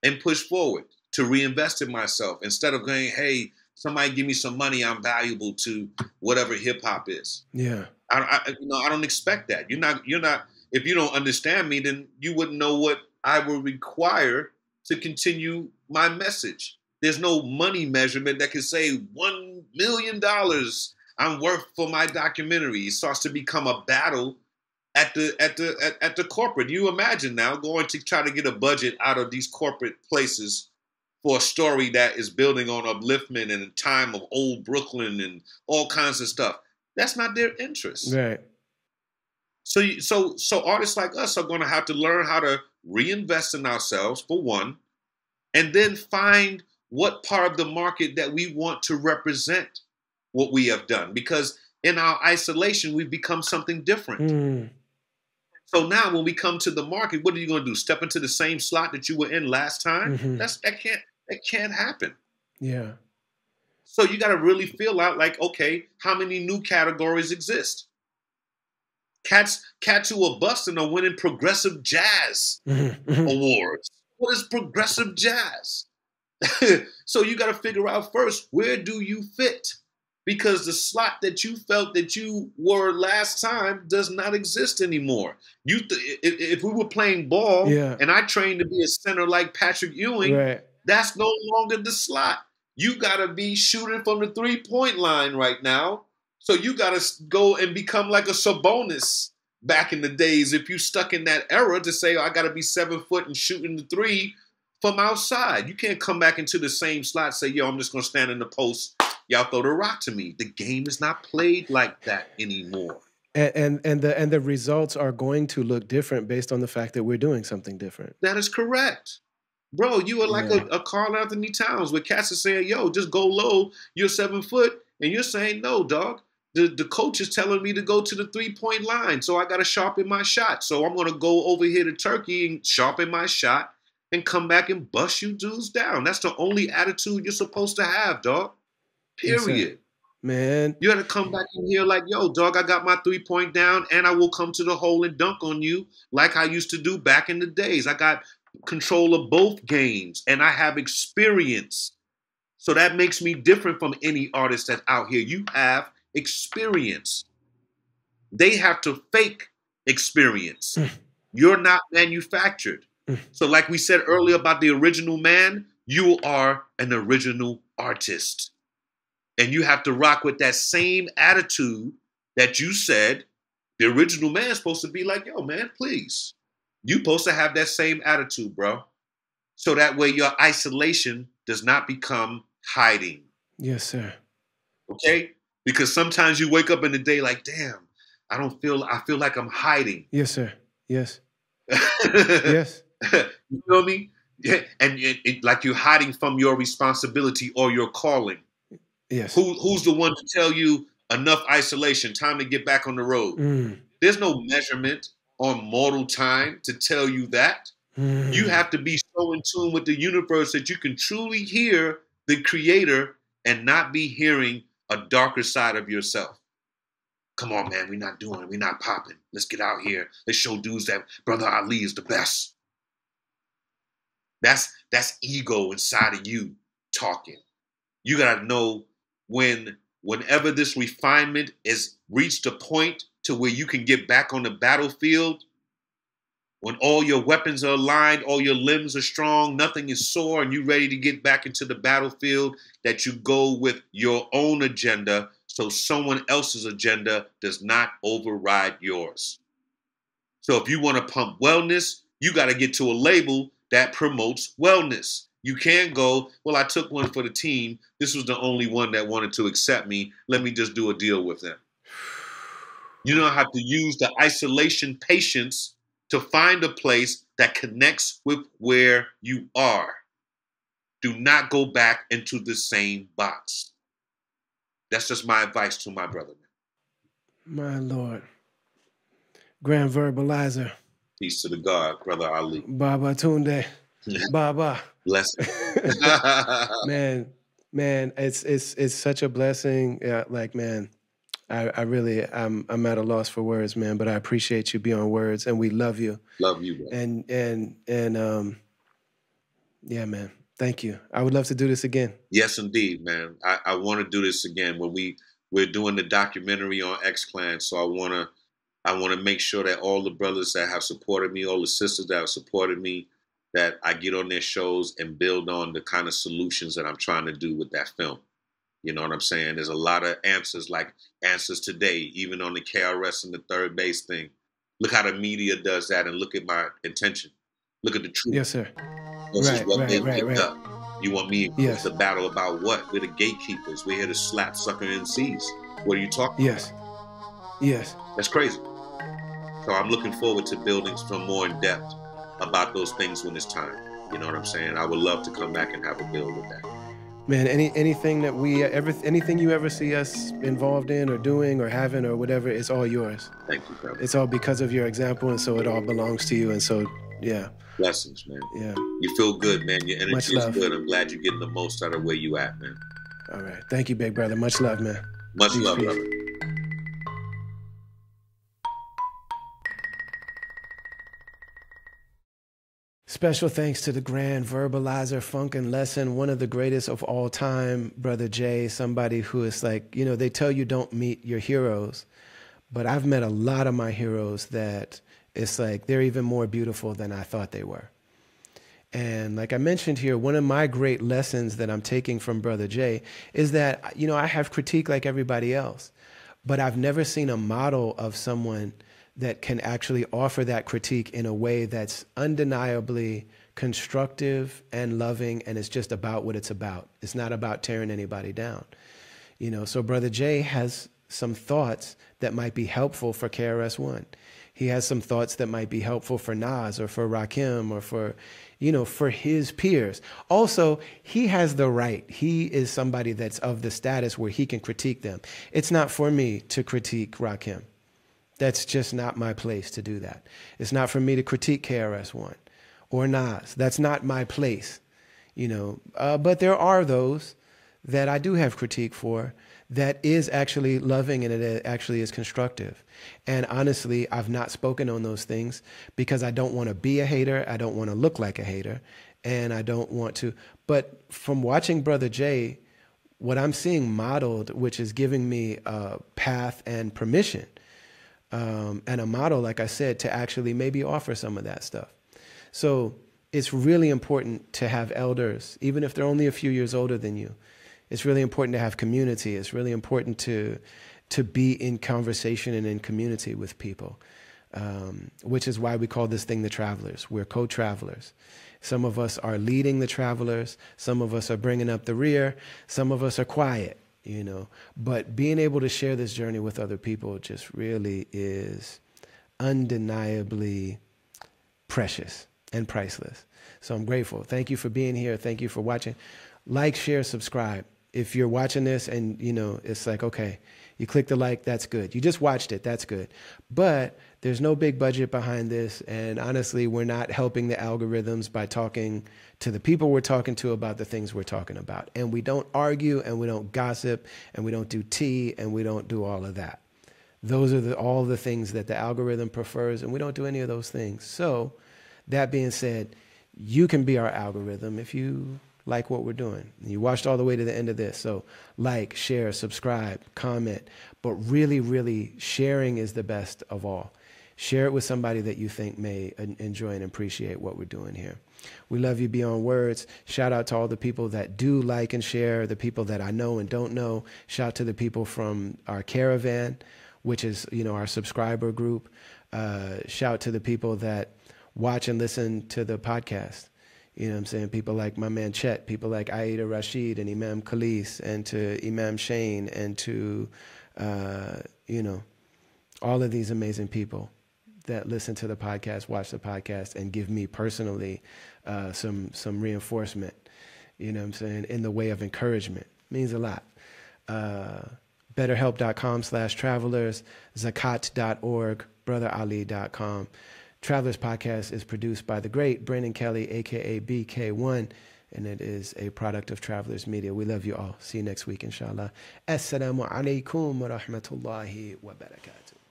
and push forward, to reinvest in myself instead of going, hey, somebody give me some money, I'm valuable to whatever hip hop is.
Yeah.
I don't expect that. You're not. If you don't understand me, then you wouldn't know what I would require to continue my message. There's no money measurement that can say $1 million I'm worth for my documentary. It starts to become a battle at the corporate. You imagine now going to try to get a budget out of these corporate places for a story that is building on upliftment and a time of old Brooklyn and all kinds of stuff. That's not their interest.
Right.
So artists like us are going to have to learn how to reinvest in ourselves, for one, and then find what part of the market that we want to represent what we have done. Because in our isolation, we've become something different. So now when we come to the market, what are you going to do? Step into the same slot that you were in last time? That can't happen.
Yeah.
So you got to really feel out like, okay, how many new categories exist? Cats who are busting are winning progressive jazz awards. What is progressive jazz? So you got to figure out first, where do you fit? Because the slot that you felt that you were last time does not exist anymore. If we were playing ball and I trained to be a center like Patrick Ewing, that's no longer the slot. You got to be shooting from the 3-point line right now. So you got to go and become like a Sabonis back in the days if you stuck in that era to say, I got to be 7 foot and shooting the 3 from outside. You can't come back into the same slot and say, yo, I'm just going to stand in the post. Y'all throw the rock to me. The game is not played like that anymore.
And the results are going to look different based on the fact that we're doing something different.
That is correct. Bro, you are like a Karl Anthony Towns where cats are saying, yo, just go low. You're 7 foot. And you're saying, no, dog. The coach is telling me to go to the 3-point line. So I got to sharpen my shot. So I'm going to go over here to Turkey and sharpen my shot and come back and bust you dudes down. That's the only attitude you're supposed to have, dog. Period.
Man.
You got to come back in here like, yo, dog, I got my 3-point down and I will come to the hole and dunk on you like I used to do back in the days. I got control of both games and I have experience. So that makes me different from any artist that's out here. You have experience. They have to fake experience. You're not manufactured. So like we said earlier about the original man, you are an original artist. And you have to rock with that same attitude that you said the original man is supposed to be like, yo, man, please. You're supposed to have that same attitude, bro. So that way your isolation does not become hiding.
Yes, sir.
Okay? Because sometimes you wake up in the day like, damn, I feel like I'm hiding.
Yes, sir. Yes. Yes.
You feel me? Yeah. And like you're hiding from your responsibility or your calling.
Yes.
Who's the one to tell you enough isolation, time to get back on the road? There's no measurement on mortal time to tell you that. You have to be so in tune with the universe that you can truly hear the creator and not be hearing a darker side of yourself. Come on, man, we're not doing it. We're not popping. Let's get out here. Let's show dudes that Brother Ali is the best. That's ego inside of you talking. You gotta know whenever this refinement is reached a point to where you can get back on the battlefield, when all your weapons are aligned, all your limbs are strong, nothing is sore, and you're ready to get back into the battlefield, that you go with your own agenda so someone else's agenda does not override yours. So if you want to pump wellness, you got to get to a label that promotes wellness. You can't go, well, I took one for the team. This was the only one that wanted to accept me. Let me just do a deal with them. You don't have to use the isolation patience to find a place that connects with where you are. Do not go back into the same box. That's just my advice to my brother.
My Lord. Grand Verbalizer.
Peace to the God, Brother Ali.
Baba Tunde. Baba.
Blessing.
Man, it's such a blessing. Yeah, like, man, I'm at a loss for words, man, but I appreciate you beyond words, and we love you.
Love you, bro.
And yeah, man. Thank you. I would love to do this again.
Yes, indeed, man. I want to do this again when we're doing the documentary on X-Clan. So I want to make sure that all the brothers that have supported me, all the sisters that have supported me, that I get on their shows and build on the kind of solutions that I'm trying to do with that film. You know what I'm saying? There's a lot of answers, like answers today, even on the KRS and the third base thing. Look how the media does that, and look at my intention. Look at the truth.
Yes, sir.
This is what they picked up. You want me
yes.
to battle about what? We're the gatekeepers. We're here to slap sucker MCs. What are you talking
about? Yes.
That's crazy. So I'm looking forward to building some more in depth about those things when it's time. You know what I'm saying? I would love to come back and have a build with that.
Man, anything that anything you ever see us involved in or doing or having or whatever, it's all yours.
Thank you, brother.
It's all because of your example, and so it all belongs to you. And so, yeah.
Blessings, man.
Yeah.
You feel good, man. Your energy is good. I'm glad you're getting the most out of where you at, man.
All right. Thank you, big brother. Much love, man.
Much love, brother.
Special thanks to the Grand Verbalizer Funkin Lesson, one of the greatest of all time, Brother Jay, somebody who is like, you know, they tell you don't meet your heroes, but I've met a lot of my heroes that it's like they're even more beautiful than I thought they were. And like I mentioned here, one of my great lessons that I'm taking from Brother Jay is that, you know, I have critique like everybody else, but I've never seen a model of someone that can actually offer that critique in a way that's undeniably constructive and loving, and it's just about what it's about. It's not about tearing anybody down. You know, so Brother Jay has some thoughts that might be helpful for KRS-One. He has some thoughts that might be helpful for Nas or for Rakim or for, you know, for his peers. Also, he has the right. He is somebody that's of the status where he can critique them. It's not for me to critique Rakim. That's just not my place to do that. It's not for me to critique KRS-One or Nas. That's not my place, you know. But there are those that I do have critique for that is actually loving and it actually is constructive. And honestly, I've not spoken on those things because I don't want to be a hater. I don't want to look like a hater. And I don't want to. But from watching Brother Jay, what I'm seeing modeled, which is giving me a path and permission, and a model, like I said, to actually maybe offer some of that stuff. So it's really important to have elders, even if they're only a few years older than you. It's really important to have community. It's really important to be in conversation and in community with people, which is why we call this thing the Travelers. We're co-travelers. Some of us are leading the travelers. Some of us are bringing up the rear. Some of us are quiet. You know, but being able to share this journey with other people just really is undeniably precious and priceless. So I'm grateful. Thank you for being here. Thank you for watching. Like, share, subscribe. If you're watching this and, you know, it's like, okay, you click the like, that's good. You just watched it, that's good. But there's no big budget behind this. And honestly, we're not helping the algorithms by talking to the people we're talking to about the things we're talking about. And we don't argue and we don't gossip and we don't do tea and we don't do all of that. Those are all the things that the algorithm prefers, and we don't do any of those things. So that being said, you can be our algorithm if you like what we're doing. You watched all the way to the end of this. So like, share, subscribe, comment. But really, really, sharing is the best of all. Share it with somebody that you think may enjoy and appreciate what we're doing here. We love you beyond words. Shout out to all the people that do like and share, the people that I know and don't know. Shout out to the people from our caravan, which is, our subscriber group. Shout to the people that watch and listen to the podcast. You know what I'm saying? People like my man Chet, people like Aida Rashid and Imam Khalis, and to Imam Shane, and to, all of these amazing people that listen to the podcast, watch the podcast, and give me personally some reinforcement, you know what I'm saying, in the way of encouragement. It means a lot. BetterHelp.com/travelers, Zakat.org, BrotherAli.com. Travelers Podcast is produced by the great Brandon Kelly, a.k.a. BK1, and it is a product of Travelers Media. We love you all. See you next week, inshallah. Assalamu alaikum wa rahmatullahi wa barakatuh.